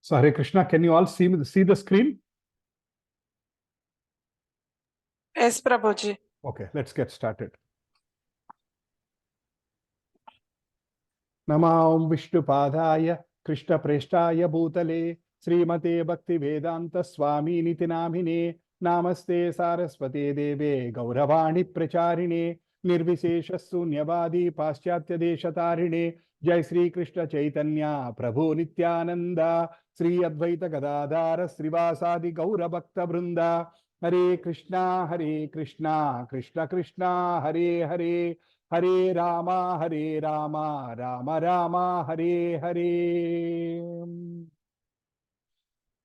So Hare Krishna, can you all see the screen? Yes, Prabhuji. Okay, let's get started. Namam Vishnupadaya Krishna Preshtaya Bhutale Srimate Bhakti Vedanta Swami Niti Namine Namaste Saraswate Deve Gauravani Pracharine Nirvishesha Sunyavadi Paschatya Deshatarine Jai Sri Krishna Chaitanya Prabhu Nityananda Sri Advaita Gadadhara Srivasadi Gaura Bhakta Vrinda Hare Krishna Krishna Krishna Hare Hare Hare Rama, Rama Rama, Hare Hare.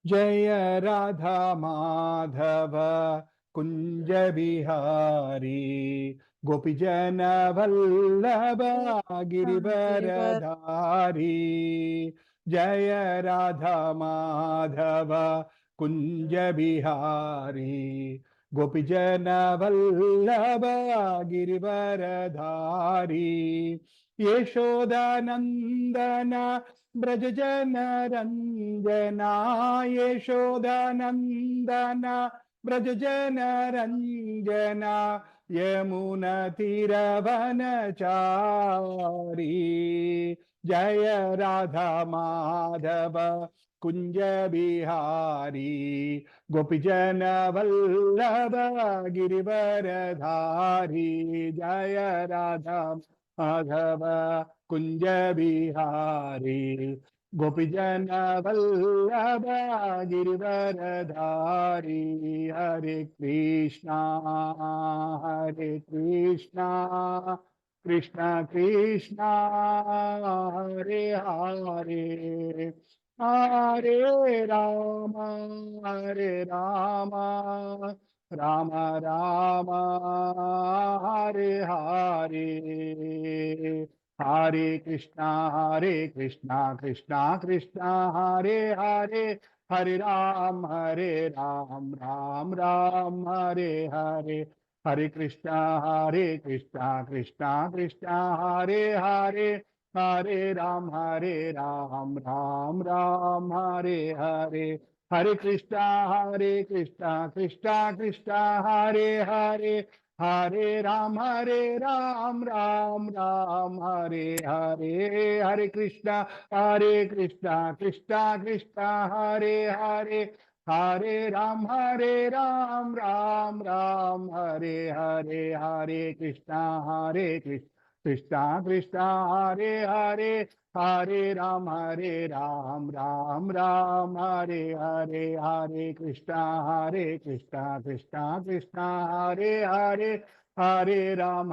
Jaya Radha Madhava Kunja Bihari Gopijana Vallabha Girivaradhari Jaya Radha Madhava Kunja Bihari Gopijana Vallabha Girivaradhari Yeshodanandana Brajajana Ranjana Yeshodanandana Brajajana Ranjana Yamuna Tiravanachari Jaya Radha Madhava Kunja Bihari Gopijana Vallabha Girivaradhari Jaya Radha Madhava Kunja Bihari Gopijana Vallabha Girivaradhari Hare Krishna Krishna Krishna Hare Hare Hare Rama Rama Rama Hare Hare Hare Krishna Krishna Krishna Hare Hare Hare Ram Ram Ram Hare Hare Hare Krishna Krishna Krishna Hare Hare Hare Ram Ram Ram Hare Hare Hare Krishna Krishna Krishna Hare Hare Hare Ram Ram Ram Hare Hare Hare Krishna Krishna Krishna Hare Hare Hare Ram Ram Ram Hare Hare Hare Krishna Krishna Hare Hare Hare Ram Ram Ram Hare Hare Hare Krishna Krishna Hare Hare Hare Ram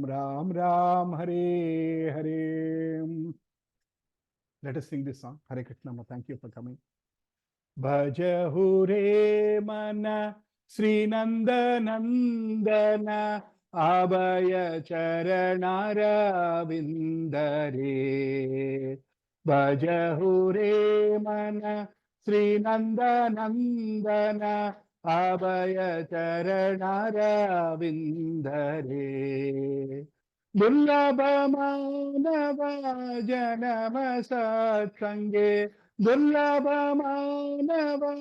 Ram Hare Hare. Let us sing this song. Hare Krishna. Thank you for coming. Bhajahu re mana Sri Nanda Nandana Abhaya Charanara Vindare Bhajahu re mana Sri Nanda Nandana Abhaya Charanara Vindare Dullabha Manava Janama Satsange Dullabha Manava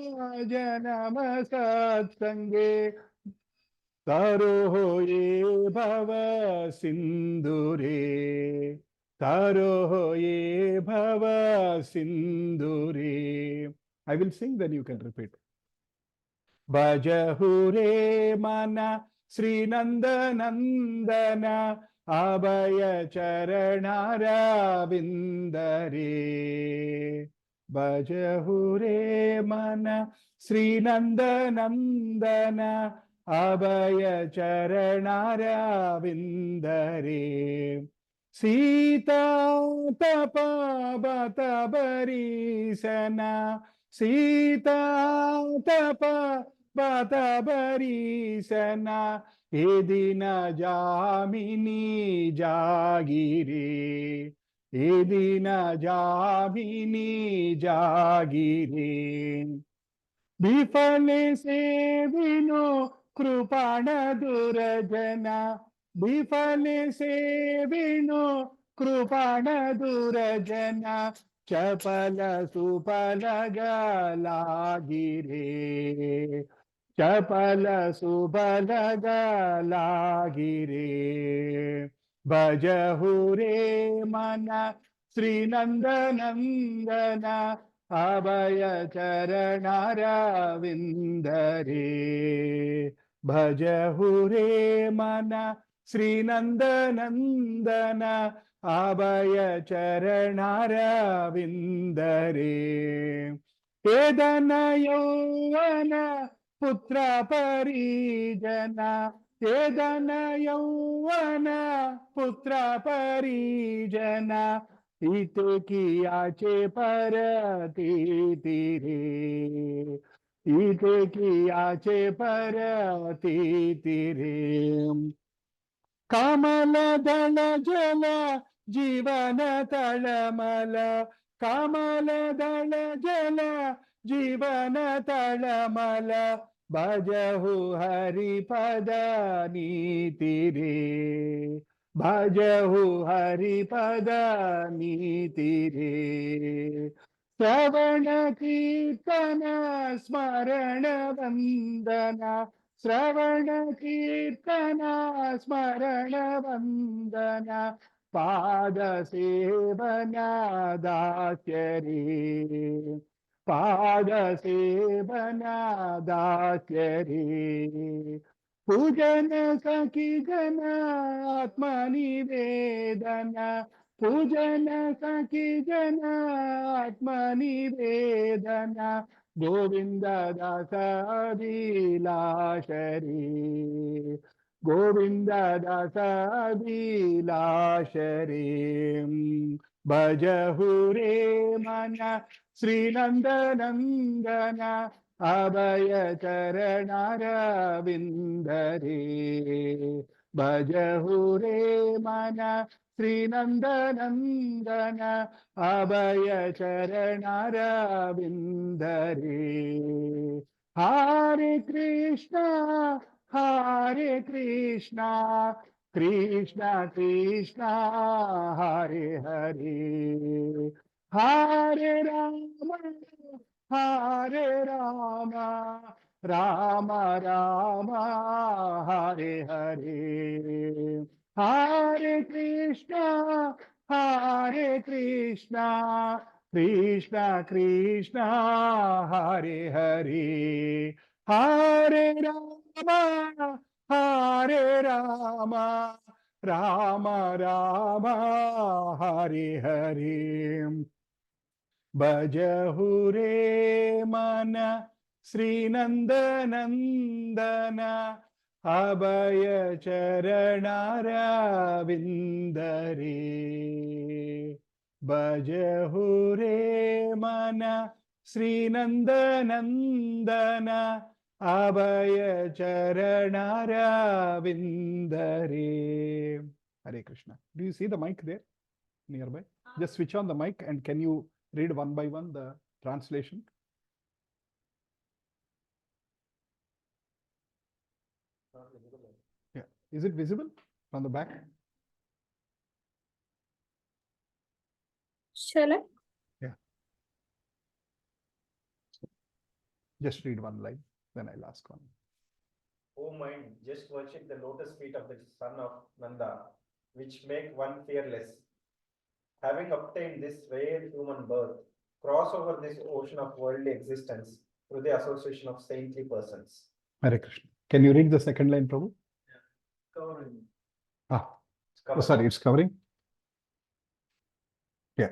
Janama Satsange Taro ye bhava sindure Taro ye bhava sindure. I will sing, then you can repeat. Bhajahure mana Sri Nanda Nandana Abhaya Charanara Vindare Bhajahure mana Sri Nanda Nandana Abhaya Charanara Vindare Sita Tapa Bata Barisana Sita Tapa Bata Barisana Edina Jamini Jagire Edina Jamini Jagire Bifale se vino Krupana Durajana विफले से विणु कृपाण दुरजन चपल सुपल गिरे चपल सुबल गिरे भजहु रे मन श्री नंद नंदन अभय चरणारविंद रे भजहु रे मन श्री नंद नंदन अभय चरणारविंद रे वेदन यौवन पुत्र परिजन वेदन यौवन पुत्र परिजन हित कियाचे परती रे हित कियाचे परती रे कमल दल जल जीवन तलमल कमल दल जल जीवन तलमल भजहु हरिपद नीति रे भजहु हरिपद नीति रे श्रवण कीर्तन स्मरण वंदन श्रवण कीर्तन स्मरण वंदन पाद सेवना दास्य रे पाद सेवना दास्य रे पूजन सखी जन आत्मनिवेदन पूजन सखी जन आत्मनिवेदन गोविंद दास अभिलाष रे गोविंद दास अभिलाष रे भजहु रे मन श्री नंद नंदन अभय चरणारविंद रे भजहु रे मन श्री नंद नंदन अभय चरणारविंद रे हरे कृष्णा कृष्णा कृष्णा हरे हरे हरे राम राम राम हरे हरे हरे कृष्णा कृष्णा कृष्णा हरे हरे हरे राम राम राम हरे हरे भजहु रे मन श्री नंद नंदन अभय चरणारविंद रे भजहु रे मन श्री नंद नंदन अभय चरणारविंद रे Hare Krishna. Do you see the mic there nearby? Just switch on the mic and can you read one by one the translation? Yeah. Is it visible from the back? Shall I? Yeah. Just read one line, then I'll ask one. O mind, just worship the lotus feet of the son of Nanda, which make one fearless. Having obtained this rare human birth, cross over this ocean of worldly existence through the association of saintly persons. Hare Krishna. Can you read the second line, Prabhu? Yeah. Covering. Oh, sorry, it's covering. Yeah.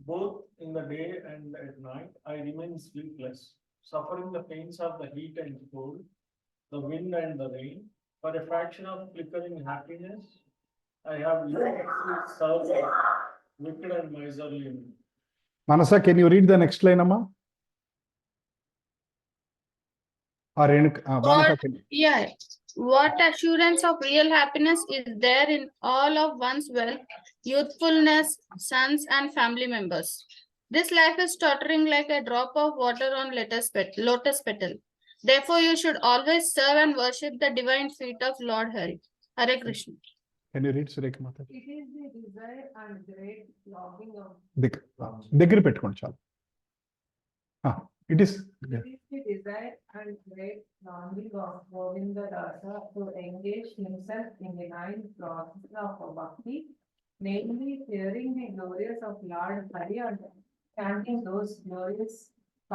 Both in the day and at night, I remain sleepless, suffering the pains of the heat and cold, the wind and the rain. For a fraction of flickering happiness, I have served wicked and miserly men. Manasa, can you read the next line, Amma? Or Manasa, can you? Yeah. What assurance of real happiness is there in all of one's wealth, youthfulness, sons, and family members? This life is tottering like a drop of water on lotus petal. Therefore, you should always serve and worship the divine feet of Lord Hari. Hare Krishna. Can you read Sureka Mata? It is the desire and great longing of దగ్గర పెట్టుకోండి చాలు. It is. it is the desire and great longing of Govinda Rasa to engage himself in the 9 processes of bhakti, namely hearing the glories of Lord Hari and chanting those glories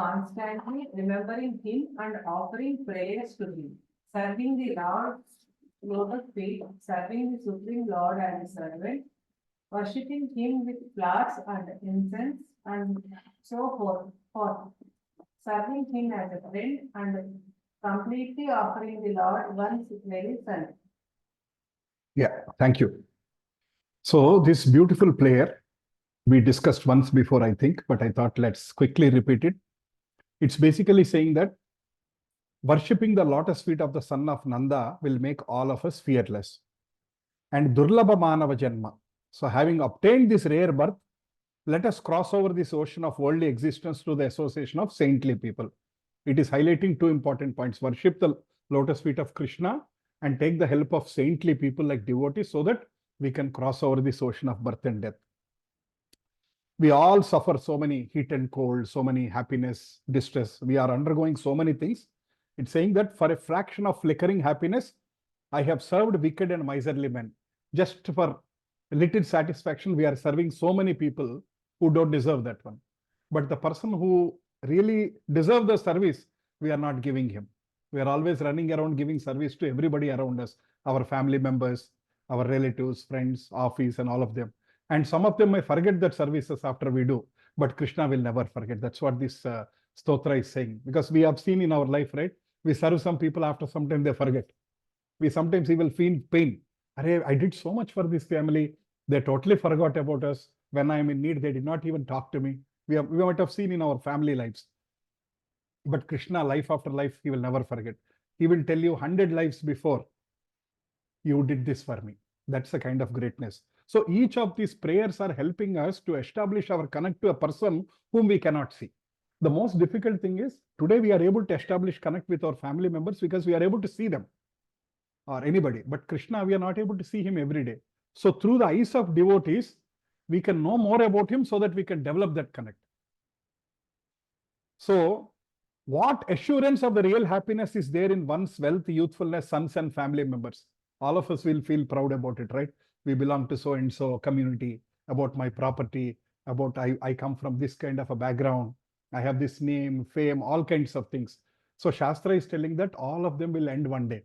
constantly, remembering him and offering prayers to him, serving the Lord's lotus feet, serving the Supreme Lord as a servant, worshipping him with flowers and incense and so forth, serving him as a friend and completely offering the Lord one's very self. Yeah, thank you. So this beautiful prayer we discussed once before, I think, but I thought let's quickly repeat it. It's basically saying that worshipping the lotus feet of the son of Nanda will make all of us fearless. And Durlabha Manava Janma. So having obtained this rare birth, let us cross over this ocean of worldly existence to the association of saintly people. It is highlighting 2 important points. Worship the lotus feet of Krishna and take the help of saintly people like devotees so that we can cross over this ocean of birth and death. We all suffer so many heat and cold, so many happiness, distress. We are undergoing so many things. It's saying that for a fraction of flickering happiness, I have served wicked and miserly men. Just for little satisfaction, we are serving so many people who don't deserve that one. But the person who really deserves the service, we are not giving him. We are always running around giving service to everybody around us, our family members, our relatives, friends, office, and all of them. And some of them may forget that services after we do, but Krishna will never forget. That's what this stotra is saying. Because we have seen in our life, right? We serve some people, after some time they forget. We sometimes even feel pain. I did so much for this family. They totally forgot about us. When I am in need, they did not even talk to me. We might have seen in our family lives. But Krishna, life after life, he will never forget. He will tell you 100 lives before, you did this for me. That's the kind of greatness. So each of these prayers are helping us to establish our connect to a person whom we cannot see. The most difficult thing is, today we are able to establish connect with our family members because we are able to see them or anybody. But Krishna, we are not able to see him every day. So through the eyes of devotees, we can know more about him so that we can develop that connect. So what assurance of the real happiness is there in one's wealth, youthfulness, sons and family members? All of us will feel proud about it, right? We belong to so-and-so community, about my property, about I come from this kind of a background. I have this name, fame, all kinds of things. So Shastra is telling that all of them will end one day.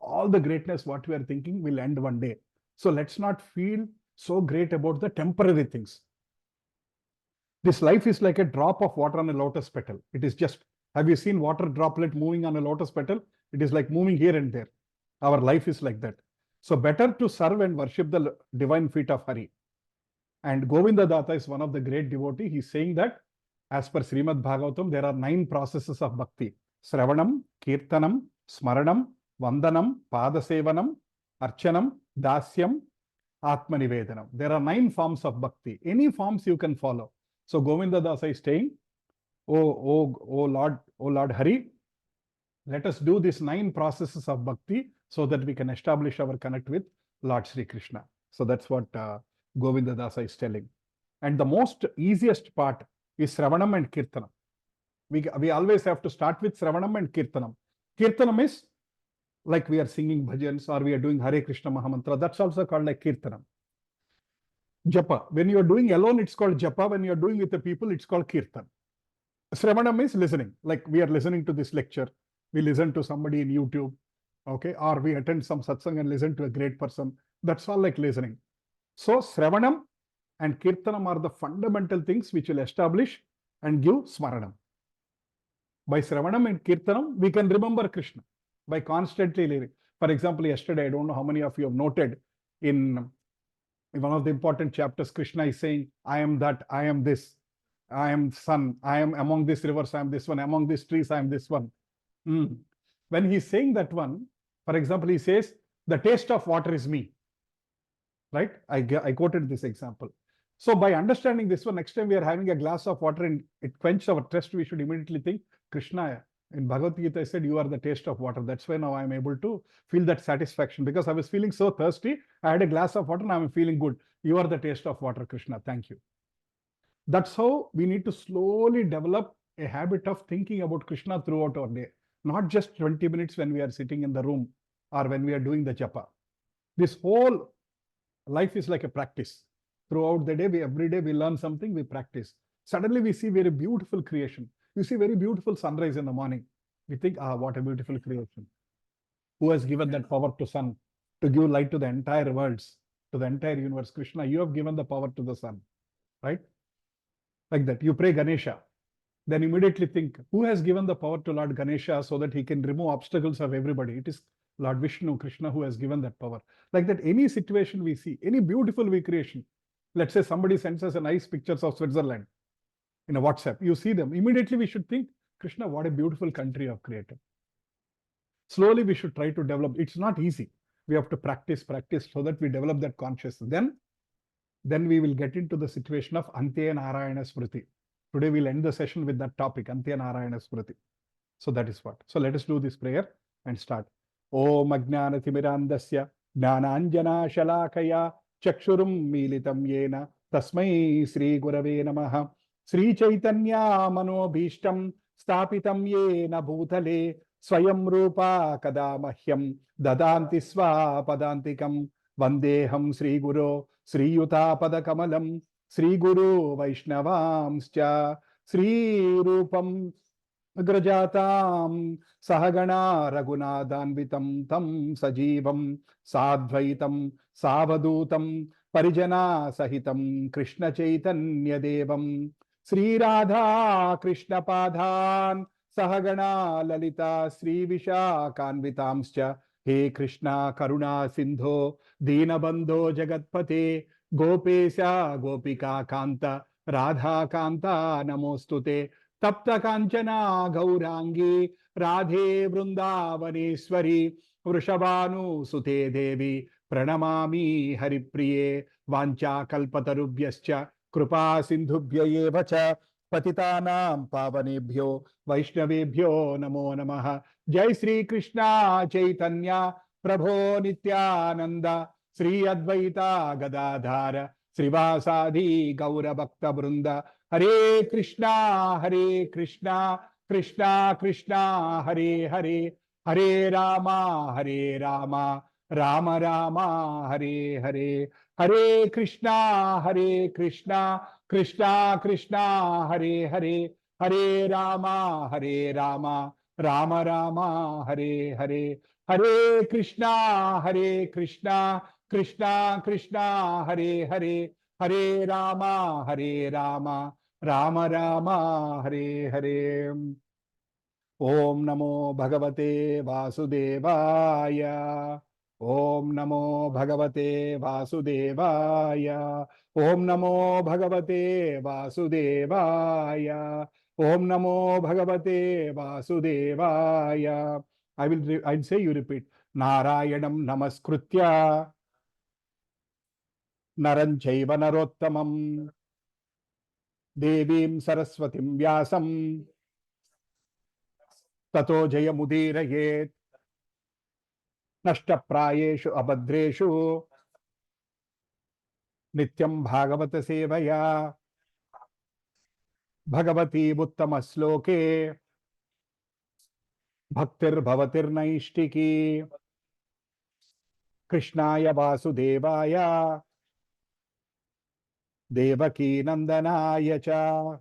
All the greatness, what we are thinking, will end one day. So let's not feel so great about the temporary things. This life is like a drop of water on a lotus petal. It is just, have you seen water droplet moving on a lotus petal? It is like moving here and there. Our life is like that. So better to serve and worship the divine feet of Hari. And Govinda Datta is one of the great devotee. He's saying that as per Srimad Bhagavatam, there are 9 processes of bhakti. Sravanam, Kirtanam, Smaranam, Vandanam, Padasevanam, Archanam, Dasyam, Atmanivedanam. There are 9 forms of bhakti. Any forms you can follow. So Govinda Dasa is saying, oh Lord Hari, let us do these 9 processes of bhakti so that we can establish our connect with Lord Sri Krishna. So that's what Govinda Dasa is telling. And the most easiest part is Sravanam and Kirtanam. We always have to start with Sravanam and Kirtanam. Kirtanam is like we are singing bhajans or we are doing Hare Krishna Mahamantra. That's also called like Kirtanam. Japa. When you are doing alone, it's called Japa. When you are doing with the people, it's called Kirtan. Sravanam is listening. Like we are listening to this lecture. We listen to somebody in YouTube. Okay, or we attend some satsang and listen to a great person. That's all like listening. So Sravanam and Kirtanam are the fundamental things which will establish and give Smaranam. By Sravanam and Kirtanam, we can remember Krishna by constantly living. For example, yesterday, I don't know how many of you have noted in one of the important chapters, Krishna is saying, I am that, I am this, I am sun, I am among these rivers, I am this one, among these trees, I am this one. When he's saying that one, for example, he says, the taste of water is me. Right? I quoted this example. So by understanding this one, next time we are having a glass of water and it quenches our thirst, we should immediately think, Krishna, In Bhagavad Gita, I said, you are the taste of water. That's why now I'm able to feel that satisfaction, because I was feeling so thirsty. I had a glass of water and I'm feeling good. You are the taste of water, Krishna. Thank you. That's how we need to slowly develop a habit of thinking about Krishna throughout our day, not just 20 minutes when we are sitting in the room or when we are doing the japa. This whole life is like a practice. Throughout the day, every day we learn something, we practice. Suddenly we see very beautiful creation. You see very beautiful sunrise in the morning. We think, what a beautiful creation. Who has given that power to sun to give light to the entire worlds, to the entire universe? Krishna, you have given the power to the sun, right? Like that. You pray Ganesha, then immediately think, who has given the power to Lord Ganesha so that he can remove obstacles of everybody? It is Lord Vishnu, Krishna, who has given that power. Like that, any situation we see, any beautiful creation, let's say somebody sends us a nice pictures of Switzerland in a WhatsApp, you see them, immediately we should think, Krishna, what a beautiful country you have created. Slowly we should try to develop. It's not easy. We have to practice so that we develop that consciousness. Then we will get into the situation of ante narayana smrithi. Today we'll end the session with that topic, ante narayana smrithi. So that is what. So let us do this prayer and start. Om ajnanatimirandasya jnananjana shalakaya chakshurum militam yena tasmai Sri Gurave Namaha. Sri Chaitanya manobhishtam stapitam yena bhutale swayam rupa kada mahyam dadanti sva padantikam vandeham Sri Guru Sri Yuta Padakamalam Sri Guru Vaishnavamscha Sri Rupam Agrajatam Sahagana Raghunadhanvitam Tam Sajivam Sadvaitam Savadutam Parijana Sahitam Krishna Chaitanya Devam Sri Radha Krishna Padhan Sahagana Lalita Sri Vishakanvitamscha He Krishna Karuna Sindho Dinabandho Jagatpate Gopesha Gopika Kanta Radha Kanta Namostute Tapta Kanchana Gaurangi Radhe Vrindavaneshwari Vrishabhanu Sute Devi Pranamami Haripriye Vancha Kalpatarubhyascha Krupa Sindhubhya Evacha Patitanam Pavanebhyo Vaishnavebhyo Namo Namaha. Jai Sri Krishna Chaitanya Prabho Nityananda Sri Advaita Gadadhara Srivasadi Gaura Bhakta Brunda. Hare Krishna, Krishna Krishna, Hare Hare, Hare Rama, Rama Rama, Hare Hare, Hare Krishna, Krishna Krishna, Hare Hare, Hare Rama, Rama Rama, Hare Hare, Hare Krishna, Krishna Krishna, Hare Hare, Hare Rama, Rama Rama, Hare Hare. Om Namo Bhagavate Vasudevaya. Om Namo Bhagavate Vasudevaya. Om Namo Bhagavate Vasudevaya. Om Namo Bhagavate Vasudevaya. I'll say, you repeat. Narayanam Namaskritya Naran Chaiva Narottamam Devim Saraswatim Vyasam Tato Jayamudiraye Nashtaprayeshu Abhadreshu Nityam Bhagavata Sevaya Bhagavati Uttama Sloke Bhaktir Bhavatir Naishtiki Krishnaya Vasudevaya Devaki Nandanaya Cha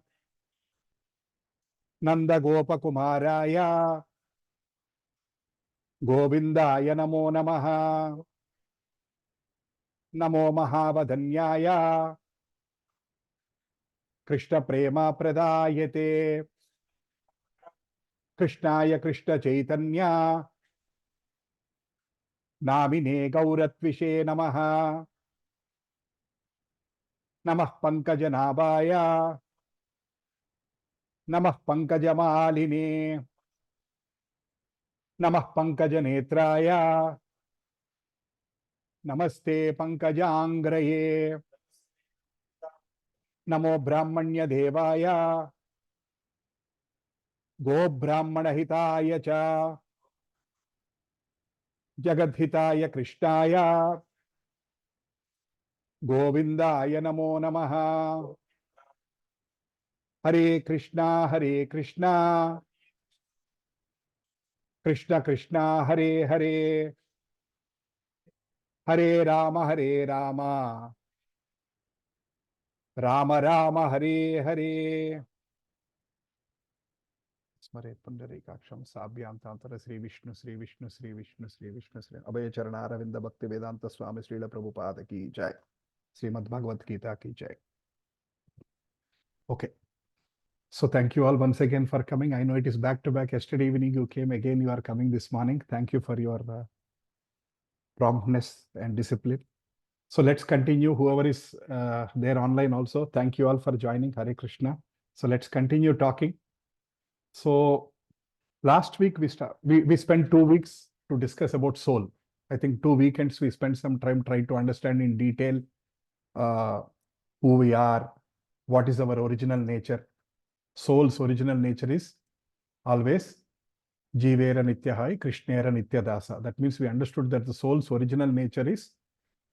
Nanda Gopa Kumaraya Govindaya Namo Namaha Namo Mahavadanyaya Krishna Prema Pradayate Krishnaya Krishna Chaitanya Namine Gauratvishe Namaha Namah Pankajanabhaya Namah Pankajamaline Namah Pankajanetraya Namaste Pankajangraye Namo Brahmanya Devaya Go Brahmana Hitaya Cha Jagadhitaya Krishnaya Govindaya Namo Namaha. Hare Krishna, Krishna Krishna, Hare Hare, Hare Rama, Rama Rama, Hare Hare. Smare Pundarikaksham Sabhyantantara Sri Vishnu, Sri Vishnu, Sri Vishnu, Sri Vishnu, Sri Abhaya Charana Aravinda Bhakti Vedanta Swami Srila Prabhupada ki jai. Srimad Bhagavad Gita ki jai. Okay. So thank you all once again for coming. I know it is back to back. Yesterday evening you came again. You are coming this morning. Thank you for your promptness and discipline. So let's continue. Whoever is there online also, thank you all for joining. Hare Krishna. So let's continue talking. So last week we spent 2 weeks to discuss about soul. I think 2 weekends we spent some time trying to understand in detail who we are, what is our original nature. Soul's original nature is always Jivera Nityahai, Krishnera Nityadasa. That means we understood that the soul's original nature is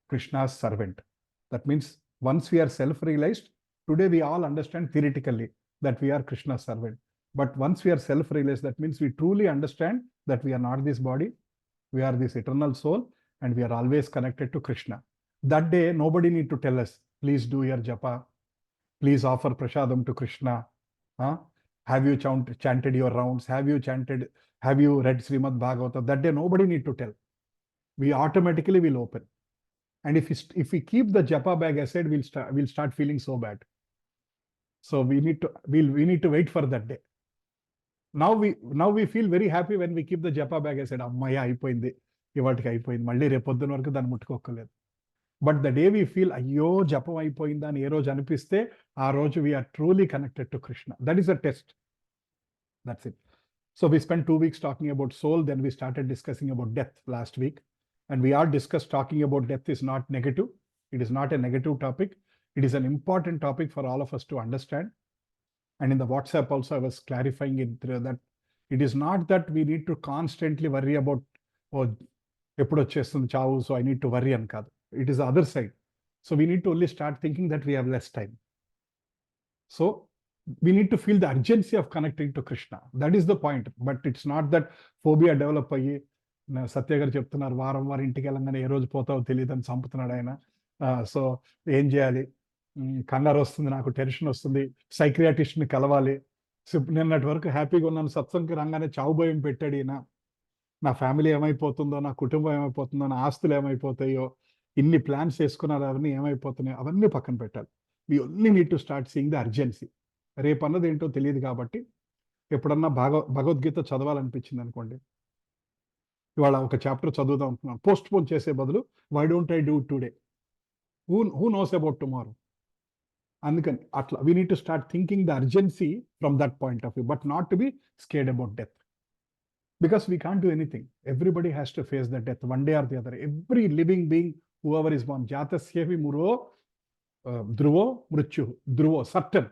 Krishna's servant. That means once we are self-realized, today we all understand theoretically that we are Krishna's servant. But once we are self-realized, that means we truly understand that we are not this body, we are this eternal soul, and we are always connected to Krishna. That day, nobody need to tell us, please do your japa, please offer prasadam to Krishna. Have you chanted your rounds? Have you read Srimad Bhagavata? That day, nobody need to tell. We automatically will open. And if we keep the japa bag aside, we'll start feeling so bad. So we need to wait for that day. Now we feel very happy when we keep the japa bag aside. Ammaya అయిపోయింది, ఇవాటికి అయిపోయింది, మళ్ళీ రేపొద్దున వరకు దాన్ని ముట్టుకోకలేదు. But the day we feel అయ్యో జపం అయిపోయిందా అని ఏ రోజు అనిపిస్తే ఆ రోజు we are truly connected to Krishna. That is a test. That's it. So we spent 2 weeks talking about soul. Then we started discussing about death last week. And we all discussed talking about death is not negative. It is not a negative topic. It is an important topic for all of us to understand. And in the WhatsApp also, I was clarifying it that it is not that we need to constantly worry about, oh, ఎప్పుడు వచ్చేస్తుంది చావు, so I need to worry అని కాదు. It is the other side. So we need to only start thinking that we have less time. So we need to feel the urgency of connecting to Krishna. That is the point. But it's not that phobia develop అయ్యి సత్య గారు చెప్తున్నారు వారం ఇంటికి వెళ్ళంగానే ఏ రోజు పోతావో తెలియదు అని చంపుతున్నాడు ఆయన. సో ఏం చేయాలి, కంగారు వస్తుంది, నాకు టెన్షన్ వస్తుంది, సైక్రియాటిస్ట్ని కలవాలి. నిన్నటి వరకు హ్యాపీగా ఉన్నాను, సత్సంగకి రాగానే చావు భయం పెట్టాడు ఈయన. నా ఫ్యామిలీ ఏమైపోతుందో, నా కుటుంబం ఏమైపోతుందో, నా ఆస్తులు ఏమైపోతాయో, ఇన్ని ప్లాన్స్ వేసుకున్నారు, అవన్నీ ఏమైపోతున్నాయో అవన్నీ పక్కన పెట్టాలి. We only need to start seeing the urgency. రేపు అన్నది ఏంటో తెలియదు కాబట్టి ఎప్పుడన్నా భగవద్గీత చదవాలనిపించింది అనుకోండి, ఇవాళ ఒక చాప్టర్ చదువుదాం అనుకున్నాను, పోస్ట్ పోన్ చేసే బదులు why don't I do today, who knows about tomorrow. అందుకని అట్లా we need to start thinking the urgency from that point of view, but not to be scared about death. Because we can't do anything. Everybody has to face the death one day or the other. Every living being, whoever is born, jatasyevi muro dhruvo mrityu, dhruvo, certain.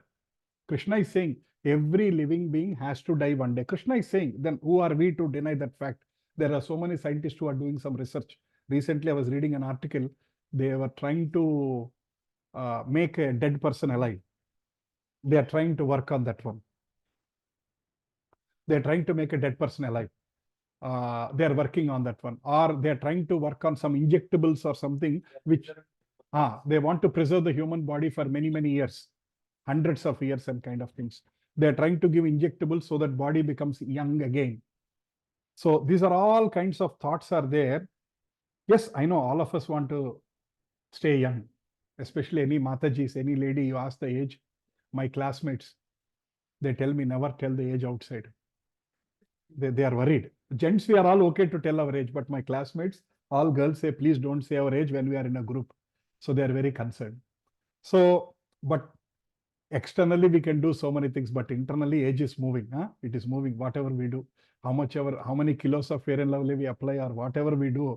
Krishna is saying every living being has to die one day. Krishna is saying, then who are we to deny that fact? There are so many scientists who are doing some research. Recently, I was reading an article. They were trying to make a dead person alive. They are trying to work on that one. They are trying to make a dead person alive. They are working on that one. Or they are trying to work on some injectables or something which they want to preserve the human body for many, many years, hundreds of years and kind of things. They are trying to give injectables so that body becomes young again. So these are all kinds of thoughts are there. Yes, I know all of us want to stay young, especially any Matajis, any lady, you ask the age. My classmates, they tell me never tell the age outside. They are worried. Gents, we are all okay to tell our age, but my classmates, all girls say, please don't say our age when we are in a group. So they are very concerned. So, but externally we can do so many things, but internally age is moving. It is moving, whatever we do, how many kilos of Fair and Lovely we apply or whatever we do.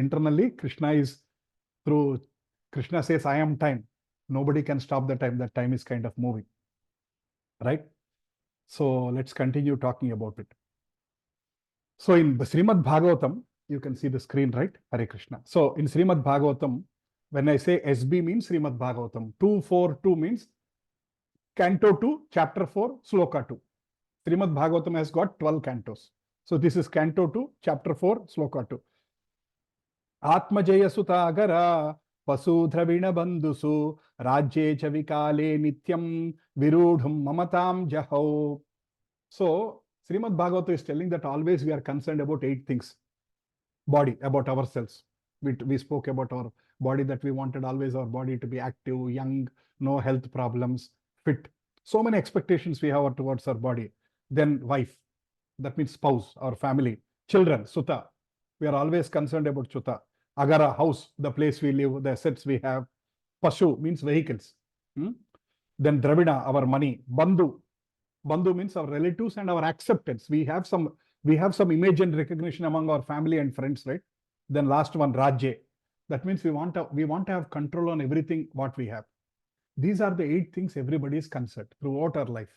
Internally, Krishna says, I am time. Nobody can stop the time. That time is kind of moving. Right? So let's continue talking about it. So in Srimad Bhagavatam, you can see the screen, right? Hare Krishna. So in Srimad Bhagavatam, when I say SB means Srimad Bhagavatam, 242 means Canto 2, Chapter 4, Sloka 2. Srimad Bhagavatam has got 12 cantos. So this is Canto 2, Chapter 4, Sloka 2. Atmajaya Sutagara Pasudravina Bandhusu Rajye Chavikale Nityam Virudham Mamatam Jahau. So Srimad Bhagavatam is telling that always we are concerned about 8 things. Body, about ourselves. We spoke about our body, that we wanted always our body to be active, young, no health problems, fit. So many expectations we have towards our body. Then wife, that means spouse, our family, children, Sutta. We are always concerned about Sutta. Agara, house, the place we live, the assets we have. Pashu means vehicles. Then Dravida, our money. Bandhu. Bandhu means our relatives and our acceptance. We have some image and recognition among our family and friends, right? Then last one, Rajye. That means we want to have control on everything what we have. These are the 8 things everybody is concerned throughout our life.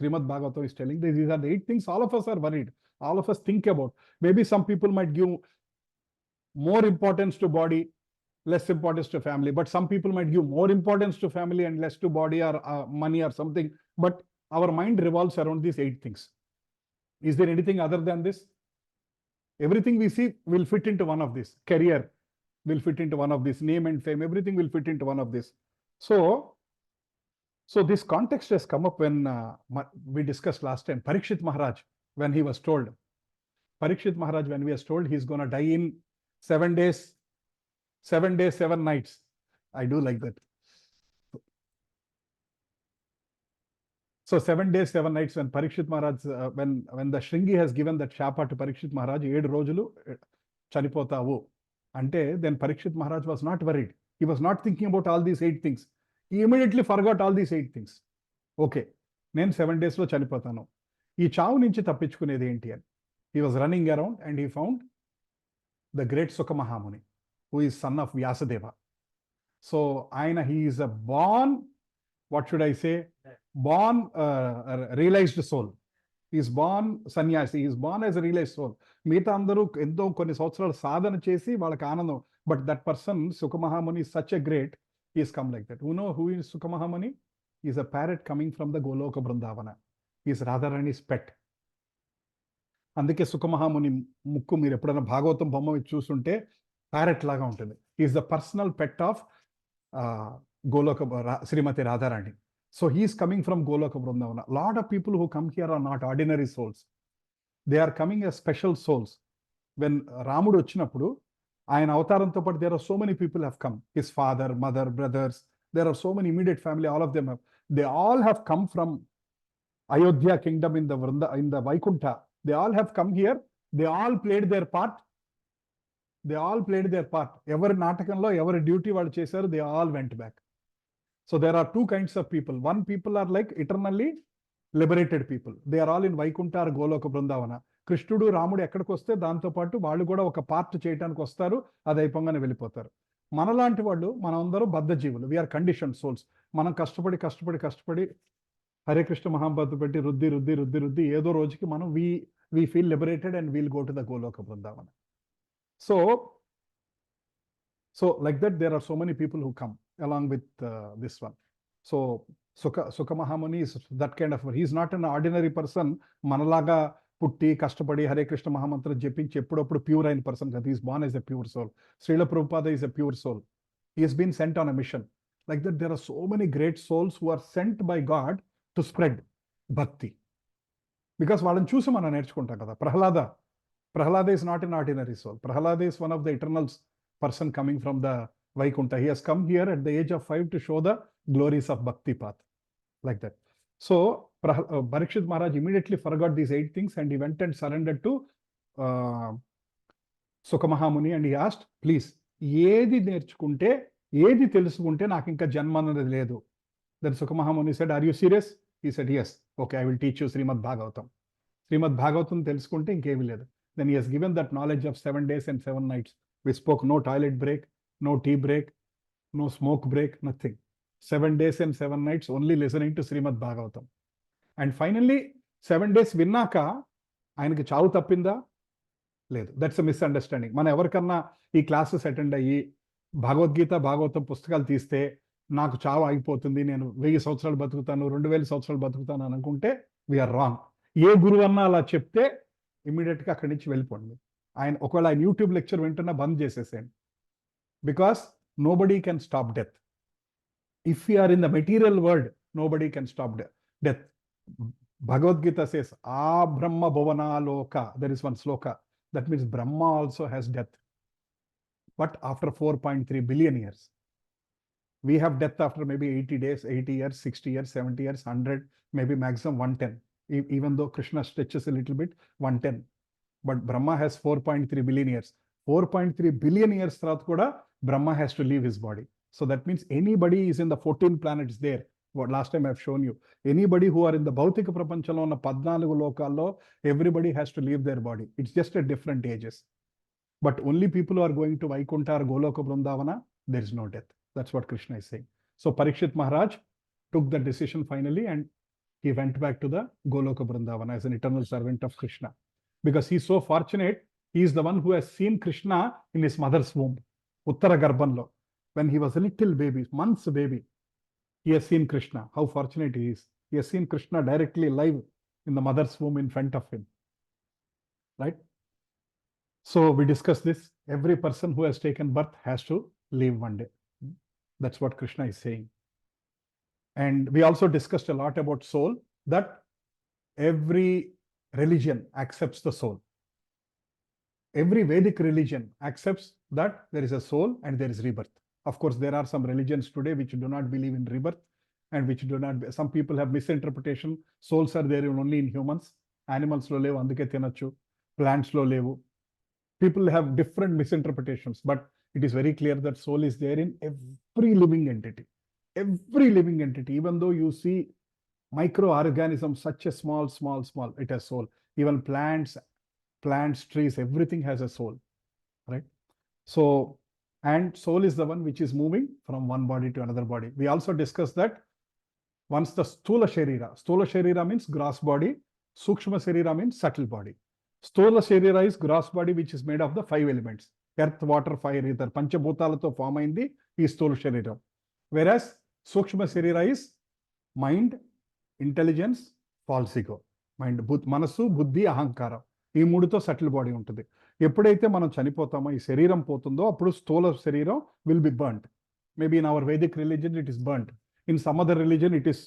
Srimad Bhagavatam is telling these are the 8 things all of us are worried. All of us think about. Maybe some people might give more importance to body, less importance to family. But some people might give more importance to family and less to body or money or something. But our mind revolves around these 8 things. Is there anything other than this? Everything we see will fit into one of these. Career will fit into one of these. Name and fame, everything will fit into one of these. So this context has come up when we discussed last time. Parikshit Maharaj, when he was told, when he was told he's going to die in 7 days, 7 days, 7 nights. I do like that. So 7 days, 7 nights, when Parikshit Maharaj, when the Shringi has given that shapa to Parikshit Maharaj, 7 rojulu chanipotavu. Ante, then Parikshit Maharaj was not worried. He was not thinking about all these 8 things. He immediately forgot all these 8 things. Okay, నేను 7 days లో చనిపోతాను. ఈ చావు నుంచి తప్పించుకునేది ఏంటి అని. He was running around and he found the great Sukha Mahamuni, who is son of Vyasadeva. So he is a born, what should I say, born realized soul. He is born sannyasi. He is born as a realized soul. మిగతా అందరూ ఎంతో కొన్ని సంవత్సరాలు సాధన చేసి వాళ్ళకి ఆనందం. But that person, Sukha Mahamuni, is such a great, he has come like that. You know who is Sukha Mahamuni? He is a parrot coming from the Goloka Vrindavana. He is Radharani's pet. అందుకే సుఖమహాముని ముక్కు మీరు ఎప్పుడైనా భాగవతం బొమ్మ చూస్తుంటే parrot లాగా ఉంటుంది. Is the personal pet of Goloka Shrimati Radharani. So he's coming from Goloka Brindavana. Lot of people who come here are not ordinary souls, they are coming as special souls. When రాముడు వచ్చినప్పుడు ఆయన అవతారంతో పాటు there are so many people have come. His father, mother, brothers, there are so many immediate family, all of them have, they all have come from Ayodhya kingdom in the Vaikuntha. They all have come here. They all played their part. Every natakam lo, every duty vaadu chesaru, they all went back. So there are 2 kinds of people. One people are like eternally liberated people. They are all in Vaikuntha or Goloka Vrindavana. Krishnudu, Ramudu ekkadiki vaste danto paatu వాళ్ళు కూడా ఒక part చేయడానికి వస్తారు, అది అయిపోగానే వెళ్ళిపోతారు. మనలాంటి వాళ్ళు మనమందరం బద్ధ జీవులు. We are condition souls. మనం కష్టపడి హరే కృష్ణ మహామంత్రం పెట్టి రుద్ది ఏదో రోజుకి మనం we feel liberated and we'll go to the Goloka Vrindavana. So like that, there are so many people who come along with this one. So Sukha Mahamuni is that kind of, he's not an ordinary person. Manalaga putti kastapadi Hare Krishna Mahamantram jepinchi eppudu pure aina person kada. He is born as a pure soul. Srila Prabhupada is a pure soul. He has been sent on a mission. Like that, there are so many great souls who are sent by God to spread bhakti. Because వాళ్ళని చూసి మనం నేర్చుకుంటాం కదా. Prahlada is not an ordinary soul. Prahlada is one of the eternal person coming from the Vaikuntha. He has come here at the age of 5 to show the glories of bhakti path. Like that. So Parikshit Maharaj immediately forgot these 8 things and he went and surrendered to Sukha Mahamuni and he asked, please, ఏది నేర్చుకుంటే, ఏది తెలుసుకుంటే నాకు ఇంకా జన్మ అనేది లేదు. Then Sukha Mahamuni said, are you serious? He said, yes. Okay, I will teach you Srimad Bhagavatam. Srimad Bhagavatam తెలుసుకుంటే ఇంకేమీ లేదు. Then he has given that knowledge of 7 days and 7 nights. We spoke no toilet break, no tea break, no smoke break, nothing. 7 days and 7 nights only listening to Srimad Bhagavatam. And finally 7 days విన్నాక ఆయనకి చావు తప్పిందా? లేదు. That's a misunderstanding. మనం ఎవరికన్నా ఈ classes attend అయ్యి భగవద్గీత భాగవతం పుస్తకాలు తీస్తే నాకు చావు ఆగిపోతుంది, నేను 1000 సంవత్సరాలు బతుకుతాను, 2000 సంవత్సరాలు బతుకుతాను అని అనుకుంటే వీఆర్ రాంగ్. ఏ గురువు అన్నా అలా చెప్తే ఇమీడియట్గా అక్కడి నుంచి వెళ్ళిపోండి. ఒకవేళ ఆయన యూట్యూబ్ లెక్చర్ వింటున్నా బంద్ చేసేసేయండి. Because nobody can stop death. If you are in the material world, nobody can stop death. Bhagavad Gita says, "A Brahma Bhavana Loka." There is one sloka. That means Brahma also has death. But after 4.3 billion years. We have death after maybe 80 days, 80 years, 60 years, 70 years, 100, maybe maximum 110. Even though Krishna stretches a little bit, 110. But Brahma has 4.3 billion years. 4.3 billion years తర్వాత కూడా Brahma has to leave his body. So that means anybody is in the 14 planets there. What last time I've shown you. Anybody who are in the భౌతిక ప్రపంచంలో ఉన్న 14 లోకాల్లో everybody has to leave their body. It's just at different ages. But only people who are going to Vaikuntha or Goloka Vrindavana, there is no death. That's what Krishna is saying. So Parikshit Maharaj took the decision finally and he went back to the Goloka Vrindavana as an eternal servant of Krishna. Because he's so fortunate, he is the one who has seen Krishna in his mother's womb, Uttara Garbhanlo. When he was a little baby, months baby, he has seen Krishna. How fortunate he is. He has seen Krishna directly live in the mother's womb in front of him. Right? So we discussed this. Every person who has taken birth has to leave one day. That's what Krishna is saying. And we also discussed a lot about soul, that every religion accepts the soul. Every Vedic religion accepts that there is a soul and there is rebirth. Of course, there are some religions today which do not believe in rebirth and which do not. Some people have misinterpretation. Souls are there only in humans. Animals lo levu anduke tinachu. Plants lo levu. People have different misinterpretations, but it is very clear that soul is there in every living entity. Every living entity, even though you see microorganisms, such a small, it has soul. Even plants, trees, everything has a soul, right? So, and soul is the one which is moving from one body to another body. We also discussed that once the Stula Sharira means gross body, Sukshma Sharira means subtle body. Stula Sharira is gross body which is made of the 5 elements, earth, water, fire, ether. Panchabhutalato form ayindi ee Stula Sharira. Whereas Sukshma Sharira is mind, intelligence, false ego. Mind, manasu, buddhi, ahankara. ఈ 3తో subtle body ఉంటుంది. ఎప్పుడైతే మనం చనిపోతామో, ఈ శరీరం పోతుందో, అప్పుడు స్థూల శరీరం will be burned. Maybe in our Vedic religion it is burned. In some other religion it is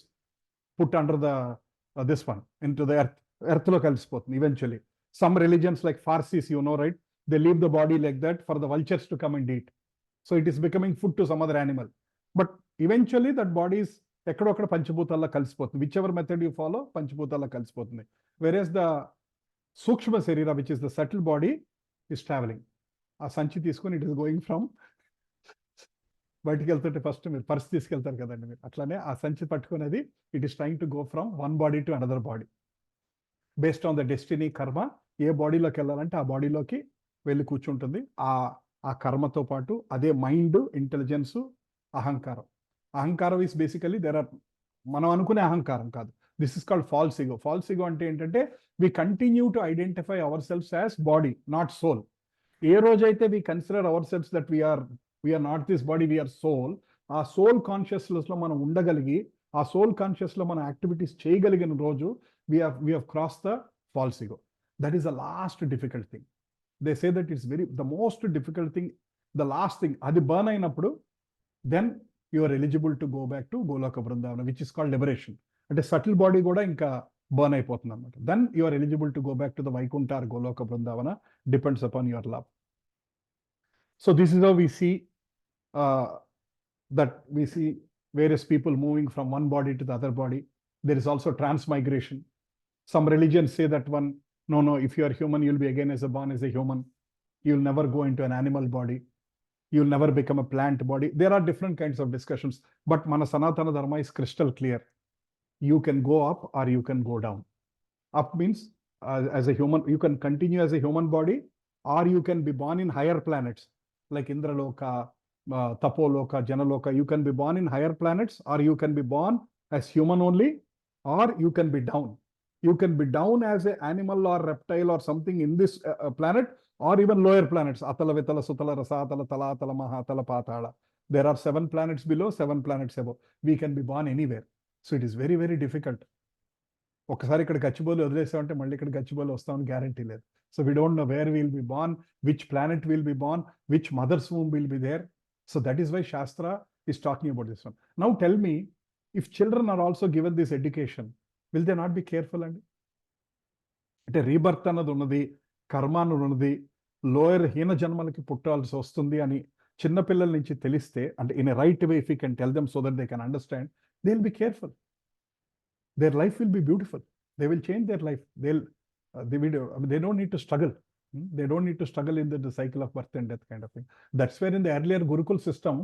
put under this one in to the ఎర్త్లో కలిసిపోతుంది eventually. Some religions like Parsis, you know right, they leave the body like that for the vultures to come and eat. So it is becoming food to some other animal. But eventually that body is ఎక్కడొక్కడ పంచభూతాల్లో కలిసిపోతుంది. Which ever method you follow, పంచభూతాల్లో కలిసిపోతుంది. Whereas the Sukshma Sharira, which is the subtle body, is traveling. ఆ సంచి తీసుకొని it is going from, బయటికి వెళ్తుంటే ఫస్ట్ మీరు పర్స్ తీసుకెళ్తారు కదండి, మీరు అట్లానే ఆ సంచి పట్టుకునేది it is trying to go from one body to another body based on the destiny, karma. ఏ బాడీలోకి వెళ్ళాలంటే ఆ బాడీలోకి వెళ్ళి కూర్చుంటుంది. ఆ కర్మతో పాటు అదే మైండ్, ఇంటెలిజెన్స్, అహంకారం. అహంకారం ఈస్ బేసికలీ మనం అనుకునే అహంకారం కాదు. This is called falls ego. Falls ego అంటే ఏంటంటే we continue to identify ourselves as body, not soul. ఏ రోజైతే we consider ourselves that we are not this body, we are soul, ఆ సోల్ కాన్షియస్నెస్ లో మనం ఉండగలిగి, ఆ సోల్ కాన్షియస్ లో మన activities చేయగలిగిన రోజు we have crossed the false ego. That is the last difficult thing. They say that it's the most difficult thing, the last thing. అది burn అయినప్పుడు then you are eligible to go back to Goloka Vrindavana, which is called liberation. అంటే subtle body కూడా ఇంకా burn అయిపోతుంది అనమాట. Then you are eligible to go back to the Vaikuntha or Goloka Brindavana, depends upon your love. So this is how we see various people moving from one body to the other body. There is also transmigration. Some religions say that no, if you are human, you will be again born as a human. You will never go into an animal body. You will never become a plant body. There are different kinds of discussions, but mana Sanatana Dharma is crystal clear. You can go up or you can go down. Up means as a human, you can continue as a human body, or you can be born in higher planets like Indraloka, Tapoloka, Janaloka. You can be born in higher planets, or you can be born as human only, or you can be down. You can be down as an animal or reptile or something in this planet, or even lower planets. Atala, Vitala, Sutala, Rasatala, Talatala, Mahatala, Patala. There are 7 planets below, 7 planets above. We can be born anywhere. So it is very, very difficult. ఒకసారి ఇక్కడ గచ్చిబౌలి వదిలేసామంటే మళ్ళీ ఇక్కడ గచ్చిబౌలి వస్తామని guarantee లేదు. So we don't know where we'll be born, which planet will be born, which mother's womb will be there. So that is why Shastra is talking about this one. Now tell me, if children are also given this education, will they not be careful? And అంటే rebirth అన్నది ఉన్నది, కర్మ అన్నది ఉన్నది, lower హీన జన్మలకి పుట్టాల్సి వస్తుంది అని చిన్నపిల్లల నుంచి తెలిస్తే, అంటే in a right way, if you can tell them so that they can understand, they will be careful. Their life will be beautiful. They will change their life. They don't need to struggle. They don't need to struggle in the cycle of birth and death kind of thing. That's where in the earlier Gurukul system,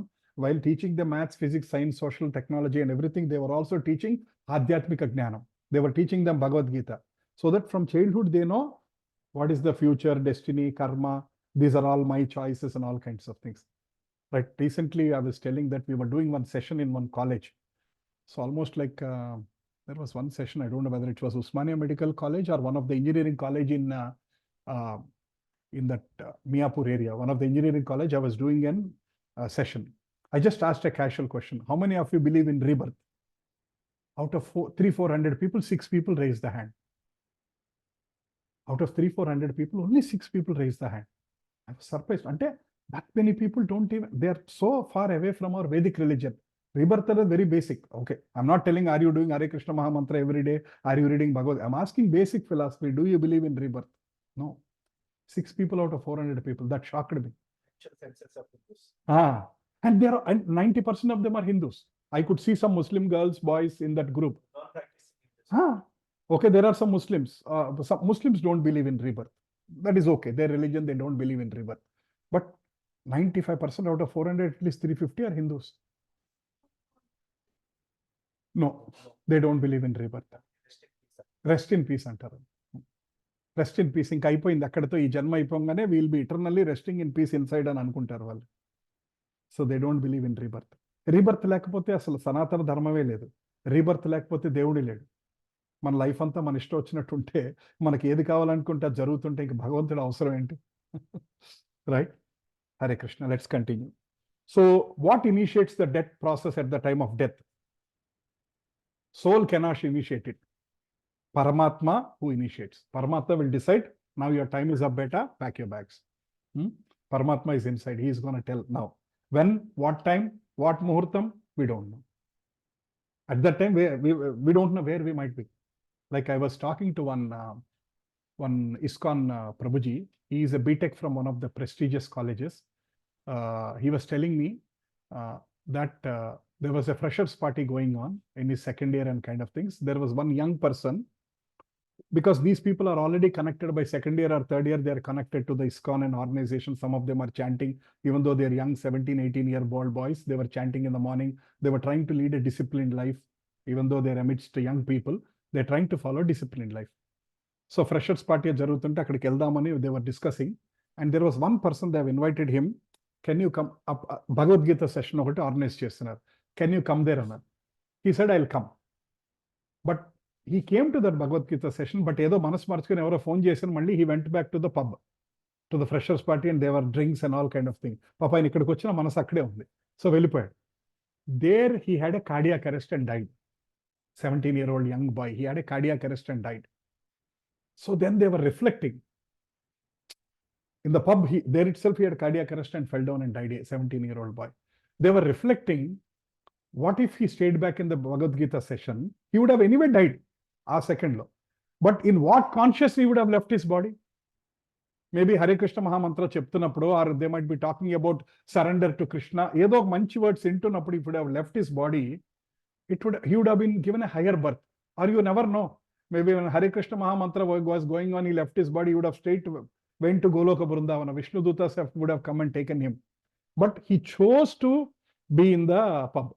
while teaching the maths, physics, science, social, technology and everything, they were also teaching Adhyatmika Jnanam. They were teaching them Bhagavad Gita. So that from childhood they know what is the future, destiny, karma. These are all my choices and all kinds of things. Right. Recently, I was telling that we were doing one session in one college. So almost like there was one session, I don't know whether it was Usmania Medical College or one of the engineering college in that Miapur area. One of the engineering college, I was doing a session. I just asked a casual question. How many of you believe in rebirth? Out of 300-400 people, 6 people raised the hand. Out of 300-400 people, only 6 people raised the hand. I was surprised. Ante that many people don't even, they are so far away from our Vedic religion. Rebirth is very basic. Okay, I'm not telling, are you doing Hare Krishna Maha Mantra every day? Are you reading Bhagavad? I'm asking basic philosophy. Do you believe in rebirth? No. 6 people out of 400 people. That shocked me. And there are, and 90% of them are Hindus. I could see some Muslim girls, boys in that group. Okay, there are some Muslims. Some Muslims don't believe in rebirth. That is okay. Their religion, they don't believe in rebirth. But 95% out of 400, at least 350 are Hindus. No, they don't believe in rebirth. Rest in peace అంటారు. Rest in peace, ఇంకా అయిపోయింది అక్కడతో, ఈ జన్మ అయిపోగానే we'll be eternally resting in peace inside అని అనుకుంటారు వాళ్ళు. So they don't believe in rebirth. Rebirth లేకపోతే అసలు సనాతన ధర్మమే లేదు. రీబర్త్ లేకపోతే దేవుడే లేడు. మన లైఫ్ అంతా మన ఇష్టం వచ్చినట్టు ఉంటే, మనకి ఏది కావాలనుకుంటే అది జరుగుతుంటే ఇంక భగవంతుడు అవసరం ఏంటి? Right. Hare Krishna. Let's continue. So what initiates the death process at the time of death? Soul cannot initiate it. Paramatma who initiates. Paramatma will decide, now your time is up, beta, pack your bags. Paramatma is inside. He is going to tell now. When, what time, what muhurtam, we don't know. At that time, we don't know where we might be. Like I was talking to one ISKCON Prabhuji. He is a BTech from one of the prestigious colleges. He was telling me that there was a freshers party going on in his second year and kind of things. There was one young person, because these people are already connected by second year or third year, they are connected to the ISKCON and organization. Some of them are chanting, even though they are young, 17-18-year-old boys, they were chanting in the morning. They were trying to lead a disciplined life, even though they are amidst young people, they're trying to follow disciplined life. So freshers party jarugutunte akkadiki eldamani they were discussing, and there was one person, they have invited him. Can you come up? Bhagavad Gita session okati organize chestunaru. Can you come there? Anna? He said, I'll come. But he came to that Bhagavad Gita session, but edo manas marchukoni evaro phone chesanu, malli he went back to the pub, to the freshers party, and there were drinks and all kind of thing. Papa ayana ikkadiki vachina manas akkade undi. So vellipoyadu. There he had a cardiac arrest and died. 17-year-old young boy, he had a cardiac arrest and died. So then they were reflecting. In the pub, there itself he had cardiac arrest and fell down and died, a 17-year-old boy. They were reflecting, what if he stayed back in the Bhagavad Gita session? He would have anyway died a second low. But in what conscious he would have left his body? Maybe Hare Krishna Maha Mantra cheptunappudu, or they might be talking about surrender to Krishna. Edo manchi words intunappudu, if he would have left his body, he would have been given a higher birth. Or you never know. Maybe when Hare Krishna Maha Mantra was going on, he left his body, he would have went to Goloka Vrindavana. Vishnu Dutas would have come and taken him. But he chose to be in the pub.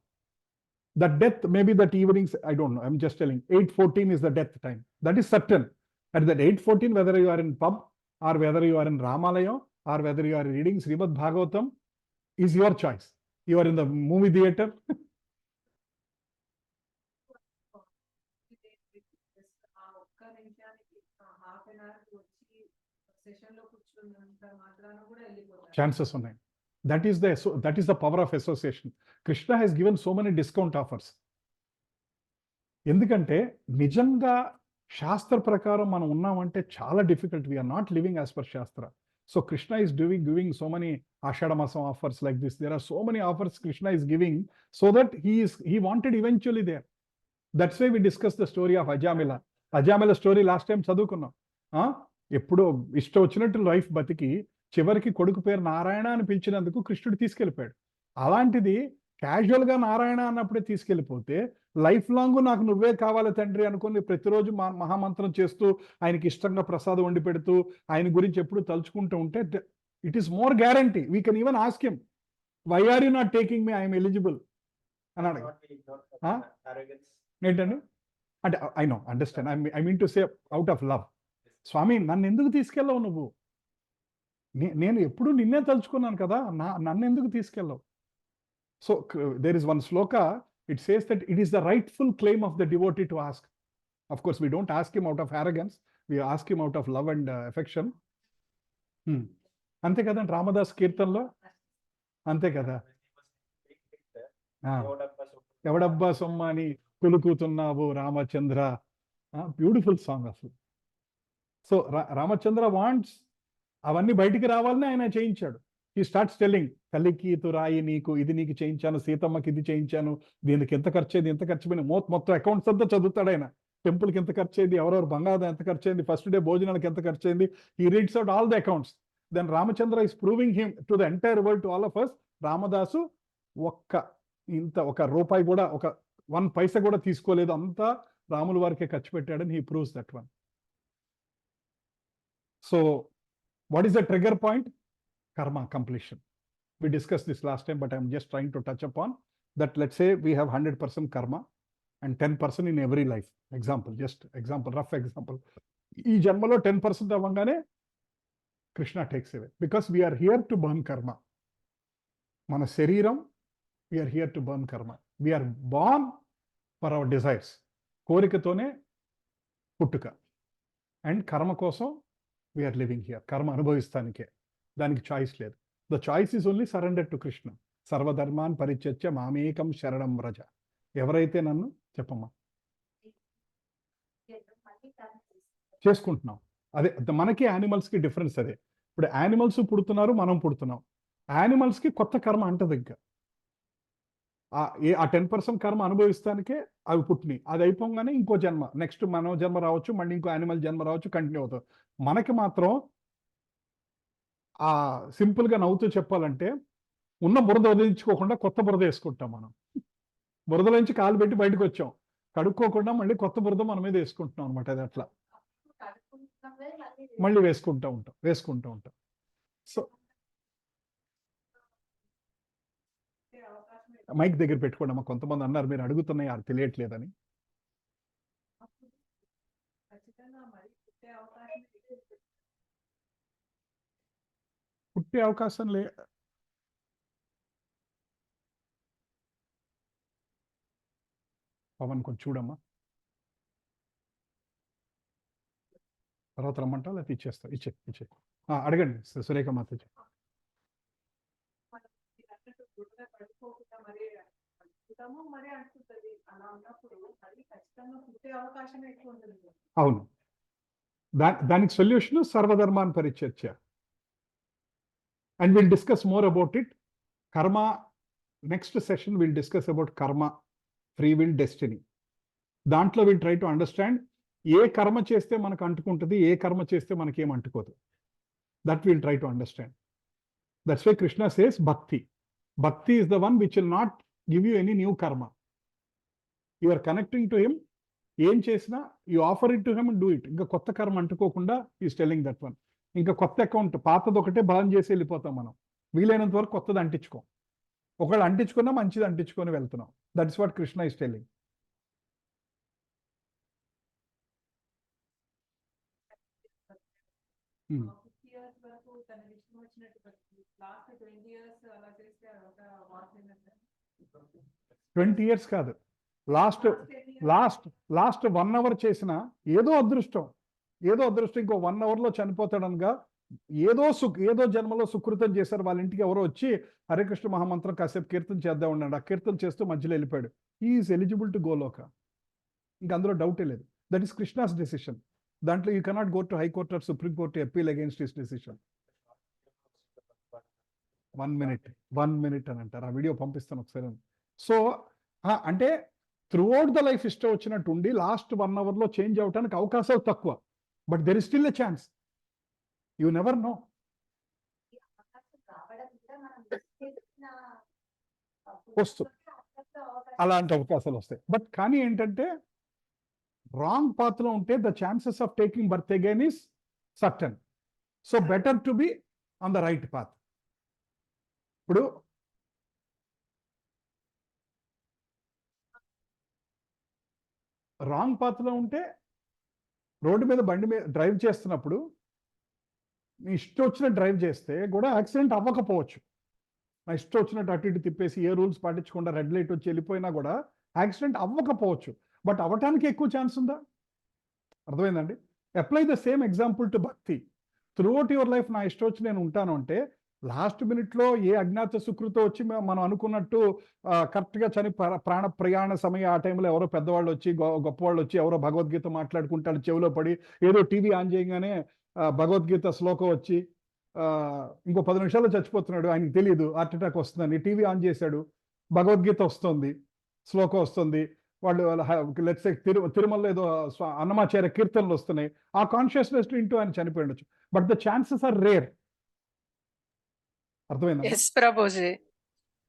That death, maybe that evenings, I don't know, I'm just telling, 8:14 is the death time. That is certain. At that 8:14, whether you are in pub, or whether you are in Ramalayam, or whether you are reading Srimad Bhagavatam, is your choice. You are in the movie theater. Session లో కూర్చున్నంత మాత్రాన కూడా వెళ్ళిపోతారు. Chances ఉన్నాయి. That is the power of association. Krishna has given so many discount offers. ఎందుకంటే నిజంగా శాస్త్ర ప్రకారం మనం ఉన్నామంటే చాలా difficult. We're not living as per shastra. So Krishna is giving so many Ashadha masam offers like this. There are so many offers Krishna is giving so that he wanted eventually there. That's why we discussed the story of Ajamila. Ajamila story last time చదువుకున్నాం. ఎప్పుడో ఇష్టం వచ్చినట్టు life బతికి చివరికి కొడుకు పేరు నారాయణ అని పిలిచినందుకు కృష్ణుడు తీసుకెళ్ళిపోయాడు. అలాంటిది క్యాజువల్ గా నారాయణ అన్నప్పుడే తీసుకెళ్ళిపోతే లైఫ్ లాంగ్ నాకు నువ్వే కావాలి తండ్రి అనుకుని ప్రతిరోజు మహామంత్రం చేస్తూ ఆయనకి ఇష్టంగా ప్రసాదం వండి పెడుతూ ఆయన గురించి ఎప్పుడు తలుచుకుంటూ ఉంటే it is more guarantee. We can even ask him, why are you not taking me, I'm eligible అని అడగ. ఏంటండి అంటే I know understand, I mean to say out of love. స్వామి నన్ను ఎందుకు తీసుకెళ్ళవు నువ్వు, నేను ఎప్పుడు నిన్నే తలుచుకున్నాను కదా, నన్ను ఎందుకు తీసుకెళ్ళవు. So there is one shloka, it says that it is the rightful claim of the devotee to ask. Of course, we don't ask him out of arrogance, we ask him out of love and affection. అంతే కదండి రామదాస్ కీర్తనలో, అంతే కదా. ఎవడబ్బా సొమ్మ అని కులుకుతున్నావు Ramachandra, beautiful song అసలు. So Ramachandra wants అవన్నీ బయటికి రావాలని ఆయన చేయించాడు. ఈ స్టార్ట్స్ టెల్లింగ్, తల్లికి తురాయి నీకు ఇది నీకు చేయించాను, సీతమ్మకి ఇది చేయించాను, దీనికి ఎంత ఖర్చు అయింది, ఎంత ఖర్చు పోయింది, మొత్తం అకౌంట్స్ అంతా చదువుతాడు ఆయన. టెంపుల్కి ఎంత ఖర్చు అయింది, ఎవరెవరు బంగారం ఎంత ఖర్చు అయింది, ఫస్ట్ డే భోజనానికి ఎంత ఖర్చు అయింది, ఈ reads out all the accounts. Then Ramachandra is proving him to the entire world, to all of us, Ramadasu ఒక రూపాయి కూడా, ఒక 1 పైసా కూడా తీసుకోలేదు, అంతా రాముల వారికే ఖర్చు పెట్టాడని he proves that one. So what is the trigger point? Karma completion. We discussed this last time, but I'm just trying to touch upon that. Let's say we have 100% karma and 10% in every life. Example, rough example. ఈ జన్మలో 10% అవ్వగానే Krishna takes away, because we are here to burn karma. మన శరీరం, we are here to burn karma. We are born for our desires. కోరికతోనే పుట్టుక, and కర్మ కోసం we are living here. కర్మ అనుభవిస్తానికే, దానికి చాయిస్ లేదు. The choice is only surrender to Krishna. సర్వధర్మాన్ పరిత్యజ్య మామేకం శరణం వ్రజ. ఎవరైతే నన్ను చెప్పమ్మా చేసుకుంటున్నాం, అదే మనకి యానిమల్స్కి డిఫరెన్స్ అదే. ఇప్పుడు యానిమల్స్ పుడుతున్నారు, మనం పుడుతున్నాం. యానిమల్స్కి కొత్త కర్మ అంటది. ఇంకా ఆ 10% కర్మ అనుభవిస్తానికే అవి పుట్టినాయి. అది అయిపోగానే ఇంకో జన్మ, నెక్స్ట్ మనో జన్మ రావచ్చు, మళ్ళీ ఇంకో యానిమల్ జన్మ రావచ్చు, కంటిన్యూ అవుతుంది. మనకి మాత్రం సింపుల్గా నవ్వుతూ చెప్పాలంటే, ఉన్న బురద వదిలించుకోకుండా కొత్త బురద వేసుకుంటాం. మనం బురదలో నుంచి కాలు పెట్టి బయటకు వచ్చాం, కడుక్కోకుండా మళ్ళీ కొత్త బురద మన మీద వేసుకుంటున్నాం అనమాట. అది అట్లా మళ్ళీ వేసుకుంటూ ఉంటాం. సో మైక్ దగ్గర పెట్టుకోండి అమ్మా. కొంతమంది అన్నారు మీరు అడుగుతున్నాయి అది తెలియట్లేదని. పుట్టే అవకాశం పవన్ కొంచెం చూడమ్మా, తర్వాత రమ్మంటా లేకపోతే ఇచ్చేస్తా. ఇచ్చే అడగండి సురేఖ మాత. అవును, దానికి solution సర్వధర్మాన్ పరిత్యజ్య. And we'll discuss more about it. Karma, next session we'll discuss about karma, free will, destiny. దాంట్లో we'll try to understand ఏ కర్మ చేస్తే మనకు అంటుకుంటుంది, ఏ కర్మ చేస్తే మనకేం అంటుకోదు. That we'll try to understand. That's why Krishna says bhakti. Bhakti is the one which will not give you any new karma. You are connecting to him, ఏం చేసినా you offer it to him and do it. ఇంకా కొత్త కర్మ అంటుకోకుండా he is telling that one. ఇంకా కొత్త account, పాతది ఒకటే బాన్ చేసి వెళ్ళిపోతాం మనం. వీలైనంత వరకు కొత్తది అంటించుకోం. ఒకళ్ళు అంటించుకున్నా మంచిది అంటించుకొని వెళ్తున్నాం. That is what Krishna is telling. Last 20 years అలా చేస్తే ఒక వాట్ ఏంటంటే 20 years కాదు, లాస్ట్ 1 hour చేసిన ఏదో అదృష్టం ఇంకో 1 hour లో చనిపోతాడనగా ఏదో జన్మలో సుకృతం చేశారు, వాళ్ళ ఇంటికి ఎవరో వచ్చి హరే కృష్ణ మహామంత్రం కాసేపు కీర్తన చేద్దాం ఉన్నాడు, ఆ కీర్తన చేస్తూ మధ్యలో వెళ్ళిపోయాడు, ఈజ్ ఎలిజిబుల్ టు గోలోక. ఇంకా అందులో డౌటే లేదు. That is Krishna's decision. దాంట్లో you cannot go to high court or supreme court appeal against his decision. 1 minute అని అంటారు. ఆ వీడియో పంపిస్తాను ఒకసారి. సో అంటే త్రూఅవుట్ ద లైఫ్ ఇష్టం వచ్చినట్టు ఉండి లాస్ట్ 1 hour లో చేంజ్ అవడానికి అవకాశాలు తక్కువ. But there is still a chance. You never no. వస్తుంది, అలాంటి అవకాశాలు వస్తాయి. బట్ కానీ ఏంటంటే రాంగ్ పాత్ లో ఉంటే the chances of taking birth again is certain. So better to be on the right path. ఇప్పుడు రాంగ్ పాత్ లో ఉంటే రోడ్డు మీద బండి మీద డ్రైవ్ చేస్తున్నప్పుడు నీ ఇష్టం వచ్చినట్టు డ్రైవ్ చేస్తే కూడా యాక్సిడెంట్ అవ్వకపోవచ్చు. నా ఇష్టం వచ్చినట్టు అటు ఇటు తిప్పేసి ఏ రూల్స్ పాటించకుండా రెడ్ లైట్ వచ్చి వెళ్ళిపోయినా కూడా యాక్సిడెంట్ అవ్వకపోవచ్చు. బట్ అవ్వటానికి ఎక్కువ ఛాన్స్ ఉందా? అర్థమైందండి? Apply the same example to భక్తి. త్రూఅవుట్ యువర్ లైఫ్ నా ఇష్టం వచ్చి నేను ఉంటాను అంటే లాస్ట్ మినిట్లో ఏ అజ్ఞాత సుకృతో వచ్చి మనం అనుకున్నట్టు కరెక్ట్గా ప్రాణ ప్రయాణ సమయం ఆ టైంలో ఎవరో పెద్దవాళ్ళు వచ్చి గొప్పవాళ్ళు వచ్చి ఎవరో భగవద్గీత మాట్లాడుకుంటాడు, చెవిలో పడి ఏదో టీవీ ఆన్ చేయగానే భగవద్గీత శ్లోకం వచ్చి ఇంకో 10 నిమిషాల్లో చచ్చిపోతున్నాడు, ఆయనకి తెలియదు హార్ట్ అటాక్ వస్తుందని. టీవీ ఆన్ చేశాడు, భగవద్గీత వస్తుంది, శ్లోకం వస్తుంది, వాళ్ళు లెట్స్ తిరుమలలో ఏదో అన్నమాచార్య కీర్తనలు వస్తున్నాయి, ఆ కాన్షియస్నెస్ ఇంటూ ఆయన చనిపోయిండొచ్చు. But the chances are rare. అర్థమైందా? Yes Prabhuji,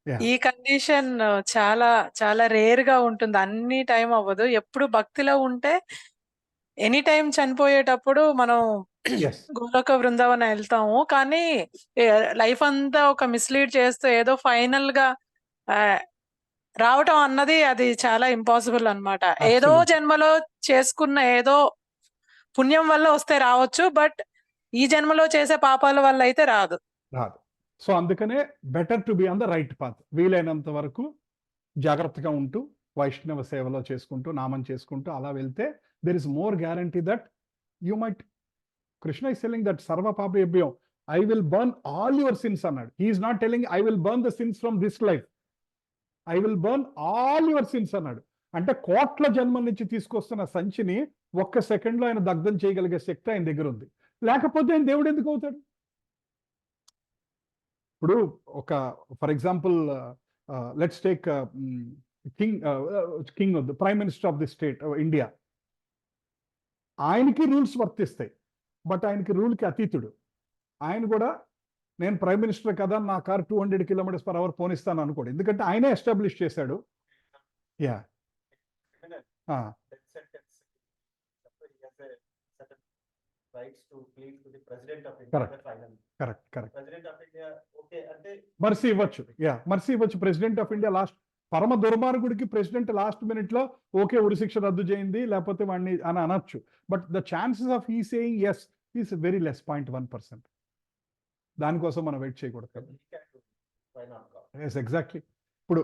Yeah. ఈ కండిషన్ చాలా చాలా రేర్ గా ఉంటుంది. అన్ని టైం అవ్వదు. ఎప్పుడు భక్తిలో ఉంటే ఎనీ టైం చనిపోయేటప్పుడు మనం Yes. గోలోక బృందావన వెళ్తాము. కానీ లైఫ్ అంతా ఒక మిస్లీడ్ చేస్తూ ఏదో ఫైనల్ గా రావటం అన్నది అది చాలా ఇంపాసిబుల్ అన్నమాట. ఏదో Absolutely. జన్మలో చేసుకున్న ఏదో పుణ్యం వల్ల వస్తే రావచ్చు, బట్ ఈ జన్మలో చేసే పాపాల వల్ల అయితే రాదు. రాదు. సో అందుకనే better to be on the right path. వీలైనంత వరకు జాగ్రత్తగా ఉంటూ వైష్ణవ సేవలో చేసుకుంటూ నామం చేసుకుంటూ అలా వెళ్తే there is more guarantee that you might. Krishna is telling that సర్వ పాపేభ్యం I will burn all your sins అన్నాడు. He's not telling I will burn the sins from this life, I will burn all your sins అన్నాడు. అంటే కోట్ల జన్మల నుంచి తీసుకొస్తున్న సంచిని ఒక్క సెకండ్లో ఆయన దగ్ధం చేయగలిగే శక్తి ఆయన దగ్గర ఉంది. లేకపోతే ఆయన దేవుడు ఎందుకు అవుతాడు? ఇప్పుడు ఒక for example let's take king prime minister of the state India. ఆయనకి రూల్స్ వర్తిస్తాయి, బట్ ఆయనకి రూల్కి అతీతుడు. ఆయన కూడా నేను ప్రైమ్ మినిస్టర్ కదా నా కార్ 200 km/h పోనిస్తాను అనుకోడు, ఎందుకంటే ఆయనే ఎస్టాబ్లిష్ చేశాడు. యా మర్సీ ఇవ్వచ్చు. మర్సీ ఇవ్వచ్చు. ప్రెసిడెంట్ ఆఫ్ ఇండియా లాస్ట్ పరమ దుర్మార్గుడికి ప్రెసిడెంట్ లాస్ట్ మినిట్ లో ఓకే ఉరిశిక్ష రద్దు చేయింది లేకపోతే వాడిని అని అనొచ్చు. But the chances of he saying yes is very less, 0.1%. దానికోసం మనం వెయిట్ చేయకూడదు. Yes exactly. ఇప్పుడు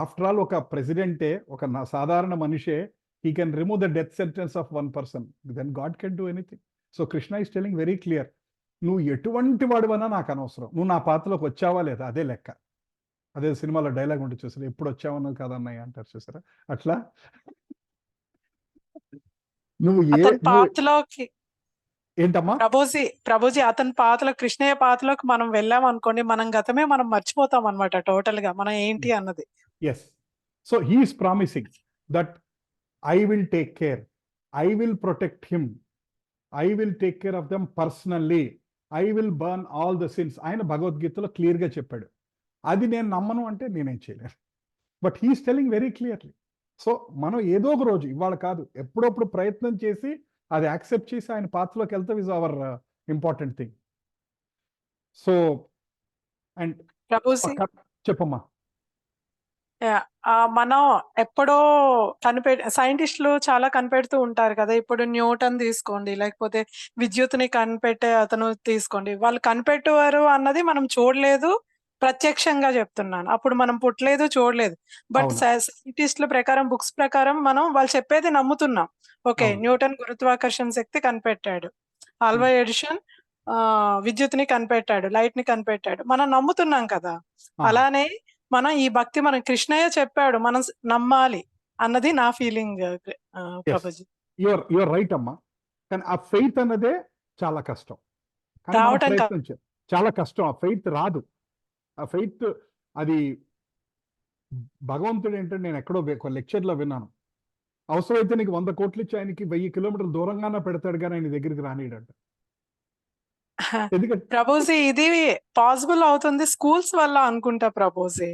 ఆఫ్టర్ ఆల్ ఒక ప్రెసిడెంటే ఒక సాధారణ మనిషే, he can remove the death sentence of 1 person, then God can do anything. So Krishna is telling very clear, నువ్వు ఎటువంటి వాడివన్నా నాకు అనవసరం, నువ్వు నా పాత్రలోకి వచ్చావా లేదా అదే లెక్క. అదే సినిమాలో డైలాగ్ ఉంటుంది చూసారా, ఎప్పుడు వచ్చావన్నావు కాదన్నయ్య అంటారు చూసారా, అట్లా నువ్వు పాత్రలోకి ఏంటమ్మా ప్రభుజీ అతని పాత్రలో కృష్ణయ్య పాత్రలోకి మనం వెళ్ళాం అనుకోండి, మనం గతమే మనం మర్చిపోతాం అనమాట టోటల్ గా మనం ఏంటి అన్నది. Yes. So he is promising that I will take care, I will protect him, I will take care of them personally, I will burn all the sins. ఆయన భగవద్గీతలో క్లియర్గా చెప్పాడు. అది నేను నమ్మను అంటే నేనేం చేయలేను. But he is telling very clearly. So మనం ఏదో ఒక రోజు, ఇవాళ కాదు, ఎప్పుడప్పుడు ప్రయత్నం చేసి అది యాక్సెప్ట్ చేసి ఆయన పాత్రలోకి వెళ్తాం is our important thing. So and చెప్పమ్మా. మనం ఎప్పుడో సైంటిస్టులు చాలా కనిపెడుతూ ఉంటారు కదా. ఇప్పుడు న్యూటన్ తీసుకోండి, లేకపోతే విద్యుత్ని కనిపెట్టే అతను తీసుకోండి, వాళ్ళు కనిపెట్టేవారు అన్నది మనం చూడలేదు, ప్రత్యక్షంగా చెప్తున్నాను. అప్పుడు మనం పుట్టలేదు, చూడలేదు. బట్ సైంటిస్టుల ప్రకారం, బుక్స్ ప్రకారం మనం వాళ్ళు చెప్పేది నమ్ముతున్నాం. ఓకే, న్యూటన్ గురుత్వాకర్షణ శక్తి కనిపెట్టాడు, ఆల్వా ఎడిషన్ విద్యుత్ని కనిపెట్టాడు, లైట్ ని కనిపెట్టాడు, మనం నమ్ముతున్నాం కదా. ఆ, అలానే మనం ఈ భక్తి మనం కృష్ణయ్య చెప్పాడు, మనం నమ్మాలి అన్నది నా ఫీలింగ్ ప్రభుజీ. యువర్ రైట్ అమ్మా. కానీ ఆ ఫెయిత్ అన్నదే చాలా కష్టం. కానీ మనం రావటం ప్రయత్నించాం, చాలా కష్టం. ఆ ఫెయిత్ రాదు. ఆ ఫెయిత్ అది భగవంతుడు ఏంటంటే, నేను ఎక్కడో ఒక లెక్చర్లో విన్నాను, అవసరమైతే నీకు 100 కోట్లు ఇచ్చి ఆయనకి 1000 కిలోమీటర్ల దూరంగానే పెడతాడు కానీ ఆయన దగ్గరికి రానియడంట. ఎందుకంటే ప్రభుజీ ఇది పాసిబుల్ అవుతుంది స్కూల్స్ వల్ల అనుకుంటా ప్రభుజీ.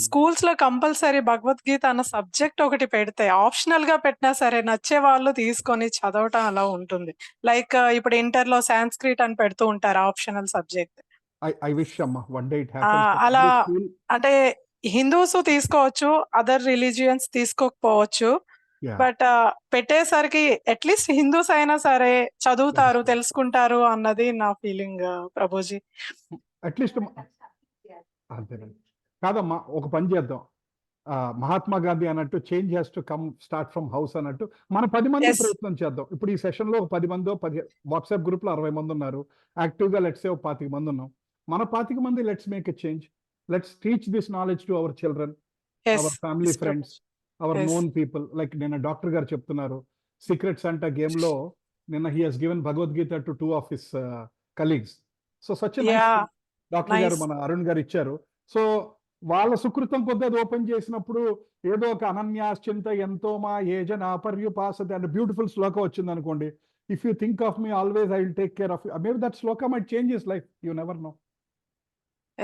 స్కూల్స్ లో కంపల్సరీ భగవద్గీత అన్న సబ్జెక్ట్ ఒకటి పెడితే, ఆప్షనల్ గా పెట్టినా సరే నచ్చే వాళ్ళు తీసుకొని చదవటం అలా ఉంటుంది. లైక్ ఇప్పుడు ఇంటర్ లో సాంస్క్రిట్ అని పెడుతూ ఉంటారు ఆప్షనల్ సబ్జెక్ట్. ఐ విష్ అమ్మా వన్ డే ఇట్ హ్యాపెన్స్. అలా అంటే హిందూస్ తీసుకోవచ్చు, అదర్ రిలీజియన్స్ తీసుకోకపోవచ్చు. బట్ పెట్టేసరికి అట్లీస్ట్ హిందూస్ అయినా సరే చదువుతారు, తెలుసుకుంటారు అన్నది నా ఫీలింగ్ ప్రభుజీ. అట్లీస్ట్ అంతేనండి. కాదమ్మా, ఒక పని చేద్దాం. మహాత్మా గాంధీ అన్నట్టు change has to come start from house అన్నట్టు మన 10 మంది Yes. ప్రయత్నం చేద్దాం. ఇప్పుడు ఈ సెషన్ లో 10 మందో 10 వాట్సాప్ గ్రూప్ లో 60 మంది ఉన్నారు. యాక్టివ్ గా లెట్స్ సే 25 మంది ఉన్నాం. మన 25 మంది let's make a change. Let's teach this knowledge to our children, Yes. Our family Yes, friends, our Yes. Known people. Like నిన్న డాక్టర్ గారు చెప్తున్నారు, సీక్రెట్స్ అంట గేమ్ లో నిన్న he has given Bhagavad Gita to 2 of his colleagues. So such Yeah. Doctor గారు Nice. మన అరుణ్ గారు ఇచ్చారు. సో వాళ్ళ సుకృతం కొద్ది అది ఓపెన్ చేసినప్పుడు ఏదో ఒక అనన్యాశ్చింత ఎంతో మా ఏజన పర్యుపాసత అండ్ బ్యూటిఫుల్ శ్లోకం వచ్చింది అనుకోండి. If you think of me always I will take care of you. Maybe that shloka might change his life, you never know.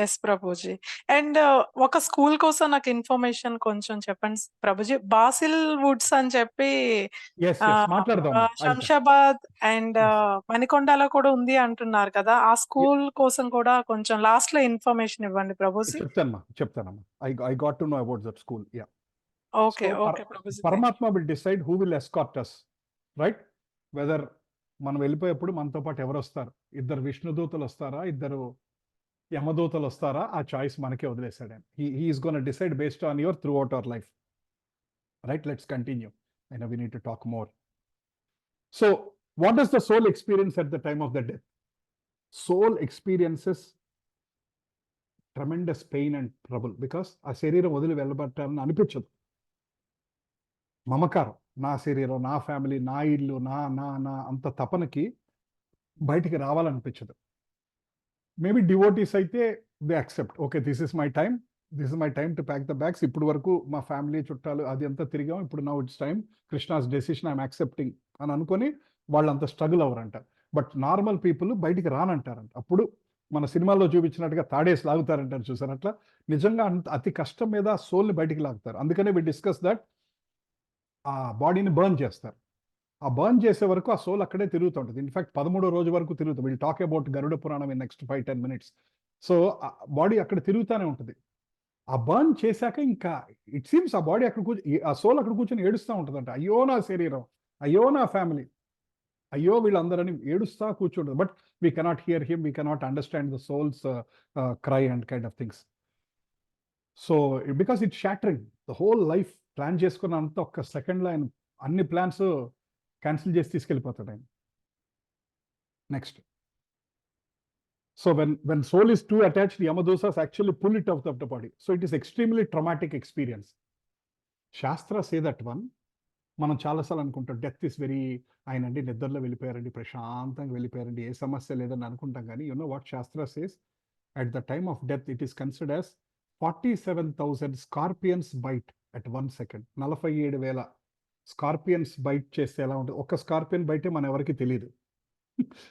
Yes ప్రభుజీ. అండ్ ఒక స్కూల్ కోసం నాకు ఇన్ఫర్మేషన్ కొంచెం చెప్పండి ప్రభుజీ. బాసిల్ వుడ్స్ అని చెప్పి ఎస్ మాట్లాడదాం. శంషాబాద్ అండ్ మణికొండలో కూడా ఉంది అంటున్నారు కదా. ఆ స్కూల్ కోసం కూడా కొంచెం లాస్ట్ లో ఇన్ఫర్మేషన్ ఇవ్వండి ప్రభుజీ. చెప్తానమ్మా. I got to know about that school. Yeah. Okay So, okay Prabhuji. పరమాత్మ will decide who will escort us, right? Whether మనం వెళ్ళిపోయేప్పుడు మనతో పాటు ఎవరు వస్తారు, 2 విష్ణుదూతలు వస్తారా, 2 యమదూతలు వస్తారా, ఆ చాయిస్ మనకే వదిలేశాడు ఆయన. He is gonna decide based on your throughout our life. Right, let's continue. I know we need to talk more. So what does the soul experience at the time of the death? Soul experiences tremendous pain and trouble because ఆ శరీరం వదిలి వెళ్ళబట్టాలని అనిపించదు. మమకారం, నా శరీరం, నా family, నా ఇల్లు, నా నా నా అంత తపనకి బయటికి రావాలనిపించదు. మేబీ డివోటీస్ అయితే they accept, okay this is my time to pack the bags. ఇప్పుడు వరకు మా ఫ్యామిలీ చుట్టాలు అది అంతా తిరిగాం, ఇప్పుడు now it's time, Krishna's decision I'm accepting అని అనుకొని వాళ్ళంత స్ట్రగుల్ అవ్వరంట. బట్ నార్మల్ పీపుల్ బయటికి రానంటారంట. అప్పుడు మన సినిమాల్లో చూపించినట్టుగా తాడేసి లాగుతారంటారు చూసారు, అట్లా నిజంగా అతి కష్టం మీద సోల్ని బయటికి లాగుతారు. అందుకనే వి డిస్కస్ దట్ ఆ బాడీని బర్న్ చేస్తారు. ఆ బర్న్ చేసే వరకు ఆ సోల్ అక్కడే తిరుగుతుంటుంది. ఇన్ఫాక్ట్ 13వ రోజు వరకు తిరుగుతుంది. Will talk about Garuda Puranam in next 5-10 minutes. So body అక్కడ తిరుగుతూనే ఉంటుంది. ఆ బర్న్ చేశాక ఇంకా ఇట్ సీమ్స్ ఆ బాడీ అక్కడ ఆ సోల్ అక్కడ కూర్చొని ఏడుస్తూ ఉంటుందంట. అయ్యో నా శరీరం, అయ్యో నా ఫ్యామిలీ, అయ్యో వీళ్ళందరని ఏడుస్తా కూర్చుంటుంది. But we cannot hear him, we cannot understand the souls cry and kind of things. So because it shattering the whole life. Plan చేసుకున్న అంత ఒక్క సెకండ్లో ఆయన అన్ని ప్లాన్స్ క్యాన్సిల్ చేసి తీసుకెళ్ళిపోతాడు ఆయన. Next, so when soul is too attached, the yamadosas actually pull it out of the body. So it is extremely traumatic experience. Shastra say that one. మనం చాలాసార్లు అనుకుంటాం డెత్ ఇస్ వెరీ, ఆయన అండి నిద్రలో వెళ్ళిపోయారండి, ప్రశాంతంగా వెళ్ళిపోయారండి, ఏ సమస్య లేదని అనుకుంటాం. కానీ you know what shastra says? At the time of death it is considered as 47,000 scorpions bite at 1 second. 47,000 scorpions bite చేస్తే ఎలా ఉంటుంది? ఒక స్కార్పియన్ బైటే మన ఎవరికి తెలియదు.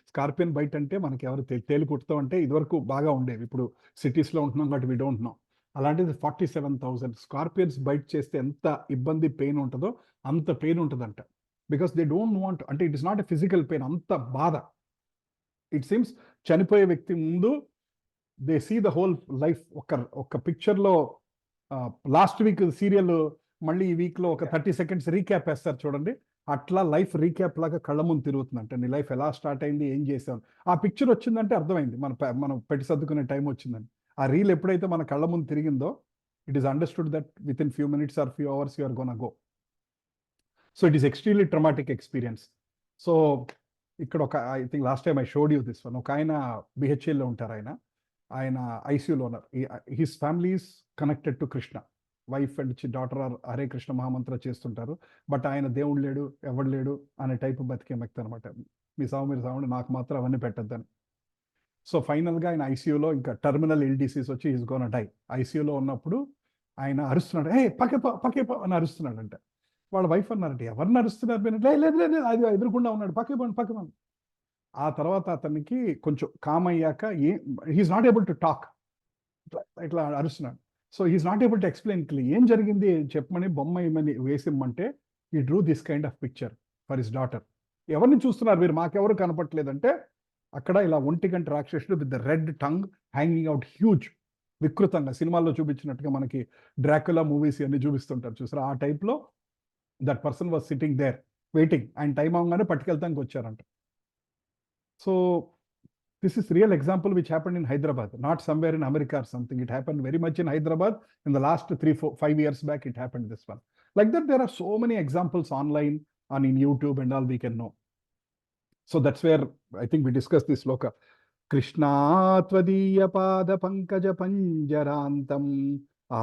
స్కార్పియన్ బైట్ అంటే మనకి ఎవరు తేలు కుడతాం అంటే ఇదివరకు బాగా ఉండేవి, ఇప్పుడు సిటీస్లో ఉంటున్నాం కాబట్టి వి డోంట్ నో. అలాంటిది 47,000 స్కార్పియన్స్ బైట్ చేస్తే ఎంత ఇబ్బంది, పెయిన్ ఉంటుందో అంత పెయిన్ ఉంటుందంట. బికాస్ దే డోంట్ వాంట్, అంటే it is not a physical pain, అంత బాధ. ఇట్ సీమ్స్ చనిపోయే వ్యక్తి ముందు they see the whole life. ఒక పిక్చర్లో లాస్ట్ వీక్ సీరియల్ మళ్ళీ ఈ వీక్లో ఒక 30 seconds రీక్యాప్ వేస్తారు చూడండి, అట్లా లైఫ్ రీక్యాప్ లాగా కళ్ళ ముందు తిరుగుతుందంటే నీ లైఫ్ ఎలా స్టార్ట్ అయింది, ఏం చేసావు. ఆ పిక్చర్ వచ్చిందంటే అర్థమైంది మనం పెట్టి సర్దుకునే టైం వచ్చిందని. ఆ రీల్ ఎప్పుడైతే మన కళ్ళ ముందు తిరిగిందో it is understood that with in few minutes or few hours you are gonna go. So it is extremely traumatic experience. So ఇక్కడ ఒక I think last time I showed you this one. ఒక ఆయన బిహెచ్ఎల్లో ఉంటారు, ఆయన ఐసీయూలో ఉన్నారు. His family is connected to Krishna. Wife and daughter Hare Krishna మహామంత్ర చేస్తుంటారు. బట్ ఆయన దేవుడు లేడు, ఎవడు లేడు అనే టైప్ బతికే వ్యక్తి అనమాట. మీ మీరు సావండి, నాకు మాత్రం అవన్నీ పెట్టద్దని. సో ఫైనల్గా ఆయన ఐసీయూలో ఇంకా టర్మినల్ ఇల్ డిసీజ్ వచ్చి ఈజ్ గోన్ డై. ఐసీయూలో ఉన్నప్పుడు ఆయన అరుస్తున్నాడు, పక్కేపో అని అరుస్తున్నాడు. అంటే వాళ్ళ వైఫ్ అన్నారంటే, ఎవరిని అరుస్తున్నారు మీరు? లేదు లేదు లేదు, అది ఎదురుకుండా ఉన్నాడు, పక్కేపో. ఆ తర్వాత అతనికి కొంచెం కామ్ అయ్యాక he's not able to talk, ఇట్లా అరుస్తున్నాడు. So he's not able to explain clear ఏం జరిగింది చెప్పమని బొమ్మ ఏమని వేసిమ్మంటే ఈ drew this kind of picture for his daughter. ఎవరిని చూస్తున్నారు మీరు? మాకెవరు కనపట్లేదంటే అక్కడ ఇలా ఒంటిగంట రాక్షసుడు with the red tongue hanging out huge, వికృతంగా సినిమాల్లో చూపించినట్టుగా మనకి డ్రాకులా మూవీస్ అన్ని చూపిస్తుంటారు చూసారా, ఆ టైప్లో that person was sitting there waiting. ఆయన టైం అవగానే పట్టుకెళ్తానికి వచ్చారంట. So this is real example which happened in Hyderabad, not somewhere in America or something. It happened very much in Hyderabad. In the last 3, 4, 5 years back, it happened this one. Like that, there are so many examples online and in YouTube and all we can know. So that's where I think we discussed this sloka. Krishna tvadiya pada pankaja panjarantam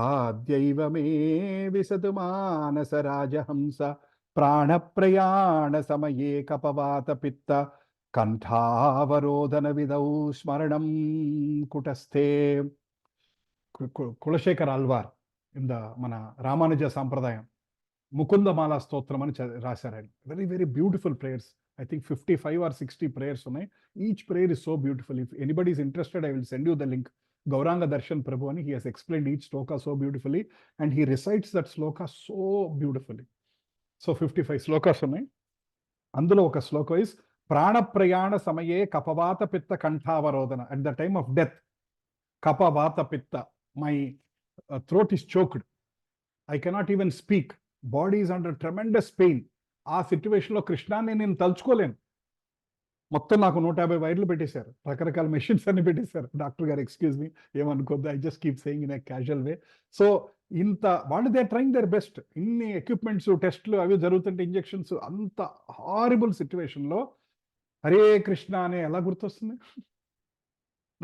adyaiva me visatu manasa rajahamsa prana prayana samaye kapavata pitta కంఠావరోధన విధౌ స్మరణం కుటస్థే. Kulasekhar Alvar in the మన రామానుజ సాంప్రదాయం ముకుందమాల స్తోత్రం అని రాశారు ఆయన. Very very beautiful prayers. I think 55 or 60 prayers ఉన్నాయి. Each prayer is so beautiful. If anybody is interested, I will send you the link. Gauranga Darshan Prabhu అని, he has explained each shloka so beautifully and he recites that shloka so beautifully. So 55 shlokas ఉన్నాయి. అందులో ఒక శ్లోక is ప్రాణప్రయాణ సమయే కపవాత పిత్త కంఠావరోధన. At the time of death, కపవాత పిత్త, my throat is choked, I cannot even speak, body is under tremendous pain. ఆ సిచ్యువేషన్లో కృష్ణాన్ని నేను తలుచుకోలేను. మొత్తం నాకు 150 వైర్లు పెట్టేశారు, రకరకాల మెషిన్స్ అన్ని పెట్టేశారు. డాక్టర్ గారు ఎక్స్క్యూజ్ మీ, ఏమనుకోద్దు, I just keep saying in a casual way. So ఇంత వాళ్ళు దే ట్రైంగ్ దేర్ బెస్ట్. ఇన్ని ఎక్విప్మెంట్స్, టెస్ట్లు అవి జరుగుతుంటే, ఇంజెక్షన్స్, అంత హారిబుల్ సిచ్యువేషన్లో హరే కృష్ణ అనే ఎలా గుర్తొస్తుంది?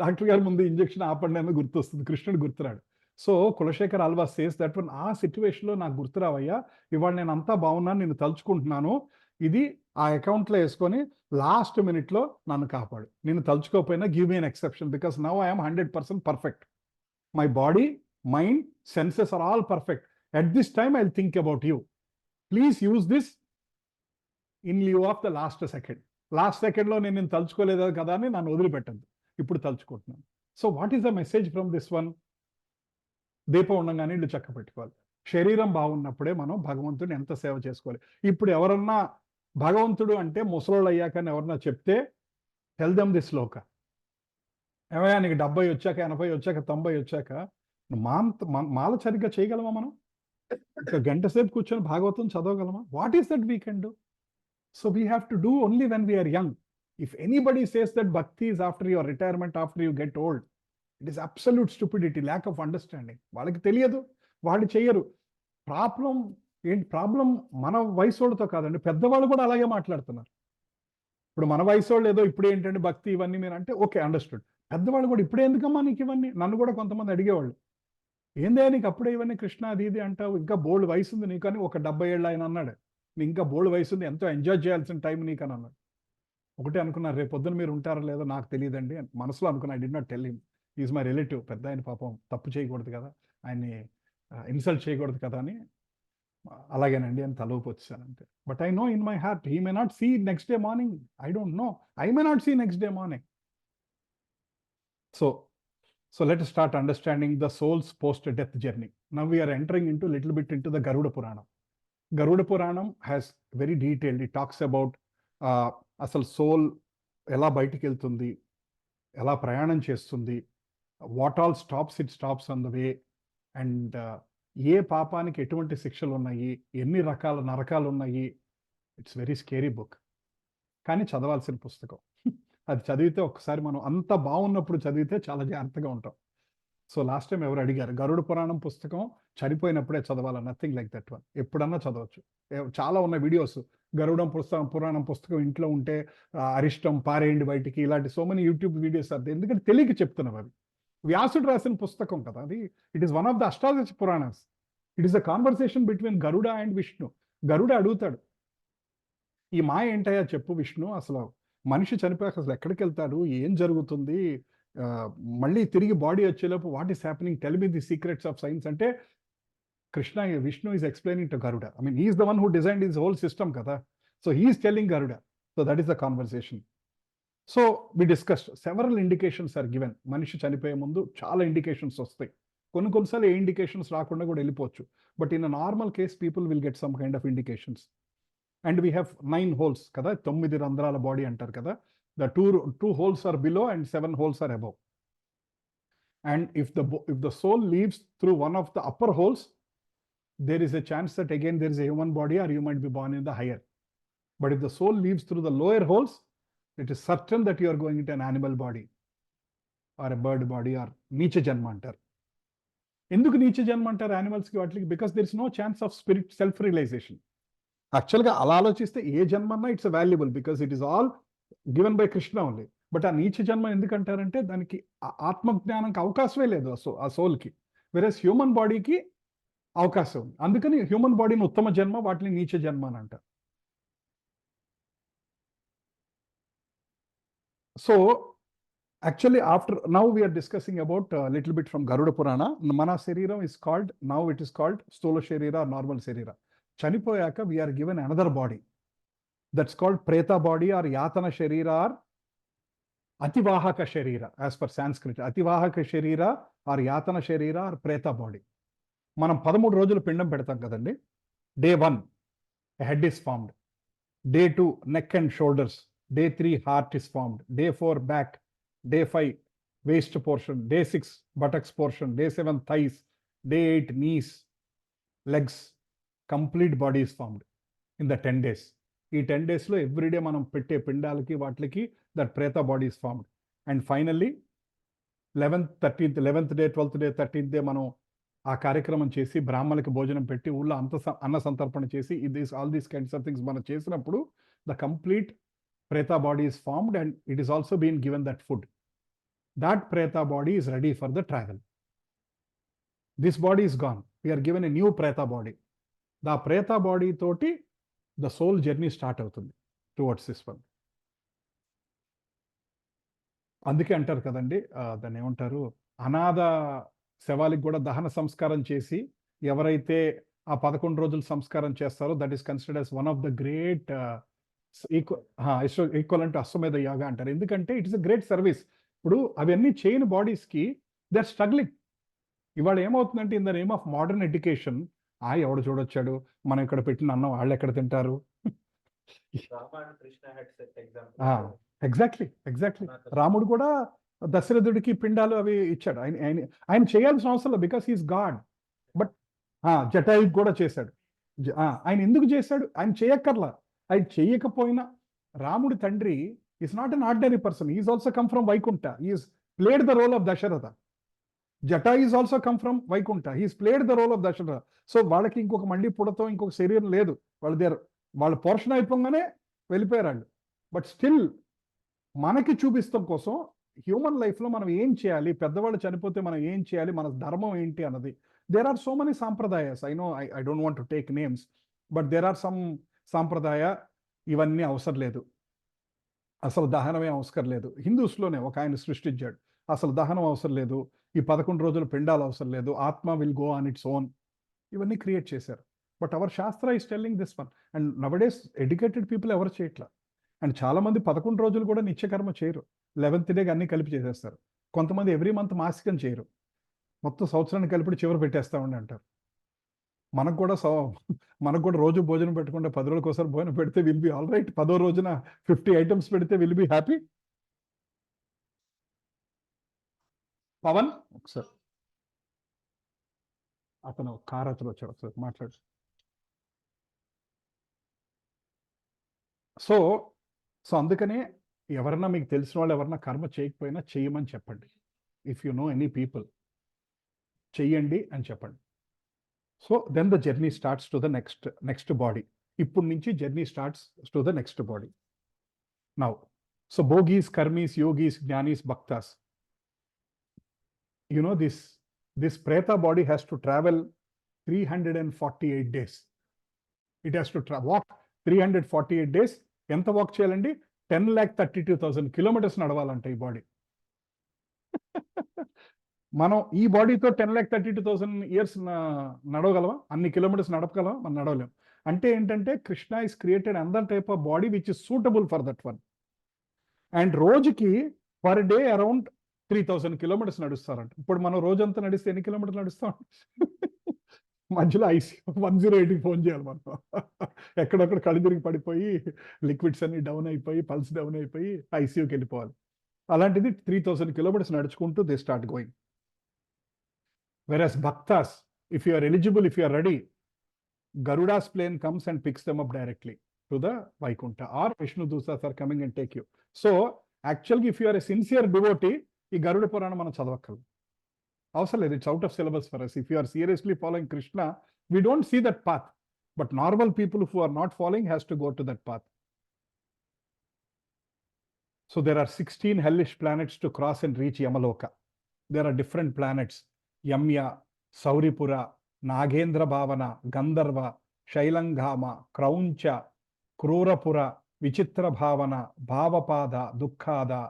డాక్టర్ గారి ముందు ఇంజెక్షన్ ఆపండి అని గుర్తొస్తుంది, కృష్ణుడు గుర్తురాడు. So Kulasekhar Alvar says that one, ఆ సిచ్యువేషన్లో నాకు గుర్తురావయ్యా, ఇవాళ నేను అంతా బాగున్నాను, నేను తలుచుకుంటున్నాను, ఇది ఆ అకౌంట్లో వేసుకొని లాస్ట్ మినిట్లో నన్ను కాపాడు, నేను తలుచుకోకపోయినా give me an exception because now I'm 100% perfect. My body, mind, senses are all perfect. At this time I will think about you. Please use this in lieu of the last second. Last సెకండ్లో నేను తలుచుకోలేదు కదా అని నన్ను వదిలిపెట్టద్దు, ఇప్పుడు తలుచుకుంటున్నాను. So what is the message from this one? దీపం ఉండగానే ఇల్లు చక్క పెట్టుకోవాలి. శరీరం బాగున్నప్పుడే మనం భగవంతుడిని ఎంత సేవ చేసుకోవాలి. ఇప్పుడు ఎవరన్నా భగవంతుడు అంటే ముసలోళ్ళు అయ్యాక ఎవరన్నా చెప్తే టెల్ దెమ్ దిస్ శ్లోక. ఏమయ్యా నీకు 70 వచ్చాక, 80 వచ్చాక, 90 వచ్చాక మాల సరిగ్గా చేయగలమా మనం? ఒక గంట సేపు కూర్చొని భాగవతం చదవగలమా? What is that we can do? So we have to do only when we are young. If anybody says that bhakti is after your retirement, after you get old, it is absolute stupidity, lack of understanding. వాళ్ళకి తెలియదు, వాళ్ళు చెయ్యరు. Problem మన వయసోళ్ళతో కాదండి, పెద్దవాళ్ళు కూడా అలాగే మాట్లాడుతున్నారు. ఇప్పుడు మన వయసోళ్ళు ఏదో ఇప్పుడు ఏంటంటే భక్తి ఇవన్నీ మీరు అంటే ఓకే, అండర్స్టూడ్. పెద్దవాళ్ళు కూడా ఇప్పుడే ఎందుకమ్మా నీకు ఇవన్నీ? నన్ను కూడా కొంతమంది అడిగేవాళ్ళు, ఏందే నీకు అప్పుడే ఇవన్నీ కృష్ణ అది ఇది అంటావు, ఇంకా బోల్డ్ వయసు ఉంది నీకు అని. ఒక 70 ఏళ్ళు ఆయన అన్నాడు, నీ ఇంకా బోల్డ్ వయసు ఉంది, ఎంతో ఎంజాయ్ చేయాల్సిన టైం నీకు అని అన్నాడు. ఒకటే అనుకున్నారు, రేపు పొద్దున మీరు ఉంటారో లేదో నాకు తెలియదండి మనసులో అనుకున్నా. I did not tell him, is my relative, పెద్ద ఆయన, పాపం తప్పు చేయకూడదు కదా, ఆయన్ని ఇన్సల్ట్ చేయకూడదు కదా అని. అలాగేనండి అని తలూపు వచ్చాను అంతే. But I know in my heart he may not see next day morning. I don't know, I may not see next day morning. So let us start understanding the soul's post-death journey. Now we are entering into little bit into the Garuda Purana. Garuda Puranam has very detailed, it talks about asal soul ela bayitiki veltundi, ela prayanam chestundi, what all stops it stops on the way, and ఏ పాపానికి ఎటువంటి శిక్షలు ఉన్నాయి, ఎన్ని రకాల నరకాలు ఉన్నాయి. It's very scary book, కానీ చదవాల్సిన పుస్తకం. అది చదివితే ఒకసారి మనం అంత బాగున్నప్పుడు చదివితే చాలా జాగ్రత్తగా ఉంటాం. సో లాస్ట్ టైం ఎవరు అడిగారు గరుడ పురాణం పుస్తకం చనిపోయినప్పుడే చదవాలా, నథింగ్ లైక్ దట్ వన్, ఎప్పుడన్నా చదవచ్చు. చాలా ఉన్న వీడియోస్, గరుడం పురాణం పుస్తకం ఇంట్లో ఉంటే అరిష్టం పారేయండి బయటికి, ఇలాంటి సో మెనీ యూట్యూబ్ వీడియోస్ అది, ఎందుకంటే తెలియక చెప్తున్నాం. అవి వ్యాసుడు రాసిన పుస్తకం కదా అది. It is one of the అష్టాదశ Puranas. It is a conversation between Garuda and Vishnu. Garuda అడుగుతాడు, ఈ మాయ ఏంటయ్యా చెప్పు విష్ణు, అసలు మనిషి చనిపోయాక అసలు ఎక్కడికి వెళ్తాడు, ఏం జరుగుతుంది, మళ్ళీ తిరిగి బాడీ వచ్చేలోపు what is happening, tell me the secrets of science అంటే Vishnu is explaining to Garuda. I mean he's the one who designed this whole system కదా. So he's telling Garuda. So that is the conversation. So we discussed several indications are given. మనిషి చనిపోయే ముందు చాలా indications వస్తాయి. కొన్నిసార్లు ఏ indications రాకుండా కూడా వెళ్ళిపోవచ్చు. But in a normal case people will get some kind of indications. And we have 9 holes కదా, 9 రంధ్రాల బాడీ అంటారు కదా. The two holes are below and 7 holes are above. And if the soul leaves through one of the upper holes, there is a chance that again there is a human body or you might be born in the higher. But if the soul leaves through the lower holes, it is certain that you are going into an animal body or a bird body or నీచ జన్మ అంటారు. ఎందుకు నీచ జన్మ అంటారు యానిమల్స్కి వాటికి? Because there is no chance of spirit self realization. యాక్చువల్గా అలా ఆలోచిస్తే ఏ జన్మన్నా it's valuable because it is all given by Krishna only. But ఆ నీచ జన్మ ఎందుకంటారంటే దానికి ఆత్మజ్ఞానంకి అవకాశమే లేదు ఆ సోల్కి. వెరస్ హ్యూమన్ బాడీకి అవకాశం ఉంది. అందుకని హ్యూమన్ బాడీని ఉత్తమ జన్మ, వాటిని నీచ జన్మ అని అంటారు. So actually after now we are discussing about a little bit from Garuda Purana. Mana Shariram is called, now it is called Stula Sharira or normal Sharira. Chanipoyaka we are given another body that's called Preta body or Yatana Sharira or Ativahaka Sharira as per Sanskrit. Ativahaka Sharira or Yatana Sharira or Preta body. మనం 13 రోజులు పిండం పెడతాం కదండి. Day 1 a head is formed. Day 2 neck and shoulders. Day 3 heart is formed. Day 4 back. Day 5 waist portion. Day 6 buttocks portion. Day 7 thighs. Day 8 knees, legs. Complete body is formed in the 10 days. ఈ 10 days లో everyday మనం పెట్టే పిండాలకి వాటికి that ప్రేత body is formed. And finally 11th, 13th, 11th day, 12th day, 13th day మనం ఆ కార్యక్రమం చేసి బ్రాహ్మణులకి భోజనం పెట్టి ఊళ్ళో అన్న సంతర్పణ చేసి all these kinds of things మనం చేసినప్పుడు the complete Preta body is formed and it is also being given that food. That Preta body is ready for the travel. This body is gone. We are given a new Preta body. The Preta body toti the soul journey start avutundi towards this one. అందుకే అంటారు కదండి, దాన్ని ఏమంటారు, అనాథ శవాలకు కూడా దహన సంస్కారం చేసి ఎవరైతే ఆ 11 రోజులు సంస్కారం చేస్తారో that is considered as one of the great equal to అశ్వమేధ యోగా అంటారు. ఎందుకంటే it is a great service. ఇప్పుడు అవన్నీ చేయని బాడీస్కి దే ఆర్ స్ట్రగ్లింగ్. ఇవాళ ఏమవుతుందంటే in the name of modern education, ఎవడు చూడొచ్చాడు, మనం ఇక్కడ పెట్టిన అన్నం వాళ్ళు ఎక్కడ తింటారు. ఎగ్జాక్ట్లీ. రాముడు కూడా దశరథుడికి పిండాలు అవి ఇచ్చాడు. ఆయన చేయాల్సిన అవసరం లేదు బికాస్ హీస్ గాడ్. బట్ జటాయుకి కూడా చేశాడు. ఆయన ఎందుకు చేశాడు? ఆయన చేయక్కర్లా. ఆయన చెయ్యకపోయినా రాముడి తండ్రి is not an ordinary person. Is also come from Vaikuntha. Is played the role of Dasharatha. జటా is also come from Vaikuntha. He's played the role of Dasharatha. So వాళ్ళకి ఇంకొక మళ్ళీ పుడతో ఇంకొక శరీరం లేదు. వాళ్ళ పోర్షన్ అయిపోగానే వెళ్ళిపోయారు వాళ్ళు. బట్ స్టిల్ మనకి చూపిస్తాం కోసం హ్యూమన్ లైఫ్లో మనం ఏం చేయాలి, పెద్దవాళ్ళు చనిపోతే మనం ఏం చేయాలి, మన ధర్మం ఏంటి అన్నది. There are so many sampradayas. I know I don't want to take names, but there are some sampradaya ఇవన్నీ అవసరం లేదు, అసలు దహనమే అవసరం లేదు. హిందూస్లోనే ఒక ఆయన సృష్టించాడు, అసలు దహనం అవసరం లేదు, ఈ 11 రోజులు పిండాలు అవసరం లేదు, atma will go on its own. ఇవన్నీ క్రియేట్ చేశారు. But our shastra is telling this one. And nowadays educated people ఎవరు చేయట్లా. అండ్ చాలామంది 11 రోజులు కూడా నిత్యకర్మ చేయరు. 11th డేకి అన్నీ కలిపి చేసేస్తారు. కొంతమంది ఎవ్రీ మంత్ మాసికం చేయరు, మొత్తం సంవత్సరాన్ని కలిపి చివరి పెట్టేస్తామని అంటారు. మనకు కూడా రోజు భోజనం పెట్టుకుంటే 10 రోజులకు ఒకసారి భోజనం పెడితే విల్ బి ఆల్ రైట్. 10వ రోజున 50 ఐటమ్స్ పెడితే విల్ బి హ్యాపీ. పవన్ ఒకసారి అతను కార్ అతను వచ్చాడు, ఒకసారి మాట్లాడు. సో అందుకనే ఎవరన్నా మీకు తెలిసిన వాళ్ళు ఎవరన్నా కర్మ చేయకపోయినా చేయమని చెప్పండి. If you know any people చెయ్యండి అని చెప్పండి. So then the journey starts to the next body. ఇప్పుడు నుంచి journey starts to the next body. Now so bhogis, karmis, yogis, jnanis, bhaktas, you know, this preta body has to travel 348 days. It has to walk 348 days. ఎంత walk చేయాలండి? 10,32,000 kilometres నడవాలంట ఈ body. మనం ఈ బాడీతో 10,32,000 years నడవగలవా? అన్ని kilometres నడపగలవా? మనం నడవలేం. అంటే ఏంటంటే కృష్ణ ఇస్ క్రియేటెడ్ అందర్ type of body which is suitable for that one. And రోజుకి పర్ డే అరౌండ్ 3,000 కిలోమీటర్స్ నడుస్తారంట. ఇప్పుడు మనం రోజంతా నడిస్తే ఎన్ని కిలోమీటర్లు నడుస్తాం? మధ్యలో 108కి ఫోన్ చేయాలి మనం. ఎక్కడొక్కడ కళ్ళు తిరిగి పడిపోయి లిక్విడ్స్ అన్ని డౌన్ అయిపోయి పల్స్ డౌన్ అయిపోయి ఐసీయూకి వెళ్ళిపోవాలి. అలాంటిది 3,000 కిలోమీటర్స్ నడుచుకుంటూ they start going. Whereas bhaktas, if you are eligible, if you are ready, Garuda's plane comes and picks them up directly to the Vaikuntha, or Vishnu Dusas are coming and take you. So actually if you are a sincere devotee, ఈ Garuda Purana మనం చదవక్కర్లేదు, అవసరం లేదు. It's out of syllabus for us. If you are seriously following Krishna, we don't see that path, but normal people who are not following has to go to that path. So there are 16 hellish planets to cross and reach Yamaloka. There are different planets: Yamya, Sauripura, Nagendra Bhavana, Gandharva, Shailangama, Krauncha, Krurapura, Vichitra Bhavana, Bhavapada, Dukkhada,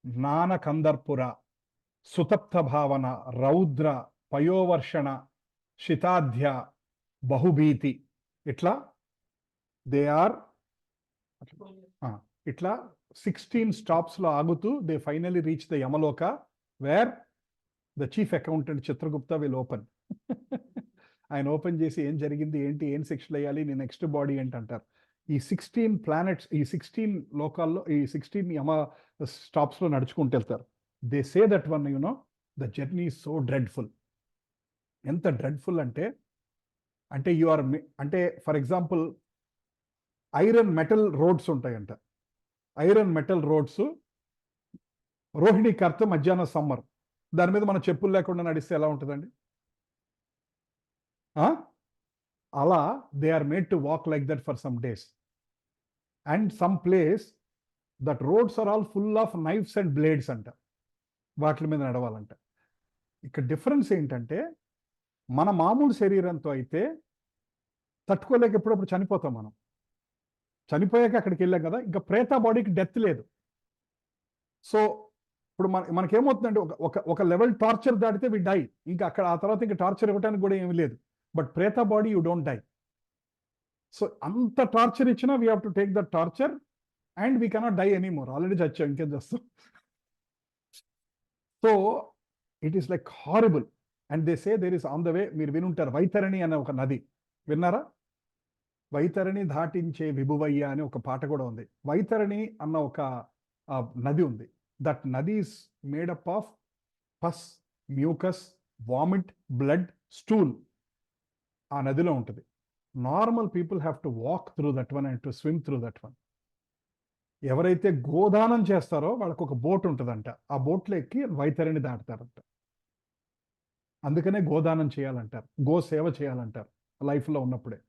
Nana Kandarpura, Sutapta Bhavana, Raudra, Payovarshana, Shitadhya, Bahubhiti. Itla they are itla 16 stops lo agutu they finally reach the Yamaloka, where the chief accountant Chitragupta will open. ఆయన open చేసి ఏం జరిగింది, ఏంటి, ఏం శిక్షలు వేయాలి, నీ next body ఏంటి అంటారు. ఈ 16 ప్లానెట్స్, ఈ 16 లోకాల్లో, ఈ 16 యమ స్టాప్స్లో నడుచుకుంటూ వెళ్తారు. They say that one, you know, the journey is so dreadful. ఎంత డ్రెడ్ఫుల్ అంటే యు ఆర్, అంటే for example iron metal roads ఉంటాయంట. ఐరన్ మెటల్ రోడ్స్, రోహిణి కార్తె మధ్యాహ్నం సమ్మర్, దాని మీద మనం చెప్పులు లేకుండా నడిస్తే ఎలా ఉంటుందండి? అలా they are made to walk like that for some days. And some place that roads are all full of knifes and blades అంట, వాటి మీద నడవాలంట. ఇక్కడ డిఫరెన్స్ ఏంటంటే, మన మామూలు శరీరంతో అయితే తట్టుకోలేక ఎప్పుడప్పుడు చనిపోతాం మనం. చనిపోయాక అక్కడికి వెళ్ళాం కదా, ఇంకా ప్రేత బాడీకి డెత్ లేదు. సో ఇప్పుడు మనకేమవుతుందంటే, ఒక లెవెల్ టార్చర్ దాటితే వి డై, ఇంకా అక్కడ ఆ తర్వాత ఇంకా టార్చర్ ఇవ్వడానికి కూడా ఏమి లేదు. But preta body you don't die. So అంత టార్చర్ ఇచ్చినా we have to take that torture and we cannot die anymore. Already చచ్చాం, ఇంకేం చేస్తాం? So it is like horrible. And they say there is on the way, మీరు వినుంటారు, వైతరణి అనే ఒక నది విన్నారా? వైతరణి దాటించే విభువయ్య అని ఒక పాట కూడా ఉంది. వైతరణి అన్న ఒక నది ఉంది. దట్ నది is made up of pus, mucus, vomit, blood, stool. ఆ నదిలో ఉంటుంది. Normal people have to walk through that one and to swim through that one. ఎవరైతే గోదానం చేస్తారో వాళ్ళకు ఒక బోట్ ఉంటుందంట, ఆ బోట్లో ఎక్కి వైతరిని దాటుతారంట. అందుకనే గోదానం చేయాలంటారు, గో సేవ చేయాలంటారు లైఫ్లో ఉన్నప్పుడే.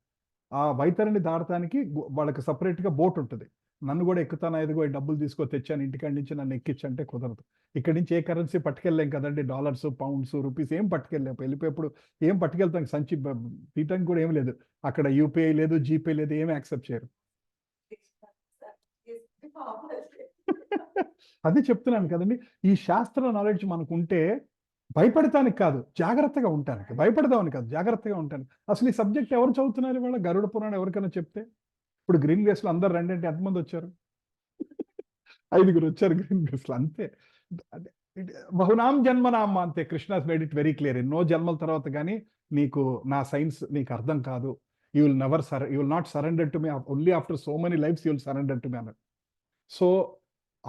ఆ వైతరిని దాటడానికి వాళ్ళకి సపరేట్గా బోట్ ఉంటుంది. నన్ను కూడా ఎక్కుతాను, ఎదుగో డబ్బులు తీసుకొని తెచ్చాను ఇంటికాడి నుంచి, నన్ను ఎక్కించంటే కుదరదు. ఇక్కడి నుంచి ఏ కరెన్సీ పట్టుకెళ్ళలేం కదండి, డాలర్స్, పౌండ్స్, రూపీస్ ఏం పట్టుకెళ్ళలేం. వెళ్ళిపోయేప్పుడు ఏం పట్టుకెళ్తాం, సంచి తీయటానికి కూడా ఏం లేదు. అక్కడ యూపీఐ లేదు, జీపే లేదు, ఏమి యాక్సెప్ట్ చేయరు. అది చెప్తున్నాను కదండి, ఈ శాస్త్ర నాలెడ్జ్ మనకు ఉంటే భయపడటానికి కాదు, జాగ్రత్తగా ఉంటానికి. భయపడదామని కాదు, జాగ్రత్తగా ఉంటానికి. అసలు ఈ సబ్జెక్ట్ ఎవరు చదువుతున్నారు ఇవాళ? గరుడ పురాణం ఎవరికైనా చెప్తే, ఇప్పుడు గ్రీన్ వేస్లో అందరు రెండంటే ఎంతమంది వచ్చారు? 5 వచ్చారు గ్రీన్ వేస్లో, అంతే. బహునాం జన్మనామ అంతే. Krishna made it very clear, ఎన్నో జన్మల తర్వాత కానీ నీకు నా సైన్స్ నీకు అర్థం కాదు. You will not surrender to me, only after so many lifes you will surrender to me అన్నాడు. సో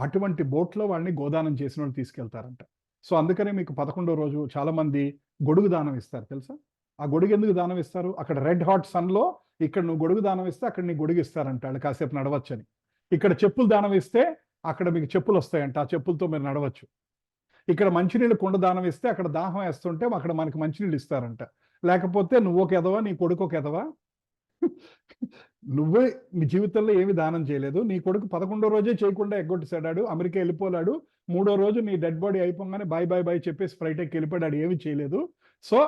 అటువంటి బోట్లో వాళ్ళని గోదానం చేసిన వాళ్ళు తీసుకెళ్తారంట. సో అందుకనే మీకు 11వ రోజు చాలా మంది గొడుగు దానం ఇస్తారు, తెలుసా? ఆ గొడుగు ఎందుకు దానం ఇస్తారు? అక్కడ రెడ్ హాట్ సన్లో ఇక్కడ నువ్వు గొడుగు దానం ఇస్తే అక్కడ నీకు గొడుగు ఇస్తారంట, వాళ్ళు కాసేపు నడవచ్చని. ఇక్కడ చెప్పులు దానం ఇస్తే అక్కడ మీకు చెప్పులు వస్తాయంట, ఆ చెప్పులతో మీరు నడవచ్చు. ఇక్కడ మంచినీళ్ళు కుండ దానం ఇస్తే అక్కడ దాహం వేస్తుంటే అక్కడ మనకి మంచినీళ్ళు ఇస్తారంట. లేకపోతే నువ్వు ఒక ఎదవా, నీ కొడుకు ఒక ఎదవా, నువ్వే నీ జీవితంలో ఏమి దానం చేయలేదు, నీ కొడుకు 11వ రోజే చేయకుండా ఎగ్గొట్టేసాడు, అమెరికా వెళ్ళిపోలాడు, 3వ రోజు నీ డెడ్ బాడీ అయిపోగానే బాయ్ బాయ్ బాయ్ చెప్పేసి ఫ్లైట్ ఎక్కి వెళ్ళిపోయాడు, ఏమి చేయలేదు. సో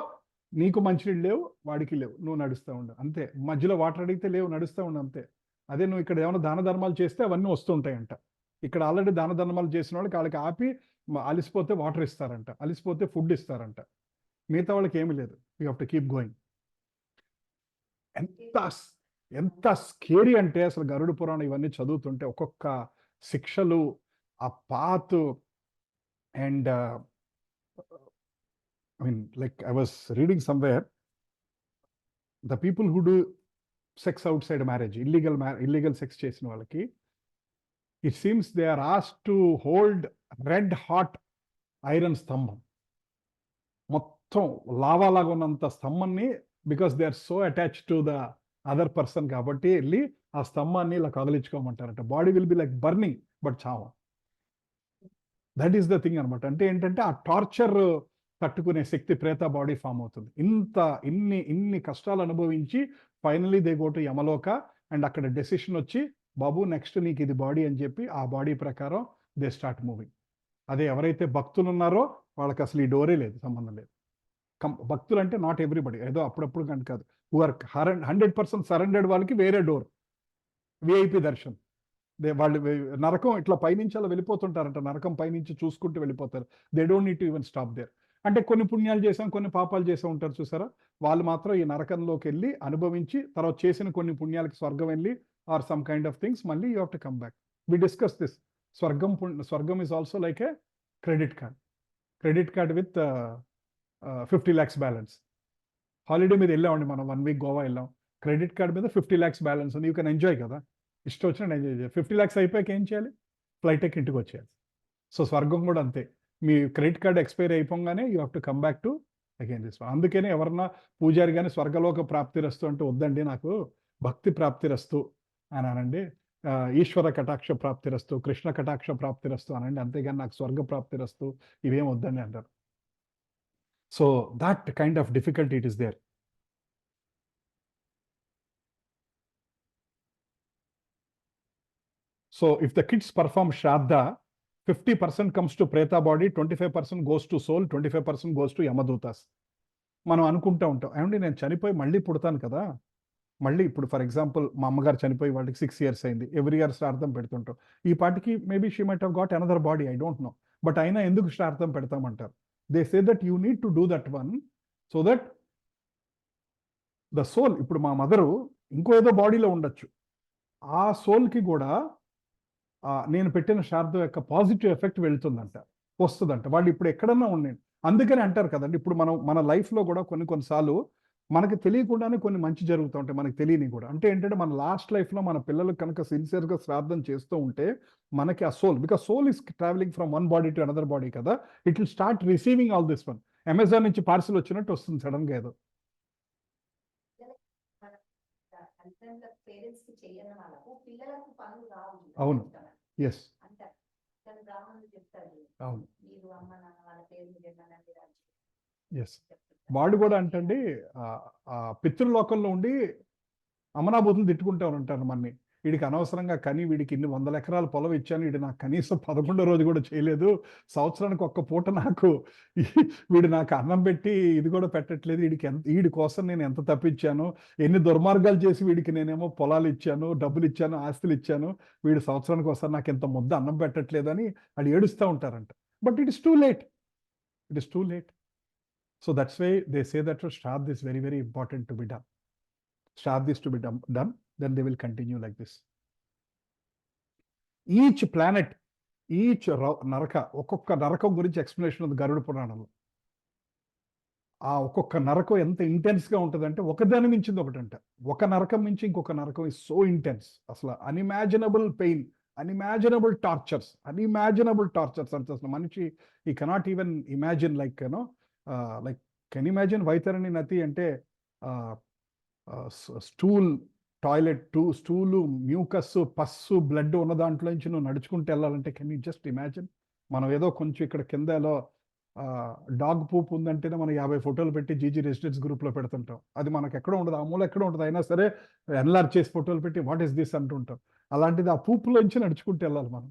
నీకు మంచినీళ్ళు లేవు, వాడికి లేవు, నువ్వు నడుస్తూ ఉండు అంతే. మధ్యలో వాటర్ అడిగితే లేవు, నడుస్తూ ఉండు అంతే. అదే నువ్వు ఇక్కడ ఏమైనా దాన ధర్మాలు చేస్తే అవన్నీ వస్తుంటాయంట. ఇక్కడ ఆల్రెడీ దాన ధర్మాలు చేసిన వాళ్ళకి వాళ్ళకి ఆపి అలిసిపోతే వాటర్ ఇస్తారంట, అలిసిపోతే ఫుడ్ ఇస్తారంట. మిగతా వాళ్ళకి ఏమీ లేదు. You have to keep going. ఎంత స్కేరీ అంటే అసలు గరుడ పురాణం ఇవన్నీ చదువుతుంటే ఒక్కొక్క శిక్షలు, ఆ path and I mean, like I was reading somewhere, the people who do sex outside marriage, illegal sex చేసిన వాళ్ళకి, it seems they are asked to hold red hot iron స్తంభం, మొత్తం లావాలాగా ఉన్నంత స్తంభాన్ని, because they are so attached to the other person కాబట్టి వెళ్ళి ఆ స్తంభాన్ని ఇలా కదిలించుకోమంటారంట. Body will be like burning but చావ. దట్ ఈస్ ద థింగ్ అనమాట. అంటే ఏంటంటే ఆ టార్చర్ తట్టుకునే శక్తి ప్రేత బాడీ ఫామ్ అవుతుంది. ఇన్ని కష్టాలు అనుభవించి finally they go to Yamaloka and అక్కడ డెసిషన్ వచ్చి, బాబు నెక్స్ట్ నీకు ఇది బాడీ అని చెప్పి ఆ బాడీ ప్రకారం దే స్టార్ట్ మూవింగ్. అదే ఎవరైతే భక్తులు ఉన్నారో వాళ్ళకి అసలు ఈ డోరే లేదు, సంబంధం లేదు. భక్తులు అంటే నాట్ ఎవ్రీబడి, ఏదో అప్పుడప్పుడు కానీ కాదు. హూ ఆర్ 100% సరెండర్డ్ వాళ్ళకి వేరే డోర్, విఐపి దర్శనం. వాళ్ళు నరకం ఇట్లా పైనుంచి అలా వెళ్ళిపోతుంటారంట, నరకం పైనుంచి చూసుకుంటూ వెళ్ళిపోతారు. They don't need to even stop there. అంటే కొన్ని పుణ్యాలు చేసాం, కొన్ని పాపాలు చేసాం ఉంటారు చూసారా, వాళ్ళు మాత్రం ఈ నరకంలోకి వెళ్ళి అనుభవించి తర్వాత చేసిన కొన్ని స్వర్గం వెళ్ళి are some kind of things మళ్ళీ you have to come back. We discuss this. స్వర్గం is also like a credit card with 50 lakhs balance. Holiday మీద వెళ్ళామండి మనం, 1 week గోవా వెళ్ళాం, క్రెడిట్ కార్డ్ మీద 50 lakhs బ్యాలెన్స్ ఉంది. యూ కెన్ ఎంజాయ్ కదా, ఇష్టం వచ్చినట్టు ఎంజాయ్ చేయాలి. 50 lakhs అయిపోయాక ఏం చేయాలి? ఫ్లైట్ ఎక్కి ఇంటికి వచ్చేయాలి. సో స్వర్గం కూడా అంతే, మీ క్రెడిట్ కార్డ్ ఎక్స్పైర్ అయిపోగానే you have to come back to again this. అందుకనే ఎవరన్నా పూజారి కానీ స్వర్గలోక ప్రాప్తిరస్తు అంటే వద్దండి, నాకు భక్తి ప్రాప్తిరస్తు అని అనండి, ఈశ్వర కటాక్ష ప్రాప్తిరస్తు, కృష్ణ కటాక్ష ప్రాప్తిరస్తు అనండి, అంతేగాని నాకు స్వర్గ ప్రాప్తిరస్తు ఇవేం వద్దండి అంటారు. So that kind of difficulty it is there. So if the kids perform shraddha, 50% comes to preta body, 25% goes to soul, 25% goes to yamadutas. మనం అనుకుంటూ ఉంటాం, ఏమండి నేను చనిపోయి మళ్ళీ పుడతాను కదా, మళ్ళీ ఇప్పుడు ఫర్ ఎగ్జాంపుల్ మా అమ్మగారు చనిపోయి వాళ్ళకి 6 years అయింది, ఎవ్రీ ఇయర్ శ్రార్థం పెడుతుంటాం. ఈ పాటికి maybe she might have got another body, I don't know, but అయినా ఎందుకు శ్రార్థం పెడతామంటారు. They say that you need to do that one so that the soul, ఇప్పుడు మా మదరు ఇంకో ఏదో బాడీలో ఉండొచ్చు, ఆ సోల్కి కూడా నేను పెట్టిన శ్రాద్ధం యొక్క పాజిటివ్ ఎఫెక్ట్ వెళ్తుందంట, వస్తుందంట. వాళ్ళు ఇప్పుడు ఎక్కడన్నా ఉండండి. అందుకని అంటారు కదండి, ఇప్పుడు మన లైఫ్లో కూడా కొన్నిసార్లు మనకి తెలియకుండానే కొన్ని మంచి జరుగుతూ ఉంటాయి, మనకి తెలియని కూడా. అంటే ఏంటంటే మన లాస్ట్ లైఫ్లో మన పిల్లలకు కనుక సిన్సియర్గా శ్రాద్ధం చేస్తూ ఉంటే మనకి ఆ soul, because soul is travelling from one body to another body కదా, it will start receiving all this one. Amazon నుంచి పార్సిల్ వచ్చినట్టు వస్తుంది సడన్గా ఏదో. అవును, ఎస్, అవును, ఎస్. వాడు కూడా అంటండి పితృలోకంలో ఉండి అమనాభూతులు తిట్టుకుంటూ ఉంటారు మనని, వీడికి అనవసరంగా కని వీడికి ఇన్ని 100 ఎకరాల పొలం ఇచ్చాను, వీడు నాకు కనీసం 11వ రోజు కూడా చేయలేదు, సంవత్సరానికి ఒక్క పూట వీడు నాకు అన్నం పెట్టి ఇది కూడా పెట్టట్లేదు, వీడి కోసం నేను ఎంత తప్పించాను, ఎన్ని దుర్మార్గాలు చేసి వీడికి నేనేమో పొలాలు ఇచ్చాను, డబ్బులు ఇచ్చాను, ఆస్తులు ఇచ్చాను, వీడు సంవత్సరానికి ఒకసారి నాకు ఇంత ముద్ద అన్నం పెట్టట్లేదు అని వాళ్ళు ఏడుస్తూ ఉంటారంట. But it is too late, it is too late. So that's why they say that Shraddha is very, very important to be done. Shraddha is to be done, then they will continue like this. Each planet, each naraka, ఒక్కొక్క నరకం గురించి explanation ఉంది గరుడ పురాణంలో. ఆ ఒక్కొక్క నరకం ఎంత ఇంటెన్స్గా ఉంటుందంటే ఒకదాని మించింది ఒకటంట. ఒక నరకం మించి ఇంకొక నరకం ఇస్ సో ఇంటెన్స్, అసలు అన్ఇమాజినబుల్ పెయిన్, అన్ఇమాజినబుల్ టార్చర్స్ అంటే అసలు మనిషి ఈ cannot even imagine, like you know like can you imagine Vaitarani నది అంటే stool, toilet, stool, mucus, pus, blood ఉన్న దాంట్లో నుంచి నువ్వు నడుచుకుంటూ వెళ్ళాలంటే కెన్ యూ జస్ట్ ఇమాజిన్? మనం ఏదో కొంచెం ఇక్కడ కిందలో డాగ్ పూప్ ఉందంటేనే మనం 50 ఫోటోలు పెట్టి జీజీ రెసిడెన్స్ గ్రూప్లో పెడుతుంటాం. అది మనకు ఎక్కడ ఉండదు, ఆ మూల ఎక్కడ ఉండదు, అయినా సరే ఎన్లార్జ్ చేసి ఫోటోలు పెట్టి వాట్ ఈస్ దిస్ అంటుంటాం. అలాంటిది ఆ పూపులోంచి నడుచుకుంటూ వెళ్ళాలి మనం.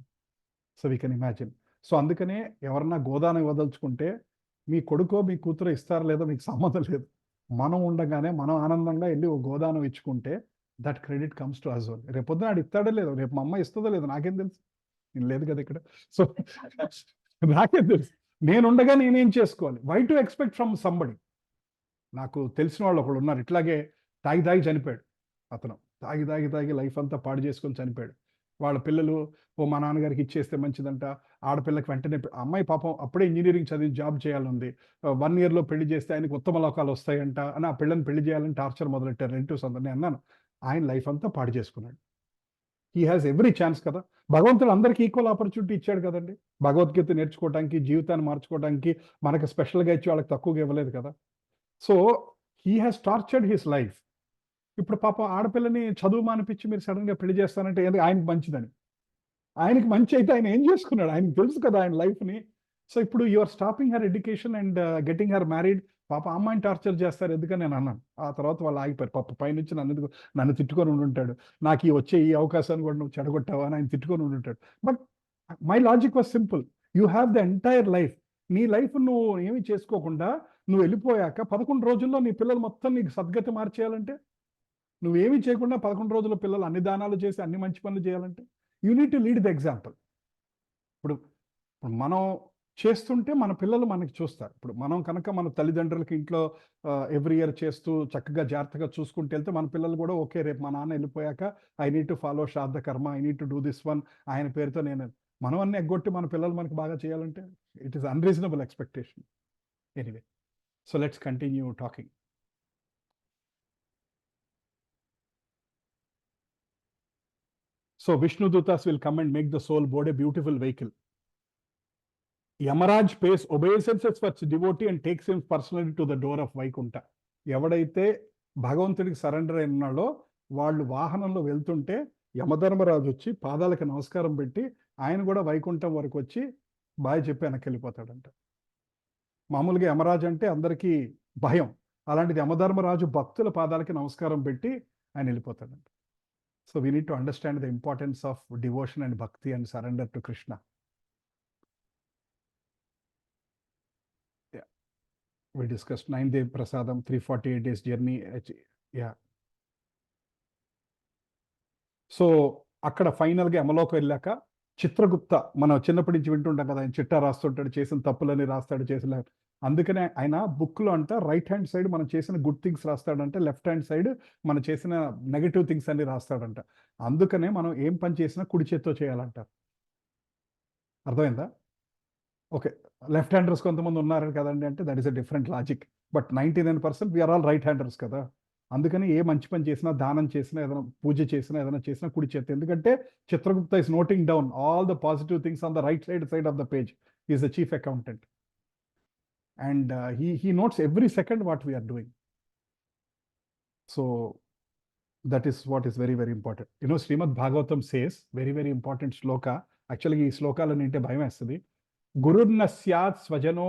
So we can imagine. So అందుకనే ఎవరన్నా గోదానం వదలుచుకుంటే మీ కొడుకో మీ కూతురు ఇస్తారో లేదో మీకు సంబంధం లేదు. మనం ఉండగానే మనం ఆనందంగా వెళ్ళి ఓ గోదానం ఇచ్చుకుంటే that credit comes to us only. రేపు పొద్దున ఆడు ఇస్తాడో లేదో, రేపు మా అమ్మ ఇస్తుందో లేదో నాకేం తెలుసు, నేను లేదు కదా ఇక్కడ. సో నాకేం తెలుసు, నేనుండగా నేనేం చేసుకోవాలి. Why to expect from somebody. నాకు తెలిసిన వాళ్ళు ఒకడు ఉన్నారు, ఇట్లాగే తాగి చనిపోయాడు. అతను తాగి లైఫ్ అంతా పాడు చేసుకొని చనిపోయాడు. వాళ్ళ పిల్లలు ఓ మా నాన్నగారికి ఇచ్చేస్తే మంచిదంట, ఆడపిల్లకి వెంటనే అమ్మాయి పాపం అప్పుడే ఇంజనీరింగ్ చదివి జాబ్ చేయాలంది, 1 yearలో పెళ్లి చేస్తే ఆయనకు ఉత్తమ లోకాలు వస్తాయంట అని ఆ పిల్లని పెళ్లి చేయాలని టార్చర్ మొదలెట్టారు రిలేటివ్స్ అందరినీ. అన్నాను, ఆయన లైఫ్ అంతా పాడు చేసుకున్నాడు. హీ హ్యాస్ ఎవ్రీ ఛాన్స్ కదా. భగవంతుడు అందరికీ ఈక్వల్ ఆపర్చునిటీ ఇచ్చాడు కదండి. భగవద్గీత నేర్చుకోవడానికి, జీవితాన్ని మార్చుకోవడానికి మనకు స్పెషల్గా ఇచ్చి వాళ్ళకి తక్కువగా ఇవ్వలేదు కదా. So he has tortured his life. ఇప్పుడు పాపం ఆడపిల్లని చదువు మానిపించి మీరు సడన్గా పెళ్లి చేస్తానంటే ఆయనకు మంచిదని. ఆయనకి మంచి అయితే ఆయన ఏం చేసుకున్నాడు, ఆయనకు తెలుసు కదా ఆయన లైఫ్ని. సో ఇప్పుడు you are stopping her education and getting her married. పాప అమ్మాయిని టార్చర్ చేస్తారు ఎందుకని నేను అన్నాను. ఆ తర్వాత వాళ్ళు ఆగిపోయారు. పాప పైనుంచి నన్ను తిట్టుకొని ఉండుంటాడు, నాకు వచ్చే ఈ అవకాశాన్ని కూడా నువ్వు చెడగొట్టావా అని ఆయన తిట్టుకొని ఉండుంటాడు. But my logic was simple, you have the entire life. నీ లైఫ్ నువ్వు ఏమి చేసుకోకుండా నువ్వు వెళ్ళిపోయాక 11 రోజుల్లో నీ పిల్లలు మొత్తం నీకు సద్గతి మార్చేయాలంటే, నువ్వేమీ చేయకుండా 11 రోజుల్లో పిల్లలు అన్ని దానాలు చేసి అన్ని మంచి పనులు చేయాలంటే you need to lead the example. ఇప్పుడు మనం చేస్తుంటే మన పిల్లలు మనకి చూస్తారు. ఇప్పుడు మనం కనుక మన తల్లిదండ్రులకి ఇంట్లో ఎవ్రీ ఇయర్ చేస్తూ చక్కగా జాగ్రత్తగా చూసుకుంటూ వెళ్తే మన పిల్లలు కూడా ఓకే, రేపు మా నాన్న వెళ్ళిపోయాక ఐ నీడ్ టు ఫాలో శ్రాద్ధ కర్మ, I need to do this one, ఆయన పేరుతో నేను మనం అన్ని ఎగ్గొట్టి మన పిల్లలు మనకి బాగా చేయాలంటే it is unreasonable expectation. Anyway, so let's continue talking. So Vishnu Dutas will come and make the soul board a beautiful vehicle. Yamaraj pays obeisances for devotee and takes him personally to the door of Vaikunta. ఎవడైతే భగవంతుడికి surrender అయినాడో వాళ్ళు వాహనంలో వెళ్తుంటే యమధర్మరాజు వచ్చి పాదాలకు నమస్కారం పెట్టి ఆయన కూడా వైకుంఠం వరకు వచ్చి బాయ్ చెప్పి వెనక్కి వెళ్ళిపోతాడంట. మామూలుగా యమరాజు అంటే అందరికీ భయం, అలాంటిది యమధర్మరాజు భక్తుల పాదాలకి నమస్కారం పెట్టి ఆయన వెళ్ళిపోతాడంట. So we need to understand the importance of devotion and bhakti and surrender to Krishna. Yeah, we discussed 9-day prasadam, 348 days journey. Yeah. So అక్కడ ఫైనల్గా యమలోకి వెళ్ళాక చిత్రగుప్త, మనం చిన్నప్పటి నుంచి వింటుంటాం కదా, ఆయన చిట్టా రాస్తుంటాడు, చేసిన తప్పులని రాస్తాడు, చేసిన అందుకనే ఆయన బుక్లో అంట రైట్ హ్యాండ్ సైడ్ మనం చేసిన గుడ్ థింగ్స్ రాస్తాడంటే, లెఫ్ట్ హ్యాండ్ సైడ్ మనం చేసిన నెగటివ్ థింగ్స్ అన్ని రాస్తాడంట. అందుకనే మనం ఏం పని చేసినా కుడి చేత్తో చేయాలంటారు. అర్థమైందా? ఓకే, లెఫ్ట్ హ్యాండర్స్ కొంతమంది ఉన్నారు కదండి అంటే that is a different logic. But 99% we are all right handers కదా. అందుకని ఏ మంచి పని చేసినా, దానం చేసినా, ఏదైనా పూజ చేసినా, ఏదైనా చేసినా కుడి చేత్తో. ఎందుకంటే Chitragupta is noting down all the positive things on the right side of the page. Is the chief accountant. And he notes every second what we are doing. So that is what is very, very important. You know, Srimad Bhagavatam says, very, very important shloka. Actually, ee shlokalu ninte bhayam vestadi. Gurur nasyat swajano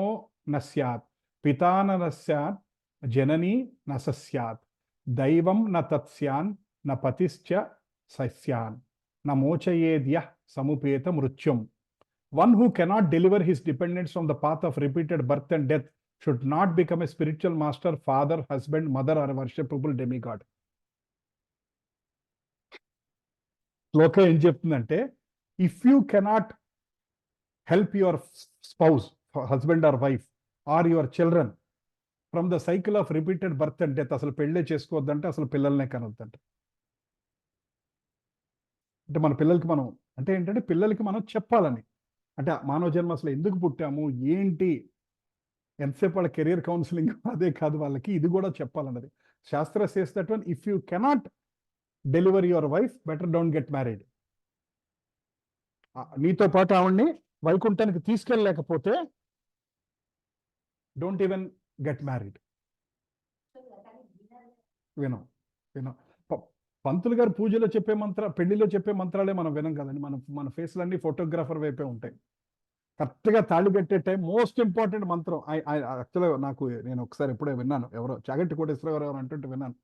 nasyat, pitana nasyat, janani nasasyat, daivam na tatsyan, na patischa sasyan, na mochayedyah samupeta mrutyum. One who cannot deliver his dependents from the path of repeated birth and death should not become a spiritual master, father, husband, mother, or a worshipable demigod. శ్లోక ఏం చెప్తుందంటే, if you cannot help your spouse, husband or wife, or your children from the cycle of repeated birth and death, అసలు పెళ్ళే చేసుకోవద్దంటే అసలు పిల్లల్నే కనొద్దంట. అంటే మన పిల్లలకి మనం అంటే ఏంటంటే పిల్లలకి మనం చెప్పాలని, అంటే మానవ జన్మ అసలు ఎందుకు పుట్టాము ఏంటి, ఎంతసేపు వాళ్ళ కెరియర్ కౌన్సిలింగ్ అదే కాదు, వాళ్ళకి ఇది కూడా చెప్పాలన్నది. శాస్త్ర says that one, if you cannot deliver your wife, better don't get married. నీతో పాటు ఆవిడ్ని వైకుంఠానికి తీసుకెళ్ళలేకపోతే డోంట్ ఈవెన్ గెట్ మ్యారీడ్. విను పంతులు గారు పూజలో చెప్పే పెళ్లిలో చెప్పే మంత్రాలే మనం వినం కదండి. మన ఫేస్లన్నీ ఫోటోగ్రాఫర్ వైపే ఉంటాయి. కరెక్ట్గా తాళి కట్టే టైం మోస్ట్ ఇంపార్టెంట్ మంత్రం. యాక్చువల్గా నేను ఒకసారి ఎప్పుడో విన్నాను, ఎవరో చాగంటి కోటేశ్వరరావు ఎవరు అంటుంటే విన్నాను.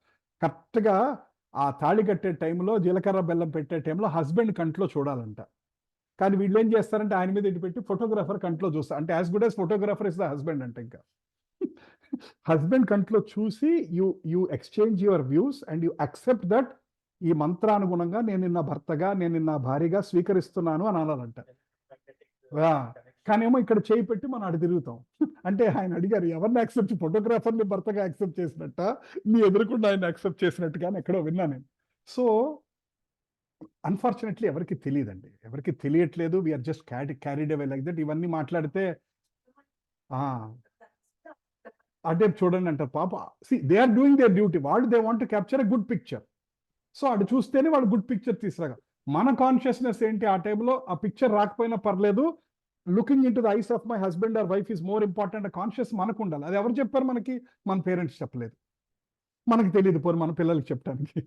కరెక్ట్గా ఆ తాళి కట్టే టైంలో జీలకర్ర బెల్లం పెట్టే టైంలో హస్బెండ్ కంట్లో చూడాలంట. కానీ వీళ్ళు ఏం చేస్తారంటే ఆయన మీద ఇటు పెట్టి ఫోటోగ్రాఫర్ కంట్లో చూస్తారు. అంటే as good as photographer is the husband అంటే ఇంకా హస్బెండ్ కంట్లో చూసి you exchange your views and you accept that ఈ మంత్రానుగుణంగా నేను నిన్న భర్తగా, నేను నిన్న భార్యగా స్వీకరిస్తున్నాను అని అనాలంట. కానీ ఏమో ఇక్కడ చేయి పెట్టి మనం అటు తిరుగుతాం. అంటే ఆయన అడిగారు, ఎవరిని యాక్సెప్ట్, ఫోటోగ్రాఫర్ని భర్తగా యాక్సెప్ట్ చేసినట్ట, నీ ఎదురుకుండా ఆయన యాక్సెప్ట్ చేసినట్టుగా ఎక్కడో విన్నా నేను. సో అన్ఫార్చునేట్లీ ఎవరికి తెలియదండి, ఎవరికి తెలియట్లేదు. We're just carried away like that. ఇవన్నీ మాట్లాడితే అదే చూడండి అంటారు పాప. They are doing their duty. వాళ్ళు they want to capture a good picture. So అటు చూస్తేనే వాళ్ళు గుడ్ పిక్చర్ తీసుకురాగా. మన కాన్షియస్నెస్ ఏంటి ఆ టైంలో? ఆ పిక్చర్ రాకపోయినా పర్లేదు, looking in to the eyes of my husband or wife is more important conscious మనకు ఉండాలి. అది ఎవరు చెప్పారు మనకి? మన పేరెంట్స్ చెప్పలేదు, మనకి తెలియదు, పోనీ మన పిల్లలకి చెప్పడానికి.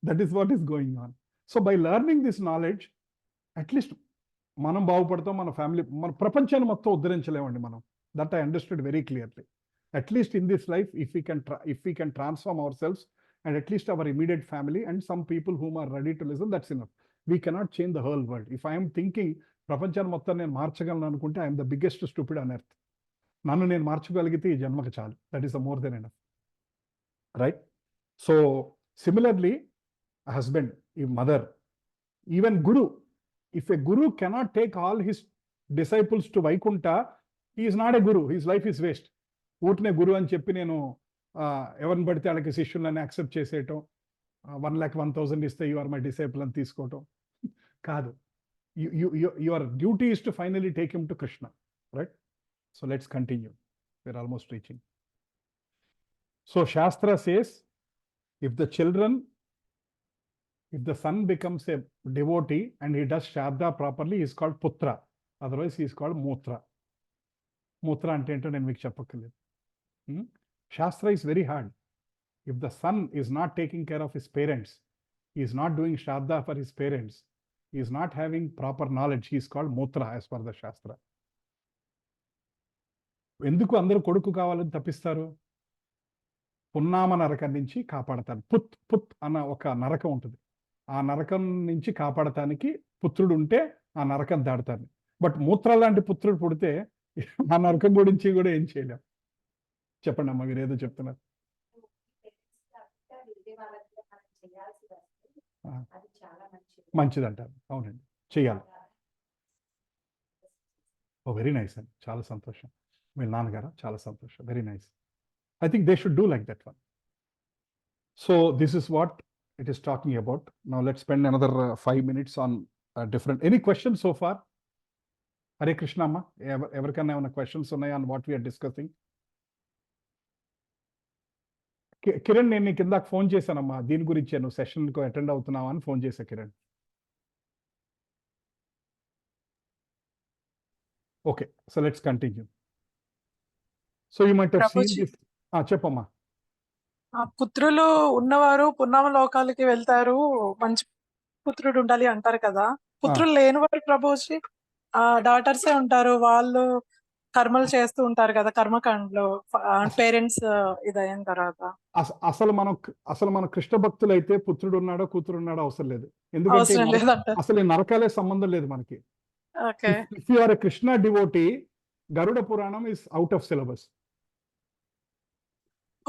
That is what is going on. So by learning this knowledge at least మనం బాగుపడతాం, మన ఫ్యామిలీ, మన ప్రపంచాన్ని మొత్తం ఉద్ధరించలేమండి మనం. That I understood very clearly. At least in this life if we can transform hour selves and at least our immediate family and some people whom are ready to listen, that's enough. We cannot change the whole world. If I am thinking ప్రపంచాన్ని మొత్తం నేను మార్చగలను అనుకుంటే I'm the biggest stupid on earth. నన్ను నేను మార్చగలిగితే ఈ జన్మకి చాలు. That is the more than enough, right? So similarly husband, ఈ mother, even guru, if a guru cannot take all his disciples to Vaikuntha, he is not a guru, his life is waste. ఊటినే గురు అని చెప్పి నేను ఎవరిని పడితే వాళ్ళకి శిష్యులని యాక్సెప్ట్ చేసేయటం, 1,01,000 ఇస్తే యు ఆర్ మై డిసైపుల్ అని తీసుకోవటం కాదు. Your duty is to finally take him to Krishna, right? So let's continue, we are almost reaching. So shastra says, if the son becomes a devotee and he does Shraddha properly, he is called Putra. Otherwise, he is called Mutra. Mutra అంటే ఏంటో నేను మీకు చెప్పక్కర్లేదు. Shastra is very hard. If the son is not taking care of his parents, he is not doing Shraddha for his parents, he is not having proper knowledge, he is called Mutra as per the Shastra. ఎందుకు అందరూ కొడుకు కావాలని తప్పిస్తారు? పున్నామ నరకం నుంచి కాపాడతాను. పుత్ అన్న ఒక నరకం ఉంటుంది, ఆ నరకం నుంచి కాపాడటానికి పుత్రుడు ఉంటే ఆ నరకం దాడతాను. బట్ మూత్ర లాంటి పుత్రుడు పుడితే ఆ నరకం గురించి కూడా ఏం చేయలేం. చెప్పండి అమ్మా, మీరు ఏదో చెప్తున్నారు. మంచిది అంటారు, అవునండి, చెయ్యాలి. ఓ వెరీ నైస్ అండి, చాలా సంతోషం. మీ నాన్నగారా? చాలా సంతోషం, very nice. I think they should do like that one. So this is what it is talking about. Now let's spend another 5 minutes on different. Any questions so far? Hare Krishna amma, everyone have questions on what we are discussing? Kiran, నేను నీకు ఇందాక phone చేశానమ్మా దీని గురించి, నువ్వు సెషన్కి attend అవుతున్నావా అని phone చేశా Kiran. Okay, so let's continue. So you might have seen this. చెప్పమ్మా. పుత్రులు ఉన్నవారు పున్నామ లోకాలకి వెళ్తారు, మంచి పుత్రుడు ఉండాలి అంటారు కదా. పుత్రులు లేని వారు ప్రభుజీ డాటర్సే ఉంటారు, వాళ్ళు కర్మలు చేస్తూ ఉంటారు కదా, కర్మకాండలో పేరెంట్స్ ఇదైన తర్వాత. అసలు మన కృష్ణ భక్తులు అయితే పుత్రుడు ఉన్నాడో కూతురు ఉన్నాడో అవసరం లేదు, ఎందుకంటే అసలు నరకాలే సంబంధం లేదు మనకి. If you are a Krishna devotee, Garuda Purana is out of syllabus.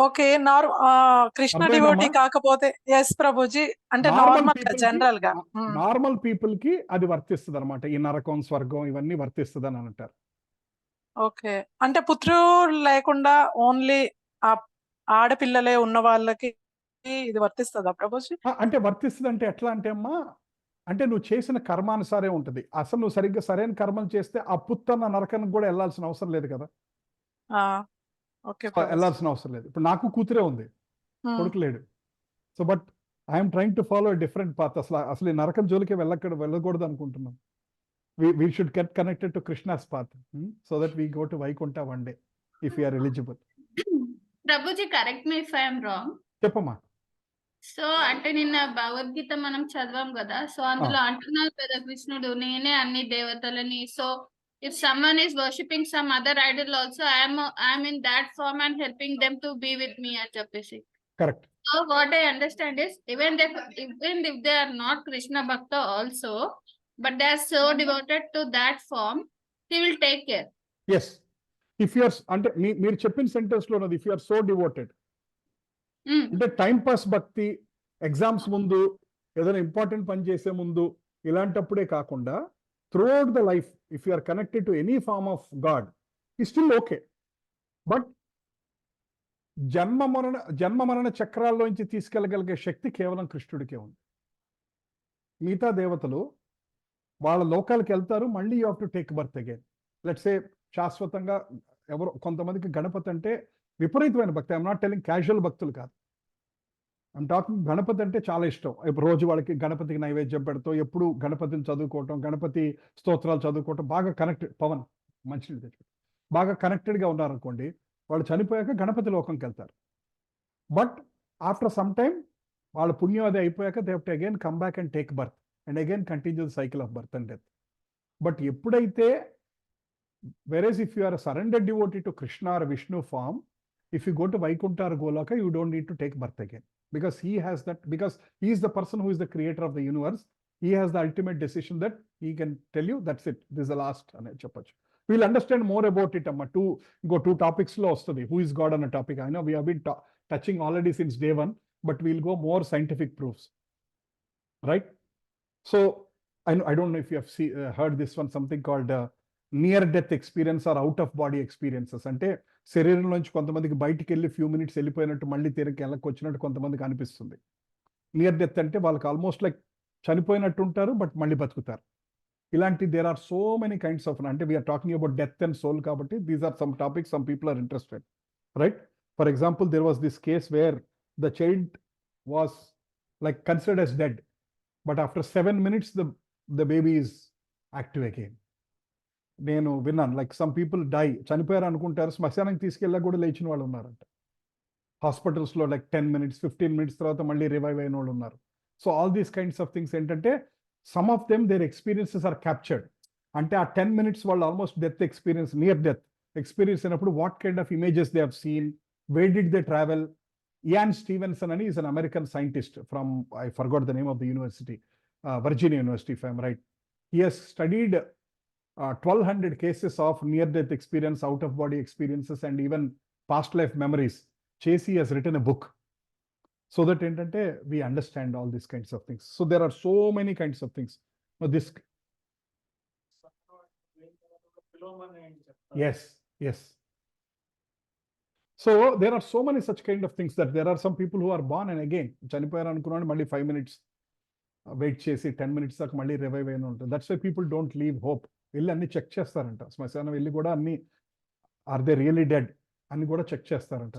Okay, Krishna devotee కాకపోతే ఎస్ ప్రభుజీ, అంటే నార్మల్ గా జనరల్ గా నార్మల్ పీపుల్ కి అది వర్తిస్తుంది అనమాట. ఈ నరకం స్వర్గం ఇవన్నీ వర్తిస్తుంది అని అంటారు. ఓకే, అంటే పుత్రులు లేకుండా ఓన్లీ ఆడపిల్లలే ఉన్న వాళ్ళకి ఇది వర్తిస్తుందా ప్రభుజీ? అంటే వర్తిస్తుంది అంటే ఎట్లా అంటే అమ్మా, అంటే నువ్వు చేసిన కర్మానుసారే ఉంటుంది. అసలు నువ్వు సరిగ్గా సరైన కర్మలు చేస్తే ఆ పుత్తన్న నరకానికి కూడా వెళ్ళాల్సిన అవసరం లేదు కదా, వెళ్ళాల్సిన అవసరం లేదు. ఇప్పుడు నాకు కూతురే ఉంది, కొడుకు లేడు. So but I'm trying to follow different path. అసలు ఈ నరకం జోలికి వెళ్ళకూడదు అనుకుంటున్నాం. We should get connected to Krishna's path, so that we go to Vaikuntha one day if we are eligible. Prabhuji, correct me if I am wrong. చెప్పమ్మా. So అంటే నిన్న భగవద్గీత మనం చదివాం కదా, సో అందులో అంటున్నారు కదా కృష్ణుడు నేనే అన్ని దేవతలని. So If someone is worshipping some other idol also, I am in that form and helping them to be with me at Japesi. Correct. So what I understand is even if they are not Krishna Bhakta also, but they are so devoted to that form, he will take care. Yes. If you are అంటే మీరు చెప్పిన sentence లో ఉన్నది, if you are so devoted, అంటే time pass భక్తి, exams ముందు ఏదైనా important పని చేసే ముందు ఇలాంటప్పుడే కాకుండా throughout the life, if you are connected to any form of God, ఈ స్టిల్ ఓకే. బట్ జన్మ మరణ చక్రాల్లోంచి తీసుకెళ్ళగలిగే శక్తి కేవలం కృష్ణుడికే ఉంది. మిగతా దేవతలు వాళ్ళ లోకాలకు వెళ్తారు, మళ్ళీ you have to take birth again. Let's say శాశ్వతంగా ఎవరు కొంతమందికి గణపతి అంటే విపరీతమైన భక్తి. ఐఎమ్ నాట్ టెలింగ్ క్యాజువల్ భక్తులు కాదు, ఐఎమ్ టాకింగ్ గణపతి అంటే చాలా ఇష్టం. ఇప్పుడు రోజు వాళ్ళకి గణపతికి నైవేద్యం పెడతాం, ఎప్పుడు గణపతిని చదువుకోవటం, గణపతి స్తోత్రాలు చదువుకోవటం, బాగా కనెక్టెడ్. పవన్ మంచినీళ్ళు తెచ్చు, బాగా కనెక్టెడ్గా ఉన్నారనుకోండి, వాళ్ళు చనిపోయాక గణపతి లోకంకి వెళ్తారు. బట్ ఆఫ్టర్ సమ్ టైమ్ వాళ్ళ పుణ్యం అది అయిపోయాక they have to again come back and take birth and again continue the cycle of birth and death. But ఎప్పుడైతే whereas if you are a surrendered devotee to Krishna or Vishnu form, if you go to Vaikuntha or Goloka, you don't need to take birth again, because he has that, because he is the person who is the creator of the universe. He has the ultimate decision that he can tell you, that's it, this is the last. We'll understand more about it. Two topics lo ostadi, who is God on a topic. I know we have been touching already since day one, but we'll go more scientific proofs, right? So I don't know if you have heard this one, something called near death experience or out of body experiences. అంటే శరీరంలోంచి కొంతమందికి బయటికి వెళ్ళి few minutes వెళ్ళిపోయినట్టు మళ్ళీ తిరిగి వెళ్ళకి వచ్చినట్టు కొంతమందికి అనిపిస్తుంది. Near death అంటే వాళ్ళకి ఆల్మోస్ట్ లైక్ చనిపోయినట్టు ఉంటారు, బట్ మళ్ళీ బతుకుతారు. ఇలాంటి there are so many kinds of, అంటే we're talking about death and soul కాబట్టి these are some topics some people are interested, right? For example, there was this case where the child was like considered as dead, but after 7 minutes the baby is active again. నేను విన్నాను, like some people చనిపోయారు అనుకుంటారు, శ్మశానానికి తీసుకెళ్ళా కూడా లేచిన వాళ్ళు ఉన్నారంట. హాస్పిటల్స్లో లైక్ 10 minutes 15 minutes తర్వాత మళ్ళీ రివైవ్ అయిన వాళ్ళు ఉన్నారు. So all these kinds of things ఏంటంటే some of them their experiences are captured. అంటే ఆ 10 minutes వాళ్ళు almost death experience, near death experience అయినప్పుడు what kind of images they have seen, where did they travel. Ian Stevenson అని is an American scientist from, I forgot the name of the university, Virginia university if I'm right. He has studied 1200 cases of near-death experience, out-of-body experiences, and even past life memories. Chesi has written a book so that we understand all these kinds of things. So there are so many kinds of things. Now this, yes. So there are so many such kind of things that there are some people who are born and again chanipoyaru anukunnadu malli 5 minutes wait చేసి 10 minutes దాకా మళ్ళీ revive అయిన ఉంటుంది. That's why people don't leave hope. వెళ్ళి అన్ని check చేస్తారంట, శ్మశానం వెళ్ళి కూడా అన్ని ఆర్ దే రియలీ డెడ్ అని కూడా చెక్ చేస్తారంట.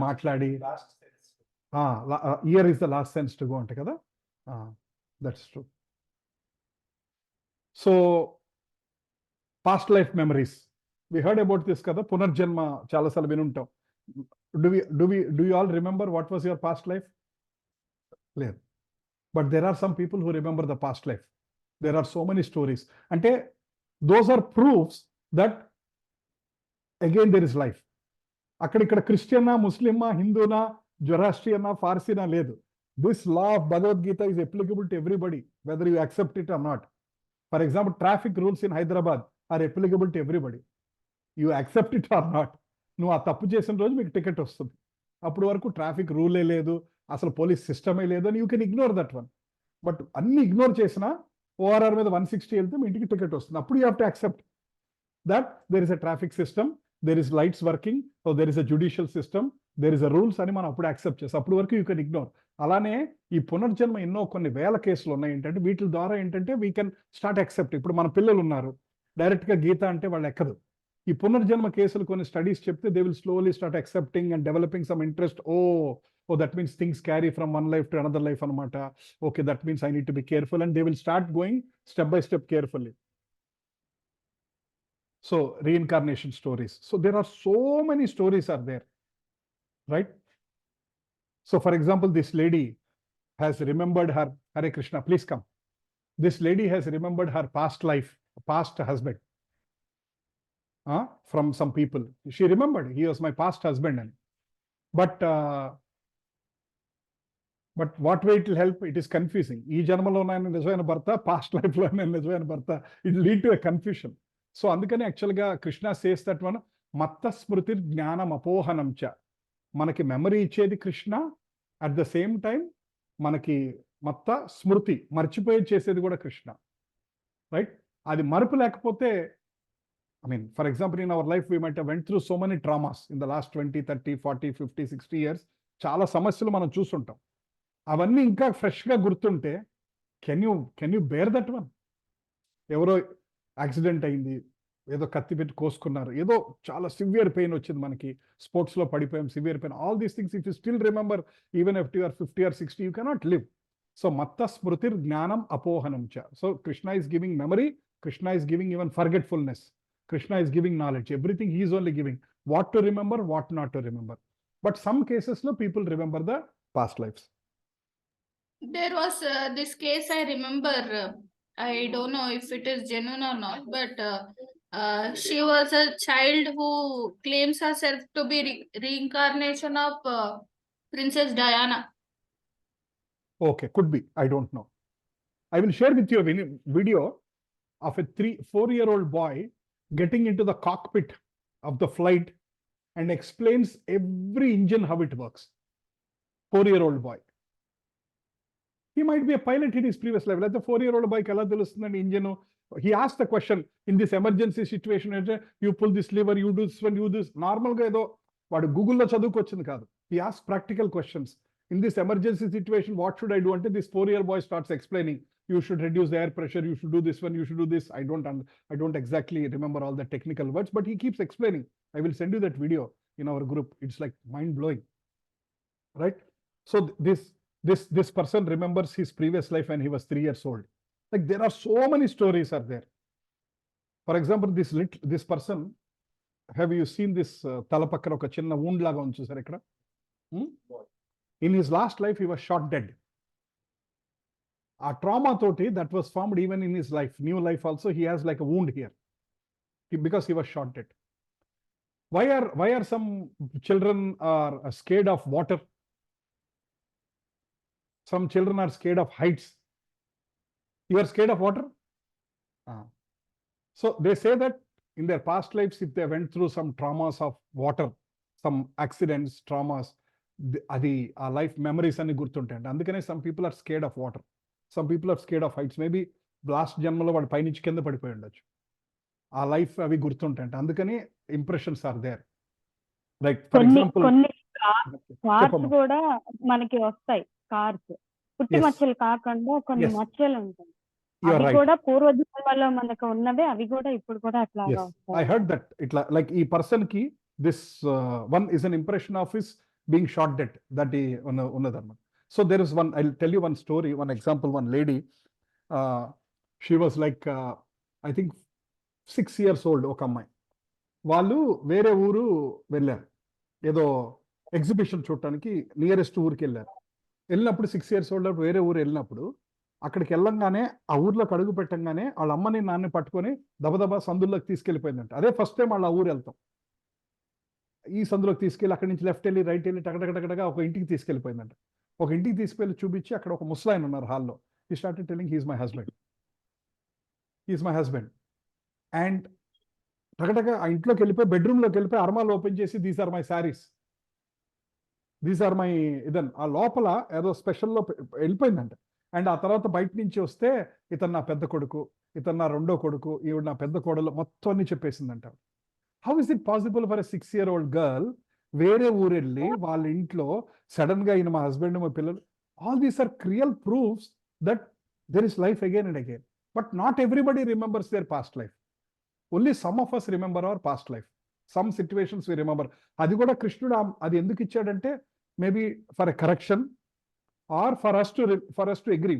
మాట్లాడి ear is the last sense to go అంటే కదా, that's true. So past life memories, we heard about this కదా, పునర్జన్మ చాలాసార్లు వినుంటాం. Do you all remember what was your past life? లేదు. But there are some people who remember the past life. There are so many stories. Ante those are proofs that again there is life. Akkada Christiana, Muslima, Hinduna, Zoroastriana, Farsina ledu. This law of Bhagavad Gita is applicable to everybody, whether you accept it or not. For example, traffic rules in Hyderabad are applicable to everybody. You accept it or not. నువ్వు ఆ తప్పు చేసిన రోజు మీకు ticket వస్తుంది. అప్పటి వరకు traffic రూలే లేదు, అసలు పోలీస్ సిస్టమే లేదు అని you can ignore that one. But అన్ని ఇగ్నోర్ చేసినా ఓఆర్ఆర్ మీద 160 వెళ్తే మీ ఇంటికి టికెట్ వస్తుంది. అప్పుడు you have to accept that there is a traffic system, there is lights working, so there is a judicial system, there is a rules అని మనం అప్పుడు యాక్సెప్ట్ చేస్తాం. అప్పటి వరకు యూ కెన్ ఇగ్నోర్. అలానే ఈ పునర్జన్మ ఎన్నో కొన్ని వేల కేసులు ఉన్నాయి. ఏంటంటే వీటి ద్వారా ఏంటంటే వీ కెన్ స్టార్ట్ యాక్సెప్ట్. ఇప్పుడు మన పిల్లలు ఉన్నారు, డైరెక్ట్గా గీత అంటే వాళ్ళు ఎక్కదు. ఈ పునర్జన్మ కేసులు కొన్ని స్టడీస్ చెప్తే they will slowly start accepting and developing some interest. Oh, that means things carry from one life to another life anamata. Okay, that means I need to be careful, and they will start going step by step carefully. So reincarnation stories. So there are so many stories are there, right? So for example, this lady has remembered her, Hare Krishna, please come. This lady has remembered her past life, past husband. from some people. She remembered he was my past husband. And but what way it will help? It is confusing. Ee janmalo nayana nijamaina bharta, past life lo nayana nijamaina bharta. It will lead to a confusion. So andukani actually ga Krishna says that one matta smritir jnanam apohanam cha. Manaki memory ichedi Krishna, at the same time manaki matta smriti marchipoye chesedi kuda Krishna, right? Adi marpu lekapothe, I mean, for example, in our life, we might have went through so many traumas in the last 20, 30, 40, 50, 60 years. చాలా సమస్యలు మనం చూస్తుంటాం. అవన్నీ ఇంకా ఫ్రెష్గా గుర్తుంటే can you bear that one? ఎవరో accident అయింది, ఏదో కత్తి పెట్టి కోసుకున్నారు, ఏదో చాలా సివియర్ పెయిన్ వచ్చింది మనకి, స్పోర్ట్స్లో పడిపోయాం, severe pain, all these things if you still remember even if you are 50 or 60, you cannot live. So మత్త స్మృతిర్ జ్ఞానం అపోహనం చ. So Krishna is giving memory, Krishna is giving even forgetfulness. Krishna is giving knowledge. Everything he is only giving. What to remember, what not to remember. But some cases, no, people remember the past lives. There was this case I remember. I don't know if it is genuine or not, but she was a child who claims herself to be reincarnation of Princess Diana. Okay, could be. I don't know. I will share with you a video of a 3-4-year-old boy getting into the cockpit of the flight and explains every engine how it works. 4-year-old boy. He might be a pilot in his previous life. Like the 4-year-old boy, kala telustundandi engine. He asked the question, in this emergency situation, you pull this lever, you do this one, you do this. Normal ga edo vaadu Google lo chadukochindi kaadu. He asked practical questions. In this emergency situation, what should I do? Ante this 4-year boy starts explaining, you should reduce the air pressure, you should do this one, you should do this. I don't exactly remember all the technical words, but he keeps explaining. I will send you that video in our group. It's like mind-blowing, right? So this person remembers his previous life when he was 3 years old. Like there are so many stories are there. For example, this person, have you seen this talapakkara oka chinna wound laga undi chusaru ikkada? In his last life, he was shot dead. A trauma toti that was formed even in his life, new life also, he has like a wound here because he was shot dead. Why are some children are scared of water? Some children are scared of heights. You are scared of water? So they say that in their past lives, if they went through some traumas of water, some accidents, traumas, అది ఆ life memories అన్ని గుర్తుంటాయండి. అందుకనే some people are scared of water, some people are scared of heights. Maybe last జన్మలో వాడు పైనుంచి కింద పడిపోయి ఉండొచ్చు. ఆ లైఫ్ అవి గుర్తుంటాయంట. అందుకని impressions are there. Like for example కొన్ని కార్స్ కూడా మనకి వస్తాయి. కార్స్ పుట్టి మచ్చలు కాకుండా కొన్ని మచ్చలు ఉంటాయి. అవి కూడా పూర్వ జన్మలో మనకు ఉన్నవే, అవి కూడా ఇప్పుడు కూడా అట్లాగా వస్తాయి. ఐ హర్డ్ దట్ ఇట్లా లైక్ ఈ పర్సన్ కి this one is an impression of his being shot dead that he unnadannమాట. So there is one, I'll tell you one story, one example. One lady, she was like I think 6 years old. ఒక అమ్మాయి, వాళ్ళు వేరే ఊరు వెళ్ళారు, ఏదో exhibition చూడటానికి nearest ఊరికి వెళ్ళారు. వెళ్ళినప్పుడు 6 years old వేరే ఊరు వెళ్ళినప్పుడు అక్కడికి వెళ్ళంగానే ఆ ఊర్లోకి అడుగు పెట్టంగానే వాళ్ళ అమ్మని నాన్నని పట్టుకొని దబదబా సందుల్లోకి తీసుకెళ్ళిపోయిందంట. అదే ఫస్ట్ టైం వాళ్ళ ఊరు వెళ్తాం. ఈ సందులోకి తీసుకెళ్ళి అక్కడి నుంచి లెఫ్ట్ వెళ్ళి రైట్ వెళ్ళి టకటకటకటగా ఒక ఇంటికి తీసుకెళ్ళిపోయిందంట. ఒక ఇంటికి తీసుకెళ్ళి చూపించి అక్కడ ఒక ముసలాయన ఉన్నారు హాల్లో. He started telling he's my husband. And టకటక ఆ ఇంట్లోకి వెళ్ళిపోయి బెడ్రూమ్లోకి వెళ్ళిపోయి అర్మాలు ఓపెన్ చేసి these are my saris, these are my ఇదన్ ఆ లోపల ఏదో స్పెషల్లో వెళ్ళిపోయిందంట. అండ్ ఆ తర్వాత బయట నుంచి వస్తే ఇతను నా పెద్ద కొడుకు, ఇతను నా రెండో కొడుకు, ఈవిడ నా పెద్ద కోడలు, మొత్తం అన్ని చెప్పేసిందంట. How is it possible for a 6-year-old girl వేరే ఊరెళ్ళి వాళ్ళ ఇంట్లో సడన్ గా ఈయన మా హస్బెండ్ మా పిల్లలు? All these are real proofs that there is life again and again. But not everybody remembers their past life. Only some of us remember our past life. Some situations we remember. అది కూడా కృష్ణుడు అది ఎందుకు ఇచ్చాడంటే maybe for a correction or for us to agree.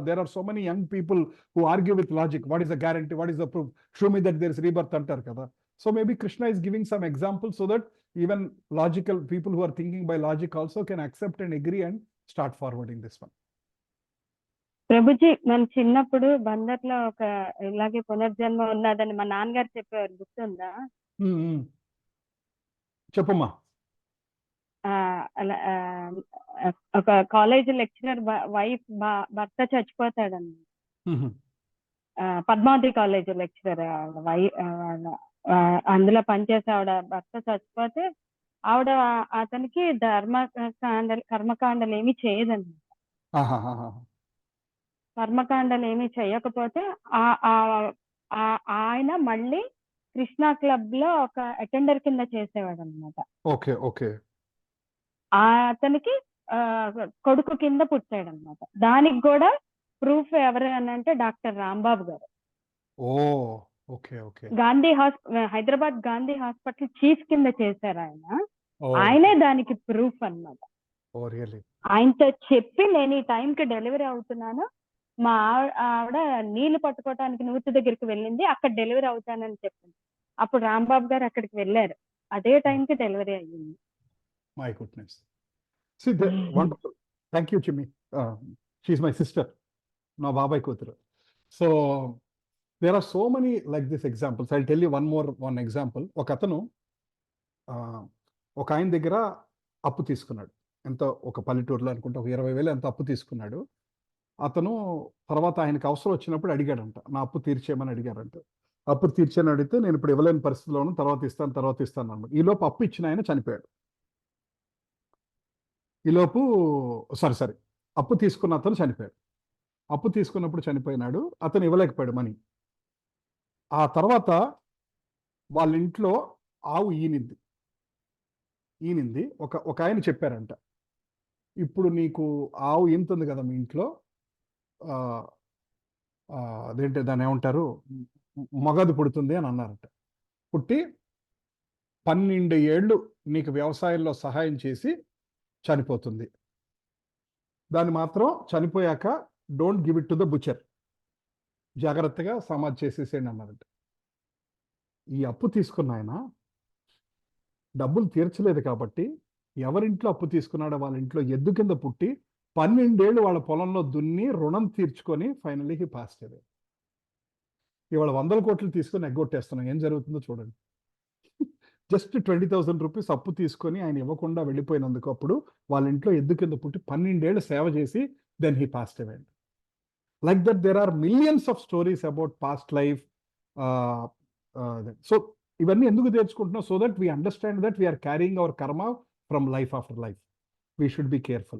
There are so many young people who argue with logic. What is the guarantee? What is the proof? Show me that there is rebirth antar kada. So maybe Krishna is giving some examples so that even logical people who are thinking by logic also can accept and agree and start forwarding this one. Prabhuji, మన చిన్నప్పుడు బందర్లో ఒక ఇలాగే పునర్జన్మ ఉన్నదని మా నాన్నగారు చెప్పేవారు, గుర్తుందా? చెప్పమ్మా. అలా ఒక కాలేజ్ లెక్చరర్ వైఫ్ భర్త చచ్చిపోతాడన్నమాట. పద్మావతి కాలేజ్ లెక్చరర్ అందులో పనిచేసే ఆవిడ భర్త చచ్చిపోతే ఆవిడ అతనికి కర్మకాండలు ఏమి చేయదన్నమాట. కర్మకాండలు ఏమి చేయకపోతే ఆయన మళ్ళీ కృష్ణా క్లబ్ లో ఒక అటెండర్ కింద చేసేవాడు అనమాట. Okay okay. అతనికి కొడుకు కింద పుట్టాడు అనమాట. దానికి కూడా ప్రూఫ్ ఎవరు అని అంటే డాక్టర్ రాంబాబు గారు. ఓ okay okay. Hyderabad Gandhi hospital chief కింద చేశారు ఆయన. ఆయనే దానికి ప్రూఫ్ అన్నమాట. ఆయనతో చెప్పి నేను ఈ టైంకి డెలివరీ అవుతున్నాను, మా ఆవిడ నీళ్లు పట్టుకోవటానికి నూతి దగ్గరికి వెళ్ళింది, అక్కడ డెలివరీ అవుతానని చెప్పింది. అప్పుడు రాంబాబు గారు అక్కడికి వెళ్ళారు, అదే టైంకి డెలివరీ అయ్యింది. My goodness. See, wonderful. Thank you, Chimmy. She's my sister. నా బాబాయ్ కూతురు. So there are so many like this examples. I'll tell you one example. ఒక అతను ఒక ఆయన దగ్గర అప్పు తీసుకున్నాడు. ఎంత ఒక పల్లెటూరులో అనుకుంటే ఒక 20,000 ఎంత అప్పు తీసుకున్నాడు. అతను తర్వాత ఆయనకు అవసరం వచ్చినప్పుడు అడిగాడంట, నా అప్పు తీర్చేయమని అడిగారంట. అప్పు తీర్చేయని అడిగితే నేను ఇప్పుడు ఇవ్వలేని పరిస్థితిలో ఉన్నాను, తర్వాత ఇస్తాను అన్నమాట. ఈలోపు అప్పు ఇచ్చిన ఆయన చనిపోయాడు. ఈలోపు సారీ అప్పు తీసుకున్న అతను చనిపోయాడు. అప్పు తీసుకున్నప్పుడు చనిపోయినాడు, అతను ఇవ్వలేకపోయాడు మనీ. ఆ తర్వాత వాళ్ళ ఇంట్లో ఆవు ఈనింది. ఒక ఆయన చెప్పారంట, ఇప్పుడు నీకు ఆవు ఈనుతుంది కదా మీ ఇంట్లో, అదేంటి దాన్ని ఏమంటారు, మగదు పుడుతుంది అని అన్నారంట. పుట్టి 12 ఏళ్ళు నీకు వ్యవసాయంలో సహాయం చేసి చనిపోతుంది. దాన్ని మాత్రం చనిపోయాక don't give it to the butcher, జాగ్రత్తగా సమాధి చేసేసేయండి అన్నారంట. ఈ అప్పు తీసుకున్న ఆయన డబ్బులు తీర్చలేదు కాబట్టి ఎవరింట్లో అప్పు తీసుకున్నాడో వాళ్ళ ఇంట్లో ఎద్దు కింద పుట్టి 12 ఏళ్ళు వాళ్ళ పొలంలో దున్ని రుణం తీర్చుకొని ఫైనల్లీ హీ పాస్డ్ అవే. ఇవాళ 100 కోట్లు తీసుకొని ఎగ్గొట్టేస్తున్నాం. ఏం జరుగుతుందో చూడండి. జస్ట్ 20,000 రూపీస్ అప్పు తీసుకొని ఆయన ఇవ్వకుండా వెళ్ళిపోయినందుకు అప్పుడు వాళ్ళ ఇంట్లో ఎద్దు కింద పుట్టి 12 ఏళ్ళు సేవ చేసి then he passed away. Like that, there are millions of stories about past life. So, ఇవన్నీ ఎందుకు తెచ్చుకుంటున్నాం? So that we understand that we are carrying our karma from life after life. We should be careful.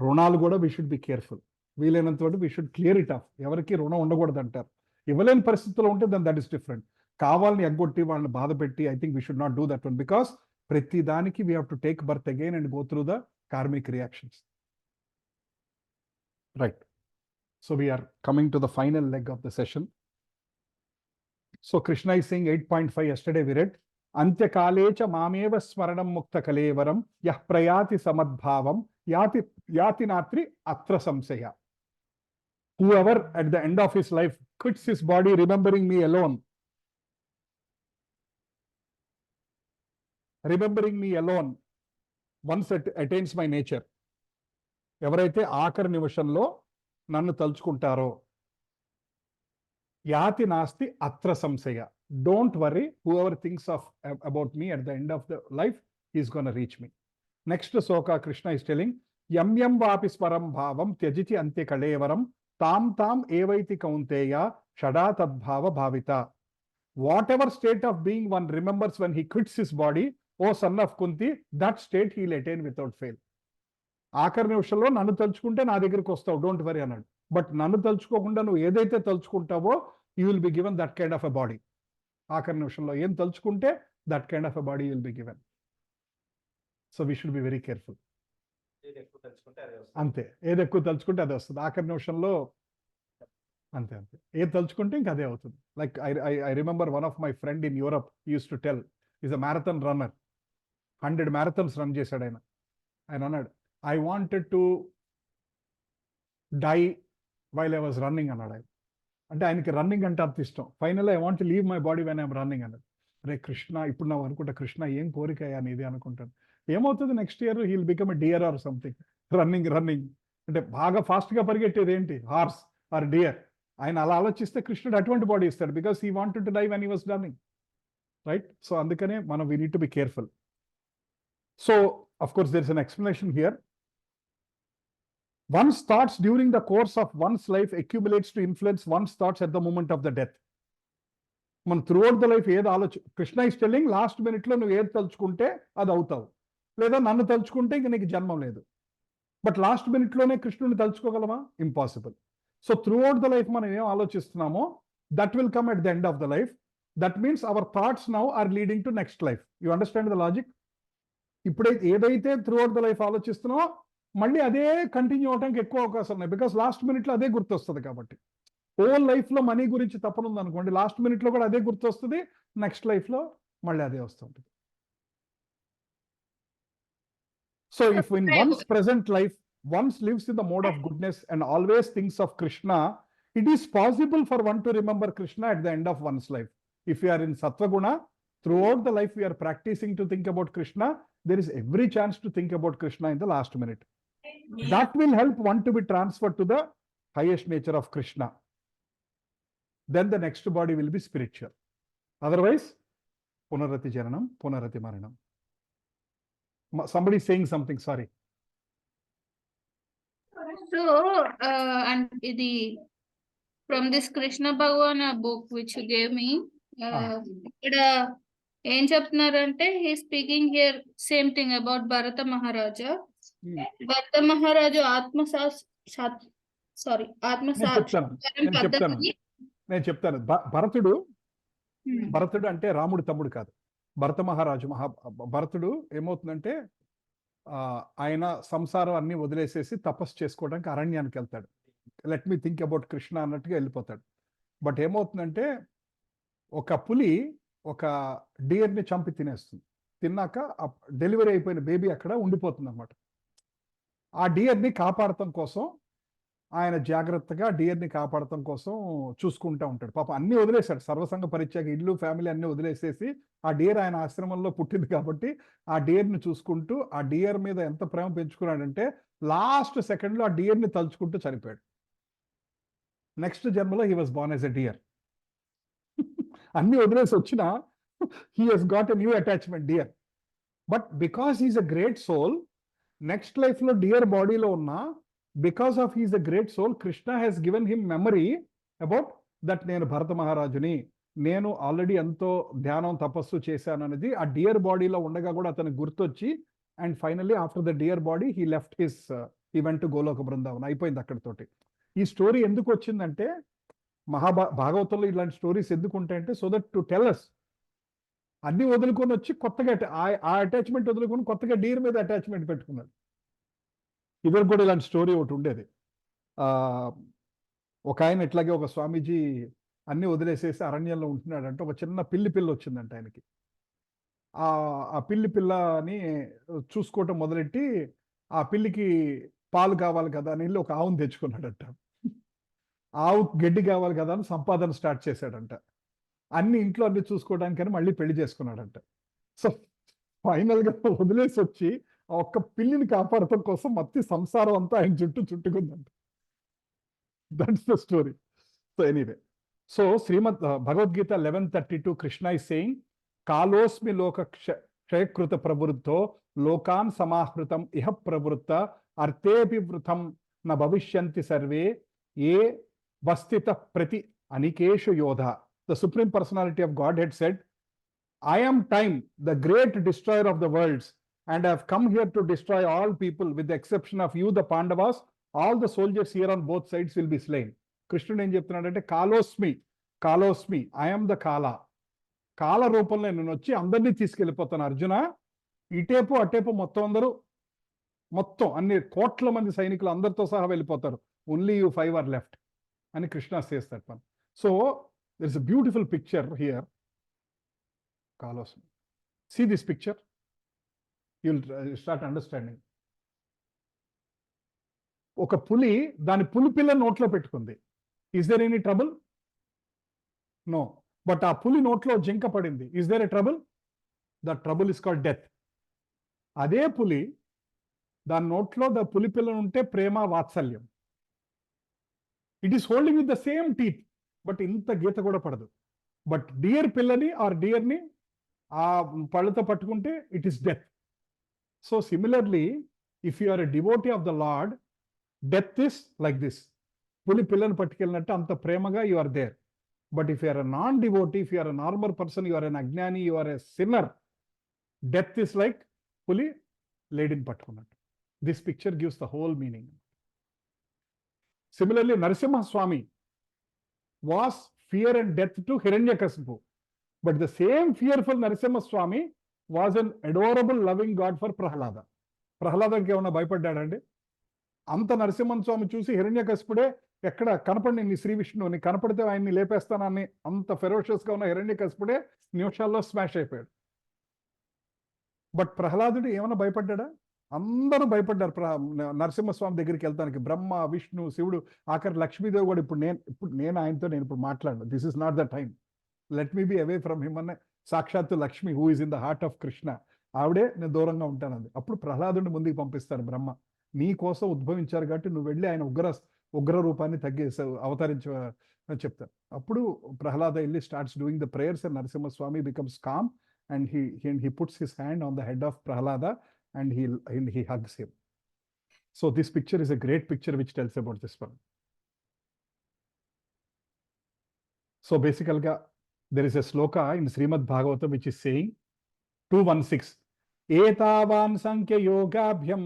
రుణాలు కూడా we should be careful. వీలైనంత వరకు we should clear it off. ఎవరికి రుణం ఉండకూడదు అంటారు. ఇవ్వలేని పరిస్థితుల్లో ఉంటే then that is different. కావాలని ఎగ్గొట్టి వాళ్ళని బాధ పెట్టి I think we should not do that one, because ప్రతి దానికి we have to take birth again and go through the karmic reactions. Right. So we are coming to the final leg of the session. So Krishna is saying 8.5, yesterday we read, Antya kalecha mameva smaranam mukta kalevaram yah prayati samadbhavam yati natri atra samsaya. Whoever at the end of his life quits his body remembering me alone, once attains my nature. ఎవరైతే ఆఖరి నిమిషంలో నన్ను తలుచుకుంటారో, యాతి నాస్తి అత్ర సంశయ, don't worry, whoever thinks about me at the end of the life is going to reach me. Next sloka Krishna is telling, yam yam vapi swaram bhavam tyajiti ante kalevaram tam evaiti kaunteya shada tadbhava bhavita. Whatever state of being one remembers when he quits his body, O son of Kunti, that state he will attain without fail. ఆఖరి నిమిషంలో నన్ను తలుచుకుంటే నా దగ్గరికి వస్తావు, don't worry అన్నాడు. But నన్ను తలుచుకోకుండా నువ్వు ఏదైతే తలుచుకుంటావో you will be given that kind of a body. ఆఖరి నిమిషంలో ఏం తలుచుకుంటే that kind of a body will be given. So we should be very careful. అంతే, ఏది ఎక్కువ తలుచుకుంటే అదే వస్తుంది ఆఖరి నిమిషంలో. అంతే, ఏది తలుచుకుంటే ఇంకా అదే అవుతుంది. Like I remember one of my friend in Europe use to tell, is a marathon runner. 100 marathons run చేశాడు ఆయన. ఆయన అన్నాడు, I wanted to die while I was running అన్నాడు ఆయన. అంటే ఆయనకి రన్నింగ్ అంటే అంత ఇష్టం. Final I want to leave my body when I'm running అన్నాడు. రే కృష్ణ, ఇప్పుడు నా అనుకుంటా, కృష్ణ ఏం కోరిక అనేది అనుకుంటాను. ఏమవుతుంది next year he will become a dear or something. Running అంటే బాగా ఫాస్ట్గా పరిగెట్టేది ఏంటి, హార్స్ ఆర్ డియర్. ఆయన అలా ఆలోచిస్తే కృష్ణుడు అటువంటి బాడీ ఇస్తాడు, because he wanted to die when he was running. Right? So అందుకనే మనం we need to be careful. So of course there is an explanation here. One's thoughts during the course of one's life accumulates to influence one's thoughts at the moment of the death. మనం throughout the life ఏది Krishna is telling, last మినిట్లో నువ్వు ఏది తలుచుకుంటే అది అవుతావు, లేదా నన్ను తలుచుకుంటే ఇంక నీకు జన్మం లేదు. బట్ లాస్ట్ మినిట్లోనే కృష్ణుని తలుచుకోగలమా? Impossible. So throughout the life మనం ఏం ఆలోచిస్తున్నామో that will come at the end of the life. That means our thoughts now are leading to next life. You understand the logic? ఇప్పుడైతే ఏదైతే త్రూఅవుట్ ద లైఫ్ ఆలోచిస్తున్నామో మళ్ళీ అదే continue అవడానికి ఎక్కువ అవకాశం ఉన్నాయి. బికాస్ లాస్ట్ మినిట్లో అదే గుర్తొస్తుంది కాబట్టి. హోల్ లైఫ్లో మనీ గురించి తప్పనుంది అనుకోండి, లాస్ట్ మినిట్లో కూడా అదే గుర్తొస్తుంది, నెక్స్ట్ లైఫ్లో మళ్ళీ అదే వస్తుంటుంది. So if in once present life once lives in the mode of goodness and always thinks of Krishna, it is possible for one to remember Krishna at the end of one's life. If you are in Sattva Guna, throughout the life we are practicing to think about Krishna, there is every chance to think about Krishna in the last minute. That will help one to be transferred to the highest nature of Krishna. Then the next body will be spiritual. Otherwise, Punarati Jananam, Punarati Maranam. Somebody is saying something, sorry. So, and the from this Krishna Bhagavana book which you gave me, ఇక్కడ ఏం చెప్తున్నారంటే he is speaking here same thing about Bharata Maharaja. Bharata Maharaja నేను చెప్తాను. భరతుడు అంటే రాముడు తమ్ముడు కాదు, భరత మహారాజు. భరతుడు ఏమవుతుందంటే ఆయన సంసారం అన్ని వదిలేసేసి తపస్సు చేసుకోవడానికి అరణ్యానికి వెళ్తాడు. Let me think about Krishna అన్నట్టుగా వెళ్ళిపోతాడు. బట్ ఏమవుతుందంటే ఒక పులి ఒక డియర్ని చంపి తినేస్తుంది. తిన్నాక డెలివరీ అయిపోయిన బేబీ అక్కడ ఉండిపోతుంది అనమాట. ఆ డియర్ని కాపాడటం కోసం ఆయన జాగ్రత్తగా డియర్ని కాపాడటం కోసం చూసుకుంటూ ఉంటాడు. పాపం అన్ని వదిలేశాడు, సర్వసంగ పరిత్యాగ, ఇల్లు ఫ్యామిలీ అన్ని వదిలేసేసి ఆ డియర్ ఆయన ఆశ్రమంలో పుట్టింది కాబట్టి ఆ డియర్ని చూసుకుంటూ ఆ డియర్ మీద ఎంత ప్రేమ పెంచుకున్నాడంటే లాస్ట్ సెకండ్లో ఆ డియర్ని తలుచుకుంటూ చనిపోయాడు. నెక్స్ట్ జన్మలో he was born as a deer. అన్ని వదిలేసి వచ్చినా he has got a new attachment deer. But because he's a great soul, next లైఫ్లో డియర్ బాడీలో ఉన్న because of he is a great soul, Krishna has given him memory about that నేను భరత మహారాజుని, నేను already ఎంతో ధ్యానం తపస్సు చేశాను అనేది ఆ డియర్ బాడీలో ఉండగా కూడా అతనికి గుర్తొచ్చి, and finally after the dear body he left his he went to Goloka Vrindavan. అయిపోయింది అక్కడితోటి. ఈ స్టోరీ ఎందుకు వచ్చిందంటే భాగవతంలో ఇలాంటి స్టోరీస్ ఎందుకు ఉంటాయంటే so that to tell us అన్ని వదులుకొని వచ్చి కొత్తగా ఆ అటాచ్మెంట్ వదులుకొని కొత్తగా డియర్ మీద అటాచ్మెంట్ పెట్టుకున్నాడు. ఇద్దరు కూడా ఇలాంటి స్టోరీ ఒకటి ఉండేది. ఒక ఆయన ఇట్లాగే ఒక స్వామీజీ అన్ని వదిలేసేసి అరణ్యంలో ఉంటున్నాడంటే ఒక చిన్న పిల్ల వచ్చిందంట ఆయనకి. ఆ పిల్లని చూసుకోవటం మొదలెట్టి ఆ పిల్లికి పాలు కావాలి కదా అని వెళ్ళి ఒక ఆవును తెచ్చుకున్నాడంట. ఆవు గడ్డి కావాలి కదా అని సంపాదన స్టార్ట్ చేశాడంట. అన్ని ఇంట్లో అన్ని చూసుకోవడానికని మళ్ళీ పెళ్లి చేసుకున్నాడంట. సో ఫైనల్గా వదిలేసి వచ్చి ఆ ఒక్క పిల్లిని కాపాడటం కోసం మొత్తం సంసారం అంతా ఆయన చుట్టుకుందంట. That's the story. So anyway, so Shrimad Bhagavad Gita 11:32 Krishna is saying కాలోస్మి లోక క్షయకృత ప్రవృద్ధో లోకాన్ సమాహృతం ఇహ ప్రవృత్త అర్థేపి వృతం న భవిష్యంతి సర్వే ఏ వస్థిత ప్రతి అనికేషు యోధ. The supreme personality of God head said, I am time, the great destroyer of the worlds, and I have come here to destroy all people with the exception of you, the Pandavas. All the soldiers here on both sides will be slain. కృష్ణుడు ఏం చెప్తున్నాడంటే కాలోస్మి, I am the కాల రూపంలో నేను వచ్చి అందరినీ తీసుకెళ్ళిపోతాను అర్జున. ఇటేపు అటేపు మొత్తం అన్ని కోట్ల మంది సైనికులు అందరితో సహా వెళ్ళిపోతారు. ఓన్లీ యూ 5 are left అని Krishna says that one. So there is a beautiful picture here. Kalos. See this picture, you'll start understanding. ఒక పులి దాని పులి పిల్ల నోట్లో పెట్టుకుంది. Is there any trouble? No. But ఆ పులి నోట్లో జింక పడింది. Is there a trouble? The trouble is called death. అదే పులి దాని నోట్లో ద పులి పిల్ల ఉంటే ప్రేమ వాత్సల్యం. It is holding with the same teeth, but ఇంత గీత కూడా పడదు. బట్ డియర్ పిల్లని ఆర్ డియర్ని ఆ పళ్ళతో పట్టుకుంటే it is death. So similarly if you are a devotee of the lord, death is like this. పులి పిల్లని పట్టుకెళ్ళినట్టు అంత ప్రేమగా you are there. But if you are a non devotee, if you are a normal person, you are an అజ్ఞాని, you are a sinner, death is like పులి లేడీని పట్టుకున్నట్టు. This picture gives the whole meaning. Similarly, Narasimha Swami was fear and death to Hiranyakasipu. But the same fearful Narasimha Swami was an adorable, loving God for Prahlada. ప్రహ్లాదంకి ఏమన్నా భయపడ్డాడండి? అంత నరసింహన్ స్వామి చూసి హిరణ్యకశిపుడే ఎక్కడ కనపడి నీ శ్రీ విష్ణువుని కనపడితే ఆయన్ని లేపేస్తానని అంత ఫెరోషియస్గా ఉన్న హిరణ్యకశిపుడే నిమిషాల్లో స్మాష్ అయిపోయాడు. బట్ ప్రహ్లాదుడు ఏమైనా భయపడ్డా? అందరూ భయపడ్డారు నరసింహస్వామి దగ్గరికి వెళ్తానికి. బ్రహ్మ, విష్ణు, శివుడు, ఆఖరి లక్ష్మీదేవి కూడా ఇప్పుడు నేను ఆయనతో ఇప్పుడు మాట్లాడను. This is not the time, let me B away from him అన్న సాక్షాత్తు Lakshmi, who is in the heart of Krishna, ఆవిడే నేను దూరంగా ఉంటానంది. అప్పుడు ప్రహ్లాదుడిని ముందుకు పంపిస్తారు బ్రహ్మ. నీ కోసం ఉద్భవించారు కాబట్టి నువ్వు వెళ్ళి ఆయన ఉగ్ర రూపాన్ని అవతరించని చెప్తారు. అప్పుడు ప్రహ్లాద వెళ్ళి starts doing the prayers and Narasimhaswamy becomes calm and he puts his hand on the head of Prahlada and he hugs him. So this picture is a great picture which tells about this one. So basically there is a sloka in Srimad Bhagavatam which is saying 216 etavan sankhya yogabhyam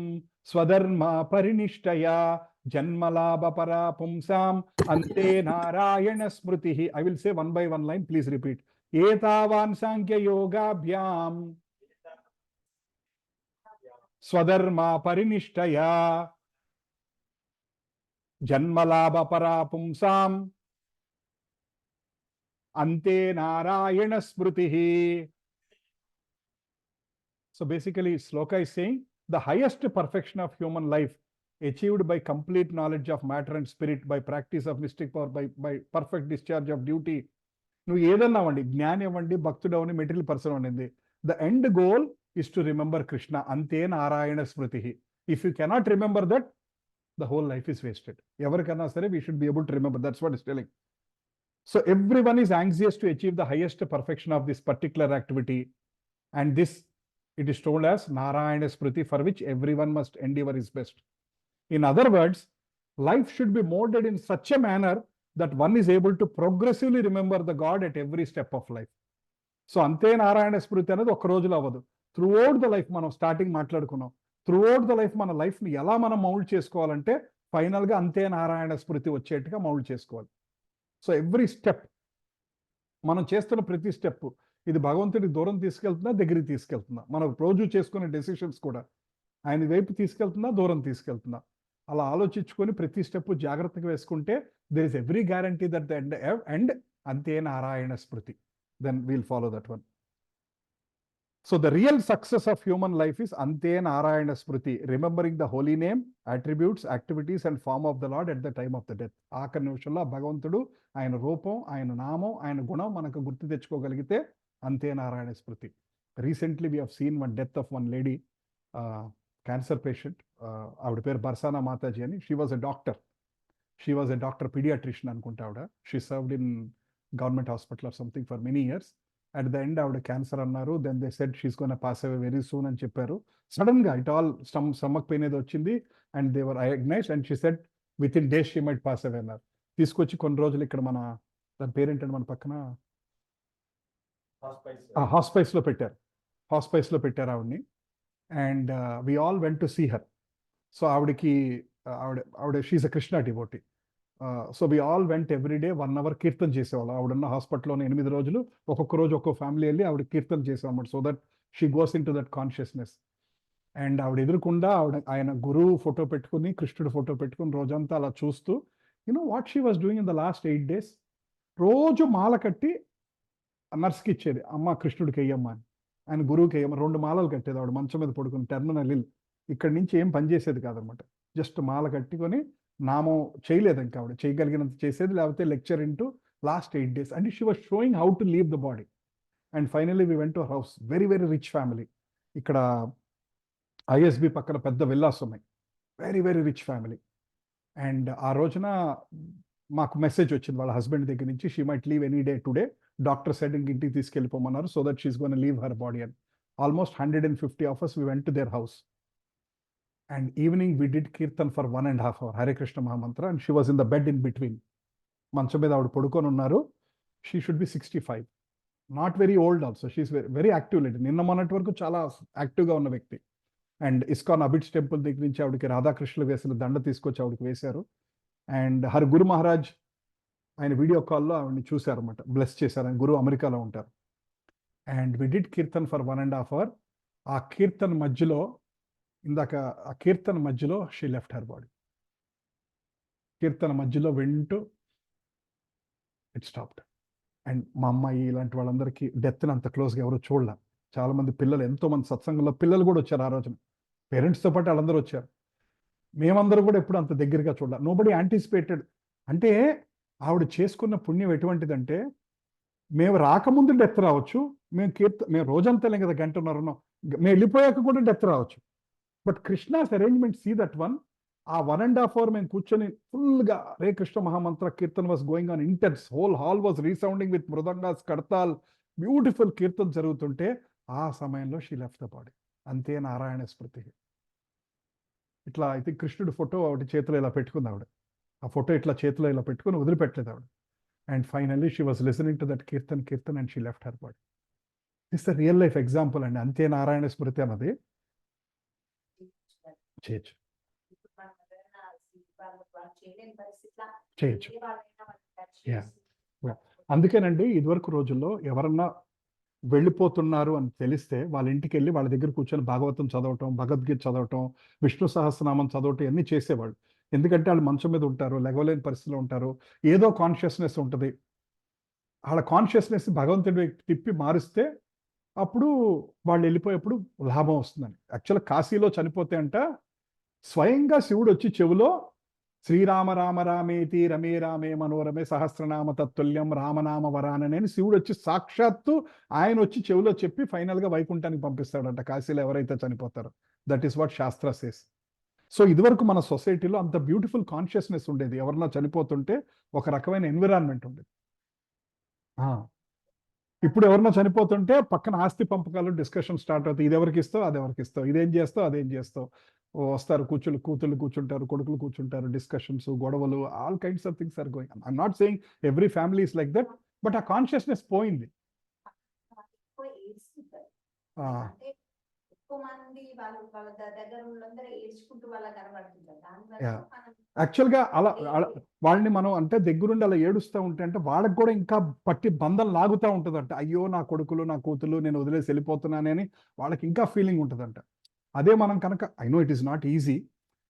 swadharma parinishtaya janmalabha para pumsam ante narayana smritihi. I will say one by one line, please repeat. etavan sankhya yogabhyam స్వధర్మ పరినిష్టయ జన్మలాభ పరాపుంసాం అంతే నారాయణ స్మృతి. So basically Sloka is saying the highest perfection of human life achieved by complete knowledge of matter and spirit, by practice of mystic power, by perfect discharge of duty. నువ్వు ఏదన్నా అవ్వండి, జ్ఞాని అవ్వండి, భక్తుడు అవ్వండి, material person అవ్వండి, the end goal is to remember Krishna. Ante narayana smritihi. If you cannot remember that, the whole life is wasted. Evarikana sare we should be able to remember. That's what it's telling. So everyone is anxious to achieve the highest perfection of this particular activity, and this it is told as narayana smriti, for which everyone must endeavor his best. In other words, life should be molded in such a manner that one is able to progressively remember the God at every step of life. So అంతే నారాయణ స్మృతి అనేది ఒక్క రోజులో అవ్వదు. Throughout the life, మనం starting మాట్లాడుకున్నాం, throughout the life మన లైఫ్ని ఎలా మనం మౌల్డ్ చేసుకోవాలంటే ఫైనల్గా అంతే నారాయణ స్మృతి వచ్చేట్టుగా మౌల్డ్ చేసుకోవాలి. సో ఎవ్రీ స్టెప్, మనం చేస్తున్న ప్రతి స్టెప్ ఇది భగవంతుడికి దూరం తీసుకెళ్తుందా, దగ్గరికి తీసుకెళ్తుందా, మనం రోజు చేసుకునే డెసిషన్స్ కూడా ఆయన వైపు తీసుకెళ్తుందా, దూరం తీసుకెళ్తుందా, అలా ఆలోచించుకొని ప్రతి స్టెప్ జాగ్రత్తగా వేసుకుంటే there is every guarantee that the end అంతే నారాయణ స్మృతి. Then we'll follow that one. So the real success of human life is ante narayana smriti, remembering the holy name, attributes, activities and form of the Lord at the time of the death. ఆఖరి నిమిషంలో భగవంతుడు ఆయన రూపం, ఆయన నామం, ఆయన గుణం మనకు గుర్తు తెచ్చుకోగలిగితే అంతే నారాయణ స్మృతి. Recently we have seen one death of one lady, cancer patient. ఆవిడ పేరు బర్సానా మాతాజీ అని. She was a doctor, pediatrician అనుకుంటా ఆవిడ. She served in government hospital or something for many years. At the end ఆవిడ క్యాన్సర్ అన్నారు. Then they said she's going to pass away very soon అని చెప్పారు. Sudden గా ఇట్ ఆల్ స్టమక్ పెయిన్ ఏదో వచ్చింది and they were diagnosed and she said within days she might pass away అన్నారు. తీసుకొచ్చి కొన్ని రోజులు ఇక్కడ మన దాని పేరెంట్ అంటే మన పక్కన హాస్పైస్లో పెట్టారు ఆవిడని. And we all went to see her. So ఆవిడ she a Krishna devotee. So we all went every day 1 hour కీర్తన చేసేవాళ్ళు. ఆవిడన్న హాస్పిటల్లోనే 8 రోజులు ఒక్కొక్క రోజు ఒక్కొక్క ఫ్యామిలీ వెళ్ళి ఆవిడ కీర్తన చేసేవాళ్ళ. So that she goes in to that consciousness. And ఆవిడ ఎదురుకుండా ఆయన గురువు ఫోటో పెట్టుకుని, కృష్ణుడు ఫోటో పెట్టుకుని రోజంతా అలా చూస్తూ, what she was doing in the last 8 days, రోజు మాల కట్టి నర్స్కి ఇచ్చేది, అమ్మ కృష్ణుడికి వెయ్యమ్మా అని, ఆయన గురువుకి వెయ్యమ్మ. 2 మాలలు కట్టేది ఆవిడ మంచం మీద పడుకుని, టెర్మినల్ ఇల్. ఇక్కడి నుంచి ఏం పనిచేసేది కాదనమాట, జస్ట్ మాల కట్టుకొని నామం చేయలేదు. ఇంకా ఆవిడ చేయగలిగినంత చేసేది, లేకపోతే lecture into last 8 days. And she was showing how to leave the body. And finally we went to her house. Very very rich family. ఇక్కడ ఐఎస్బి పక్కన పెద్ద విల్లాస్ ఉన్నాయి. Very very rich family. And ఆ రోజున మాకు message వచ్చింది వాళ్ళ husband దగ్గర నుంచి, she might leave any day today, doctor said ఇంటికి తీసుకెళ్ళిపోమన్నారు, so that she's gone leave her body. And almost 150 of us, we went to their house. And evening we did kirtan for 1.5 hours, Hare Krishna Mahamantra, and she was in the bed in between. మంచం మీద ఆవిడ పడుకొని ఉన్నారు. She should be 65, not very old also. She is very active lady. నిన్న మొన్నటి వరకు చాలా యాక్టివ్గా ఉన్న వ్యక్తి. అండ్ ఇస్కాన్ అబిడ్స్ టెంపుల్ దగ్గర నుంచి ఆవిడకి రాధాకృష్ణులు వేసిన దండ తీసుకొచ్చి ఆవిడకి వేశారు. అండ్ హర్ గురు మహారాజ్ ఆయన వీడియో కాల్లో ఆవిడని చూశారన్నమాట, బ్లెస్ చేశారు. ఆయన గురువు అమెరికాలో ఉంటారు. And we did kirtan for 1.5 hours. ఆ కీర్తన్ మధ్యలో షీ లెఫ్ట్ హర్ బాడీ. కీర్తన మధ్యలో వింటూ ఇట్ స్టాప్డ్. అండ్ మా అమ్మాయి ఇలాంటి వాళ్ళందరికీ డెత్ని అంత క్లోజ్గా ఎవరు చూడలే. చాలా మంది పిల్లలు, ఎంతోమంది సత్సంగంలో పిల్లలు కూడా వచ్చారు ఆ రోజున, పేరెంట్స్తో పాటు వాళ్ళందరూ వచ్చారు. మేమందరూ కూడా ఎప్పుడు అంత దగ్గరగా చూడాలి. Nobody anticipated. అంటే ఆవిడ చేసుకున్న పుణ్యం ఎటువంటిదంటే, మేము రాకముందు డెత్ రావచ్చు, మేము రోజంతా లేం కదా, గంటన్నరనో, మేము వెళ్ళిపోయాక కూడా డెత్ రావచ్చు. But Krishna's arrangement, see that one. ఆ 1.5 hours మేము కూర్చొని ఫుల్గా Hare Krishna mahamantra kirtan was going on intense. Whole hall was resounding with mridangas, కడతాల్, బ్యూటిఫుల్ కీర్తన్ జరుగుతుంటే ఆ సమయంలో షీ లెఫ్ట్ ద బాడీ. అంతే నారాయణ స్మృతి. ఇట్లా అయితే కృష్ణుడు ఫోటో ఒకటి చేతిలో ఇలా పెట్టుకుంది ఆవిడ. ఆ ఫోటో ఇట్లా చేతిలో ఇలా పెట్టుకుని వదిలిపెట్టలేదు ఆవిడ. And finally she was listening to that kirtan and she left her body. This the real life example అండి. అంతే నారాయణ స్మృతి అన్నది చేయొచ్చు. అందుకేనండి ఇదివరకు రోజుల్లో ఎవరన్నా వెళ్ళిపోతున్నారు అని తెలిస్తే వాళ్ళ ఇంటికి వెళ్ళి వాళ్ళ దగ్గర కూర్చొని భాగవతం చదవటం, భగవద్గీత చదవటం, విష్ణు సహస్రనామం చదవటం ఇవన్నీ చేసేవాళ్ళు. ఎందుకంటే వాళ్ళు మంచం మీద ఉంటారు, లెగవలేని పరిస్థితిలో ఉంటారు, ఏదో కాన్షియస్నెస్ ఉంటుంది. వాళ్ళ కాన్షియస్నెస్ భగవంతుడి తిప్పి మారిస్తే అప్పుడు వాళ్ళు వెళ్ళిపోయేప్పుడు లాభం వస్తుందని. యాక్చువల్గా కాశీలో చనిపోతే అంట స్వయంగా శివుడు వచ్చి చెవులో శ్రీరామ రామ రామేతి రమే రామే మనోరమే సహస్రనామ తత్తుల్యం రామనామ వరానని శివుడు వచ్చి సాక్షాత్తు ఆయన వచ్చి చెవులో చెప్పి ఫైనల్గా వైకుంఠానికి పంపిస్తాడంట కాశీలో ఎవరైతే చనిపోతారో. That is what shastra says. So ఇదివరకు మన సొసైటీలో అంత బ్యూటిఫుల్ కాన్షియస్నెస్ ఉండేది. ఎవరన్నా చనిపోతుంటే ఒక రకమైన ఎన్విరాన్మెంట్ ఉండేది. ఇప్పుడు ఎవరన్నా చనిపోతుంటే పక్కన ఆస్తి పంపకాలు డిస్కషన్ స్టార్ట్ అవుతాయి. ఇది ఎవరికి ఇస్తావు, అది ఎవరికి ఇస్తావు, ఇదేం చేస్తావు, అదేం చేస్తావు. వస్తారు కూతుళ్ళు కూర్చుంటారు, కొడుకులు కూర్చుంటారు, డిస్కషన్స్, గొడవలు, all kinds of things are going. I'm not saying every family is like that, but ఆ కాన్షియస్నెస్ పోయింది. యాక్చువల్గా అలా వాళ్ళని మనం అంటే దగ్గరుండి అలా ఏడుస్తూ ఉంటే అంటే వాళ్ళకి కూడా ఇంకా పట్టి బంధం లాగుతూ ఉంటుందంట. అయ్యో నా కొడుకులు నా కూతులు నేను వదిలేసి వెళ్ళిపోతున్నానని వాళ్ళకి ఇంకా ఫీలింగ్ ఉంటుందంట. అదే మనం కనుక, I know it is not easy,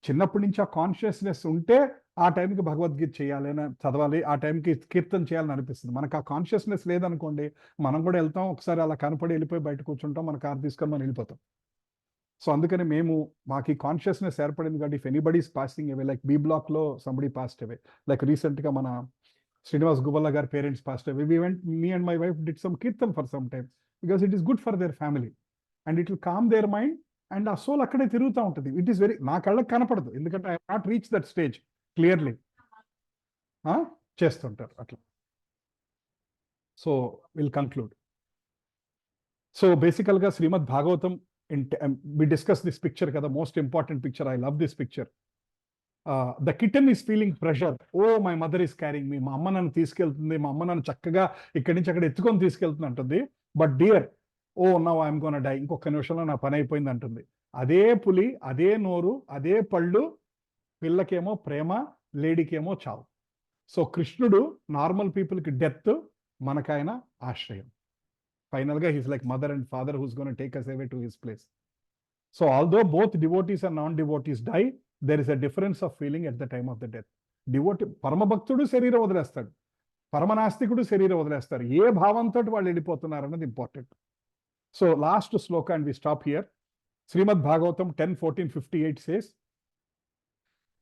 చిన్నప్పటి నుంచి ఆ కాన్షియస్నెస్ ఉంటే ఆ టైంకి భగవద్గీత చేయాలని చదవాలి, ఆ టైంకి కీర్తన చేయాలని అనిపిస్తుంది. మనకు ఆ కాన్షియస్నెస్ లేదనుకోండి, మనం కూడా వెళ్తాం, ఒకసారి అలా కనపడి వెళ్ళిపోయి బయట కూర్చుంటాం, మన కార్ తీసుకొని మనం వెళ్ళిపోతాం. సో అందుకని మాకు ఈ కాన్షియస్నెస్ ఏర్పడింది కాబట్టి if anybody is passing away, like B బ్లాక్లో సంబడి పాస్డ్ అవే, లైక్ రీసెంట్గా మన శ్రీనివాస్ గుబల్లా గారి parents passed away, me and my wife did some kirtan for some time because it is good for their family and it will calm their mind and ఆ soul అక్కడే తిరుగుతూ ఉంటుంది. It is very, నా కళ్ళకి కనపడదు ఎందుకంటే I not reach that stage clearly. చేస్తుంటారు అట్లా. So will conclude. సో బేసికల్గా శ్రీమద్ Bhagavatam, we discussed this picture kada, most important picture. I love this picture. The kitten is feeling pressure. Oh, my mother is carrying me. మా అమ్మ నన్ను తీసుకెళ్తుంది, మా అమ్మ నన్ను చక్కగా ఇక్కడి నుంచి అక్కడ ఎత్తుకొని తీసుకెళ్తుంది అంటుంది. But dear, oh now I'm gonna die, ఇంకొక నిమిషంలో నా పని అయిపోయింది అంటుంది. అదే పులి, అదే నోరు, అదే పళ్ళు, పిల్లకేమో ప్రేమ, లేడీకేమో చావు. సో కృష్ణుడు నార్మల్ పీపుల్కి డెత్, మనకైనా ఆశ్రయం. Finally, he's like mother and father who's going to take us away to his place. So although both devotees and non-devotees die, there is a difference of feeling at the time of the death. Devotee, Paramabhaktudu శరీరం వదిలేస్తాడు, పరమనాస్తికుడు శరీరం వదిలేస్తారు. ఏ భావంతో వాళ్ళు వెళ్ళిపోతున్నారు అన్నది important. So last shloka and we stop here. Srimad Bhagavatam 10:14-58 says,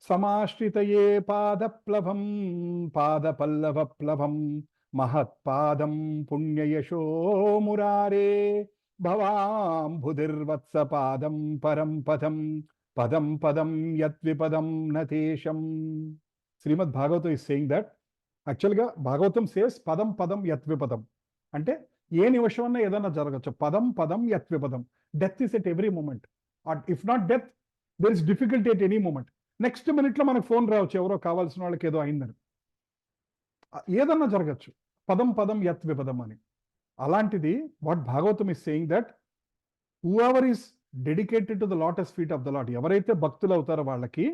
సమాశ్రితయే పాదప్లవం పాదపల్లవప్లవం మహత్పాదం పుణ్యయశో మురారే భవాంబుధిర్వత్సపాదం పరం పదం పదం పదం యద్విపదం నతేషం. శ్రీమద్ Bhagavatam is saying that, actually గా భాగవతం says పదం పదం యద్విపదం. అంటే ఏ నిమిషం అన్నా ఏదన్నా జరగచ్చు. పదం పదం యత్ విపదం. Death is at every moment. If not death, there is difficulty at any moment. Next మినిట్లో మనకు ఫోన్ రావచ్చు, ఎవరో కావాల్సిన వాళ్ళకి ఏదో అయిందని. ఏదన్నా జరగచ్చు. పదం పదం యత్ విపదం అని. అలాంటిది what Bhagavatam is saying that whoever is dedicated to the lotus feet of the Lord, ఎవరైతే భక్తులు అవుతారో వాళ్ళకి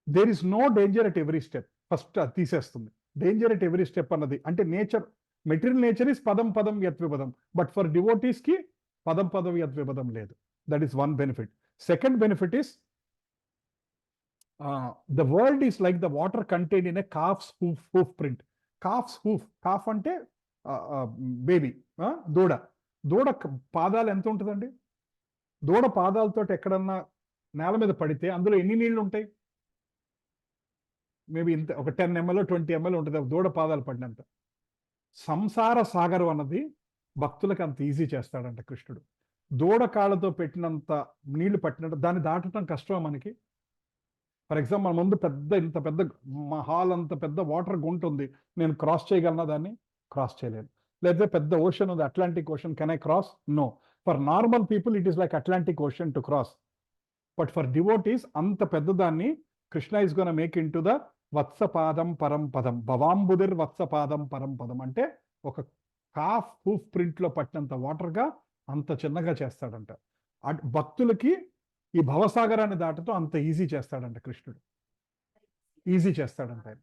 there is no danger at every step. First అది తీసేస్తుంది. డేంజర్ ఎట్ ఎవ్రీ స్టెప్ అన్నది అంటే నేచర్, మెటీరియల్ నేచర్ ఇస్ పదం పదం యత్ విపదం. బట్ ఫర్ డివోటీస్ కి పదం పదం యత్ విపదం లేదు. That is one benefit. Second benefit is the world is like the water contained in a calf's hoof print. Calf's hoof, calf అంటే బేబీ, దూడ పాదాలు ఎంత ఉంటుందండి? దూడ పాదాలతో ఎక్కడన్నా నేల మీద పడితే అందులో ఎన్ని నీళ్లు ఉంటాయి? మేబీ ఇంత ఒక 10 ml 20 ml ఉంటుంది దూడ పాదాలు పడినంత. సంసార సాగరం అన్నది భక్తులకు అంత ఈజీ చేస్తాడంట కృష్ణుడు. దూడ కాళ్ళతో పెట్టినంత నీళ్లు పట్టినట్టు దాన్ని దాటడం కష్టమా మనకి? ఫర్ ఎగ్జాంపుల్ మన ముందు ఇంత పెద్ద హాల్ అంత పెద్ద వాటర్ గుంట ఉంది, నేను క్రాస్ చేయగలనా? దాన్ని క్రాస్ చేయలేను. లేదా పెద్ద ఓషన్ ఉంది, Atlantic ocean, can I cross? No. For normal people it is like Atlantic ocean to cross. But for devotees అంత పెద్దదాన్ని Krishna is gonna make in to the వత్సపాదం పరం పదం. భవాంబుదిర్ వత్సపాదం పరం పదం అంటే ఒక కాఫ్ హూఫ్ ప్రింట్లో పట్టినంత వాటర్గా అంత చిన్నగా చేస్తాడంట. భక్తులకి ఈ భవసాగరాన్ని దాటతో అంత ఈజీ చేస్తాడంట కృష్ణుడు. ఈజీ చేస్తాడంట ఆయన,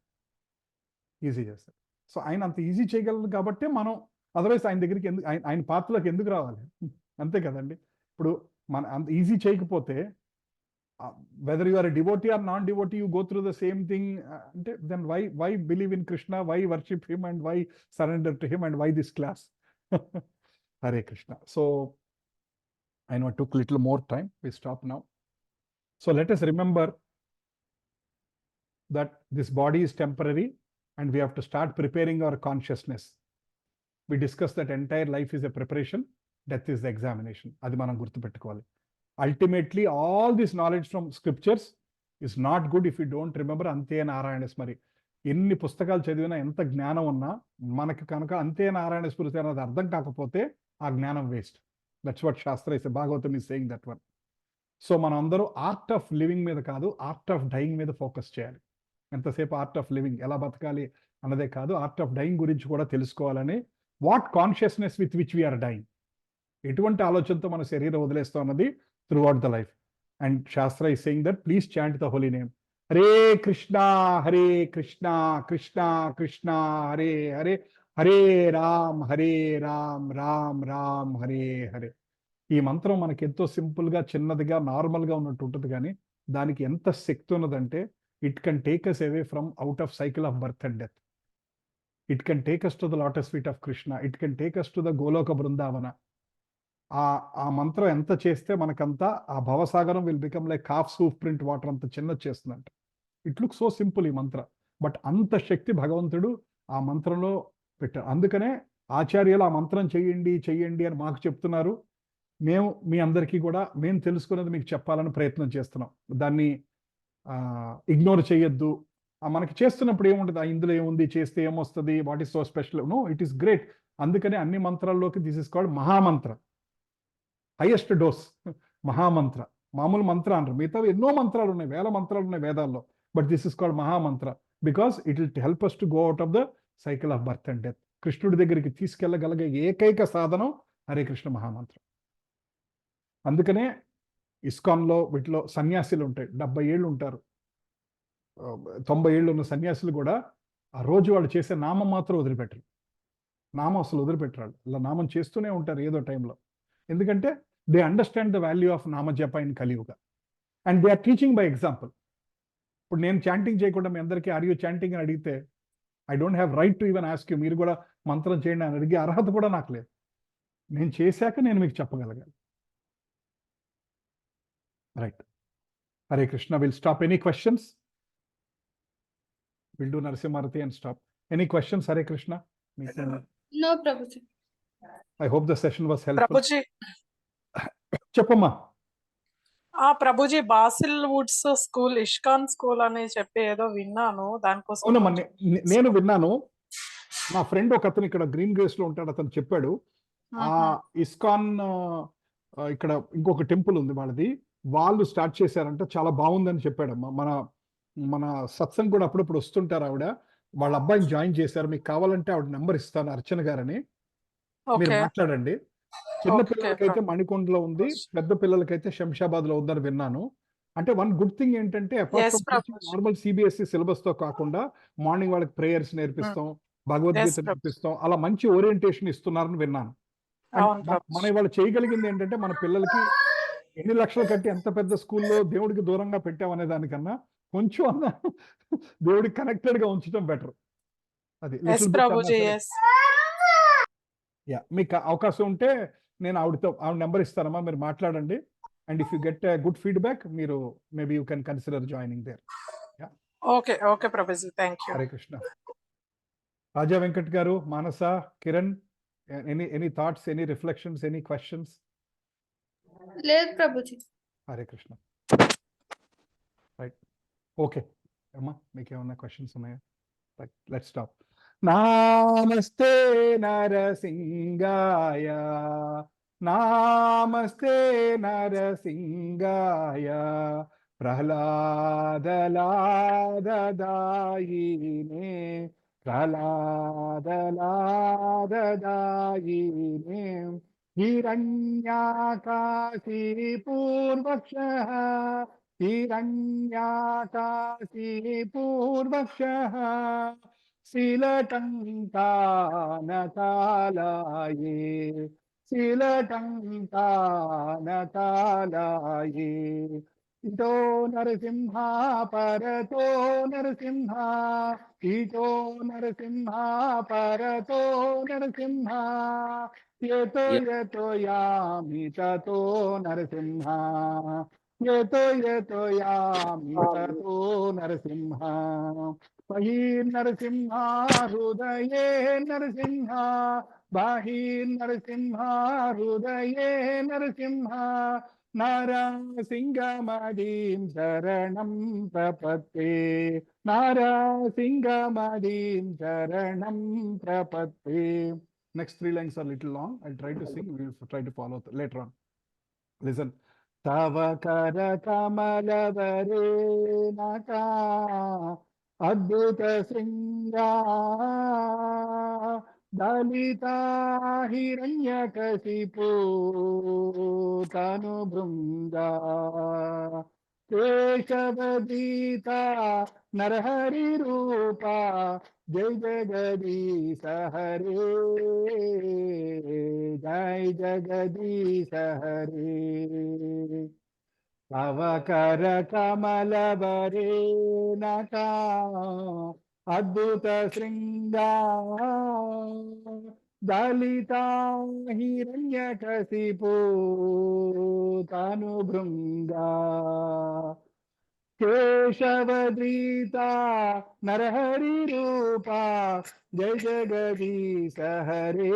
ఈజీ చేస్తాడు. సో ఆయన అంత ఈజీ చేయగలరు కాబట్టి మనం అదర్వైజ్ ఆయన దగ్గరికి ఎందుకు, ఆయన పాత్రలోకి ఎందుకు రావాలి? అంతే కదండి. ఇప్పుడు మన అంత ఈజీ చేయకపోతే whether you are a devotee or non devotee, you go through the same thing. అంటే then why believe in Krishna, why worship him and why surrender to him and why this class? Hare Krishna. So I know it took a little more time. We stop now. So let us remember that this body is temporary and we have to start preparing our consciousness. We discussed that entire life is a preparation, death is the examination. Adi manam gurtu pettukovali. Ultimately, all this knowledge from scriptures is not good if you don't remember ante narayana smari. ఎన్ని పుస్తకాలు చదివినా ఎంత జ్ఞానం ఉన్నా మనకి కనుక అంతే నారాయణ స్మృతి అన్నది అర్థం కాకపోతే ఆ జ్ఞానం వేస్ట్. దట్స్ వాట్ శాస్త్ర is Bhagavatam is saying that one. So మనం అందరూ ఆర్ట్ ఆఫ్ లివింగ్ మీద కాదు, ఆర్ట్ ఆఫ్ డైయింగ్ మీద ఫోకస్ చేయాలి. ఎంతసేపు ఆర్ట్ ఆఫ్ లివింగ్ ఎలా బతకాలి అన్నదే కాదు, ఆర్ట్ ఆఫ్ డైయింగ్ గురించి కూడా తెలుసుకోవాలని. What consciousness with which we are dying, ఎటువంటి ఆలోచనతో మన శరీరం వదిలేస్తాం అన్నది through the life. And shastra is saying that please chant the holy name. Hare Krishna Krishna Krishna Hare Hare, Hare Ram Ram Ram Hare Hare. ఈ మంత్రం మనకి ఎంతో సింపుల్గా, చిన్నదిగా, నార్మల్గా ఉన్నట్టు ఉంటుంది, కానీ దానికి ఎంత శక్తి ఉన్నదంటే it can take us away from out of cycle of birth and death. It can take us to the lotus feet of Krishna. It can take us to the Goloka Vrindavana. ఆ మంత్రం ఎంత చేస్తే మనకంతా ఆ భవసాగరం will become like calf's hoof print water అంత చిన్నది చేస్తుందంట. ఇట్ లుక్ సో సింపుల్ ఈ మంత్ర, బట్ అంత శక్తి భగవంతుడు ఆ మంత్రంలో పెట్టారు. అందుకనే ఆచార్యులు ఆ మంత్రం చెయ్యండి అని మాకు చెప్తున్నారు. మేము మీ అందరికీ కూడా మేము తెలుసుకున్నది మీకు చెప్పాలని ప్రయత్నం చేస్తున్నాం. దాన్ని ఇగ్నోర్ చేయొద్దు. మనకి చేస్తున్నప్పుడు ఏముంటుంది, ఇందులో ఏముంది, చేస్తే ఏమొస్తుంది, what is so special? No, it is great. అందుకనే అన్ని మంత్రాల్లోకి this is called mahamantra, highest dose mahamantra. మామూలు మంత్ర అంటారు, మిగతా ఎన్నో మంత్రాలు ఉన్నాయి, వేల మంత్రాలు ఉన్నాయి వేదాల్లో, but this is called mahamantra because it will help us to go out of the cycle of birth and death. కృష్ణుడి దగ్గరికి తీసుకెళ్ళగలిగే ఏకైక సాధనం హరే కృష్ణ మహామంత్రం. అందుకనే ఇస్కాన్లో వీటిలో సన్యాసులు ఉంటాయి, 70 ఏళ్ళు ఉంటారు, 90 ఏళ్ళు ఉన్న సన్యాసులు కూడా ఆ రోజు వాళ్ళు చేసే నామం మాత్రం వదిలిపెట్టరు. నామం అసలు వదిలిపెట్టరాడు, అలా నామం చేస్తూనే ఉంటారు ఏదో టైంలో. ఎందుకంటే they understand the value of namajapa in Kaliyuga and they are teaching by example. ఇప్పుడు నేను చాంటింగ్ చేయకుండా మీ అందరికీ ఆర్ యూ చాంటింగ్ అని అడిగితే I don't have right to even ask you, మీరు కూడా మంత్రం చేయండి అని అడిగే అర్హత కూడా నాకు లేదు. నేను చేశాక నేను మీకు చెప్పగలగాలి. Right. Hare Krishna. Will stop. Any questions? Will do Narasimharati and stop. Any questions? Hare Krishna. No, Prabhuji. I hope the session was helpful. Prabhuji, చెప్పమ్మా. Prabhuji, Basil Woods School, ISKCON school అని చెప్పి ఏదో విన్నాను, దానికోసం అవునమ్మా, నేను విన్నాను. నా ఫ్రెండ్ ఒక అతను ఇక్కడ గ్రీన్ గ్రేస్ లో ఉంటాడు, అతను చెప్పాడు ఆ ఇస్కాన్ ఇక్కడ ఇంకొక టెంపుల్ ఉంది వాళ్ళది, వాళ్ళు స్టార్ట్ చేశారంట, చాలా బాగుందని చెప్పాడమ్మా. మన మన సత్సంగ్ కూడా అప్పుడప్పుడు వస్తుంటారు ఆవిడ, వాళ్ళ అబ్బాయిని జాయిన్ చేశారు. మీకు కావాలంటే ఆవిడ నెంబర్ ఇస్తాను, అర్చన గారని, మీరు ఓకే. మాట్లాడండి. చిన్న ఓకే. పిల్లలకైతే మణికొండలో ఉంది, పెద్ద పిల్లలకైతే శంషాబాద్ లో ఉందని విన్నాను. అంటే వన్ గుడ్ థింగ్ ఏంటంటే apart yes from Prabhuji. Normal CBSE syllabus తో కాకుండా మార్నింగ్ వాళ్ళకి ప్రేయర్స్ నేర్పిస్తాం, భగవద్గీత Yes, ప్రభు. నేర్పిస్తాం, అలా మంచి ఓరియంటేషన్ ఇస్తున్నారని విన్నాను. అవును మన ప్రభుజీ. ఇవాళ చేయగలిగింది ఏంటంటే మన పిల్లలకి ఎన్ని లక్షలు కట్టి ఎంత పెద్ద స్కూల్లో దేవుడికి దూరంగా పెట్టామనే దానికన్నా కొంచెం అన్న దేవుడికి కనెక్టెడ్ గా ఉంచడం బెటర్. అది ఎస్ లిటిల్ బిట్ అన్నా ప్రభుజీ. సరే. ఎస్. యా, మీకు అవకాశం ఉంటే నేను ఆవిడ నెంబర్ ఇస్తానమ్మా, మీరు మాట్లాడండి. And if you get good feedback, మీరు maybe you can consider joining there. Okay. Okay Prabhuji. Thank you. Hare Krishna. Raja Venkat గారు, Manasa, Kiran, any thoughts, any reflections, any questions? లేదు ప్రభుజీ. హరే కృష్ణ. రైట్, ఓకే అమ్మా, మీకు ఏమన్నా క్వశ్చన్స్ ఉన్నాయా? Right, let's stop. నామస్తే నరసింగాయ, నామస్తే నరసింగాయ, ప్రహ్లాదలాదదాయినే, ప్రహ్లాదలాదదాయినే, హిరణ్యాకాశీ పూర్వక్షః, హిరణ్యాకాశీ పూర్వక్షః, శీలటంకానకాలాయే, శీలటంకానకాలాయే, ఇటో నరసింహ పరతో నరసింహ, ఇటో నరసింహ పరతో నరసింహ, యతో యతో యామి తతో నరసింహ, యతో యతో యామి తతో నరసింహ, బహిర్నరసింహ హృదయే నరసింహ, బాహిర్నరసింహ హృదయే నరసింహ, నారసింగమదీం శరణం ప్రపత్తే, నారసింగమదీం శరణం ప్రపత్తే. Next three lines are little long. I'll try to sing. We'll try to follow later on. Listen. Tava kara kamalabare naka adbhuta sringa dalita hiranyakasipu tanu bhrunga keshavadita narhari rupa jai jagadis hare, jai jagadis hare. Tava kara kamalabare naka adbhuta sringa dalita hiranyakasipu tanu bhrunga केशवदीता Narhari रूपा जय जगदीश हरे,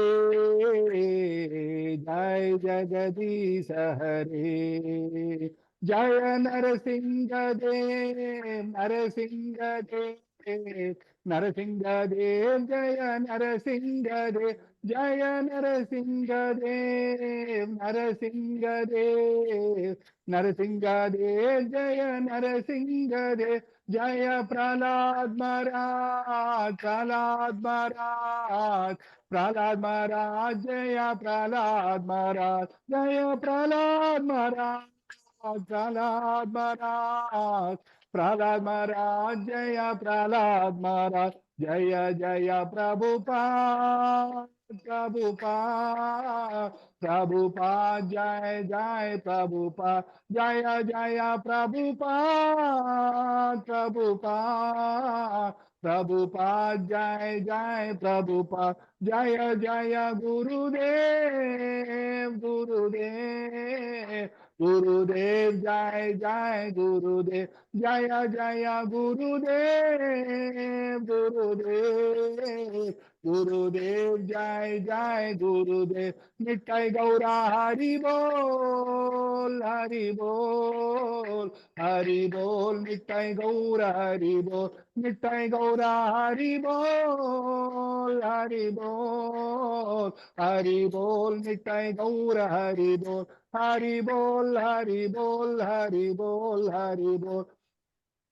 जय जगदीश हरे, जय नरसिंह देव, नरसिंह देव, नरसिंह देव, जय नरसिंह देव, जय नरसिंह देव, नरसिंह देव, नरसिंह देव, जय नरसिंह देव, जय प्रहलाद महाराज, प्रहलाद महाराज, प्रहलाद महाराज, जय प्रहलाद महाराज, जय प्रहलाद महाराज, प्रहलाद महाराज, प्रहलाद महाराज, जय प्रहलाद महाराज, जय जय प्रभुपाद, प्रभुपाद, प्रभुपाद, जय जय प्रभुपाद, जय जय प्रभुपाद, प्रभुपाद, प्रभुपाद, जय जय प्रभुपाद, जय जय गुरुदेव, गुरुदेव, गुरुदेव, जय जय गुरुदेव, जय जय गुरुदेव, गुरुदेव, Gurudev Jai Jai Gurudev Nittai Gaura Hari Bol Hari Bol Hari Bol Nittai Gaura Hari Bol Nittai Gaura Hari Bol Hari Bol Hari Bol Nittai Gaura Hari Bol Hari Bol Hari Bol Hari Bol Hari Bol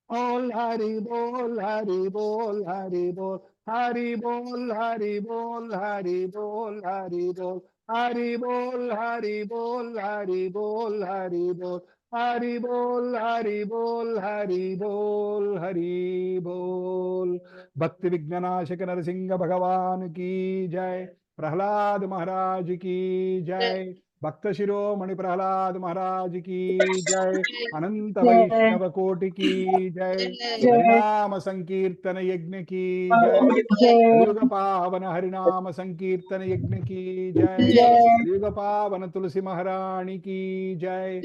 All Hari Bol Hari Bol Hari Bol Hari Bol Hari Bol Hari Bol Hari Bol Hari Bol Hari Bol Hari Bol Hari Bol Hari Bol Hari Bol Hari Bol Hari Bol Bhakti Vignanashaka Narasingha Bhagavan ki jai Prahlad Maharaj ki jai Bhakta Shiromani Prahlad Maharaj ki jai अनंत वैष्णव कोटि की जय हरिनाम संकीर्तन यज्ञ की जय कलियुग पावन हरिनाम संकीर्तन यज्ञ की जय कलियुग पावन तुलसी महारानी की जय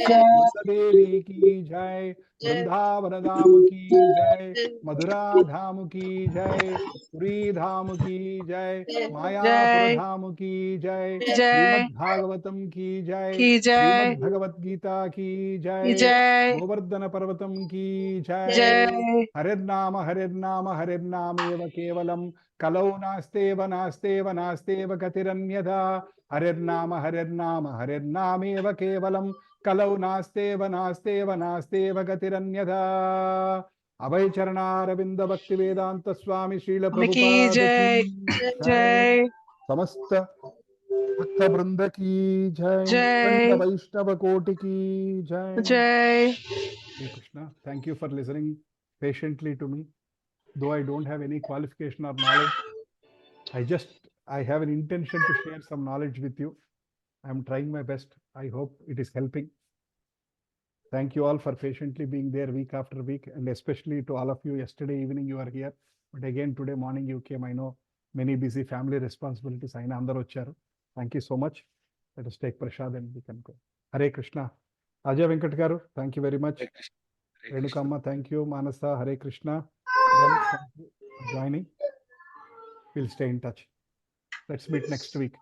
देवी की जय वृंदावन धाम की जय मधुरा धाम की जय पुरी धाम की जय मायापुर धाम की जय श्रीमद् भागवतम की जय श्रीमद् भगवत गीता की जय गोवर्धन पर्वतम की जय हरिर्नाम हरिर्नाम हरिर्नामेव केवलम कलौ नास्तेव नास्तेव नास्तेव गतिरन्यथा हरिर्नाम हरिर्नाम हरिर्नामेव केवलम कलौ नास्तेव नास्तेव नास्तेव गतिरन्यथा अभय चरणारविंद भक्ति वेदांत स्वामी श्रील प्रभुपाद की जय समस्त भक्त वृंद की जय वैष्णव कोटि की जय जय Hare Krishna. Thank you for listening patiently to me. Though I don't have any qualification or knowledge, I have an intention to share some knowledge with you. I am trying my best. I hope it is helping. Thank you all for patiently being there week after week, and especially to all of you. Yesterday evening you are here, but again today morning you came. I know many busy family responsibilities. I know andaru vacharu. Thank you so much. Let us take prasad and we can go. Hare Krishna. Ajay Venkat garu, thank you very much. Renukamma, thank you. Manasa, Hare Krishna. Thank you for joining. We'll stay in touch. Let's meet next week.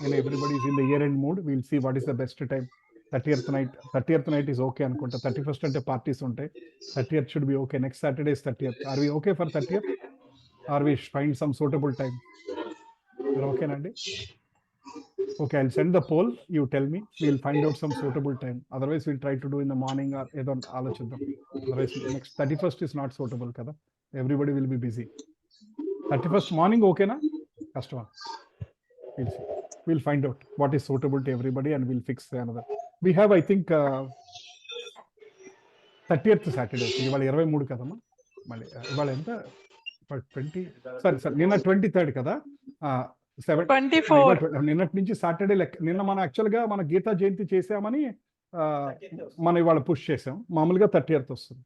When everybody is in the year-end mood, we'll see what is the best time. 30th night is okay anukunta. 31st ante parties untayi. 30th should be okay. Next Saturday is 30th. Are we okay for 30th? Or we find some suitable time? Are okay, Nandi? Okay, I'll send the poll. You tell me. We'll find out some suitable time. Otherwise, we'll try to do in the morning or edo alochiddam. Otherwise, next 31st is not suitable, kada. Everybody will be busy. 31st morning, okay, na? Customer. We'll see. We'll find out what is suitable to everybody and we'll fix another. We have, I think, 30th Saturday. ఇవాళ 23 కదమ్మా మళ్ళీ ఇవాళ ఎంత 20 సరే నిన్న 23rd కదా 24 నిన్నటి నుంచి సాటర్డే నిన్న మనం యాక్చువల్గా మన గీతా జయంతి చేసామని మనం ఇవాళ పుష్ చేసాం మామూలుగా 30th వస్తుంది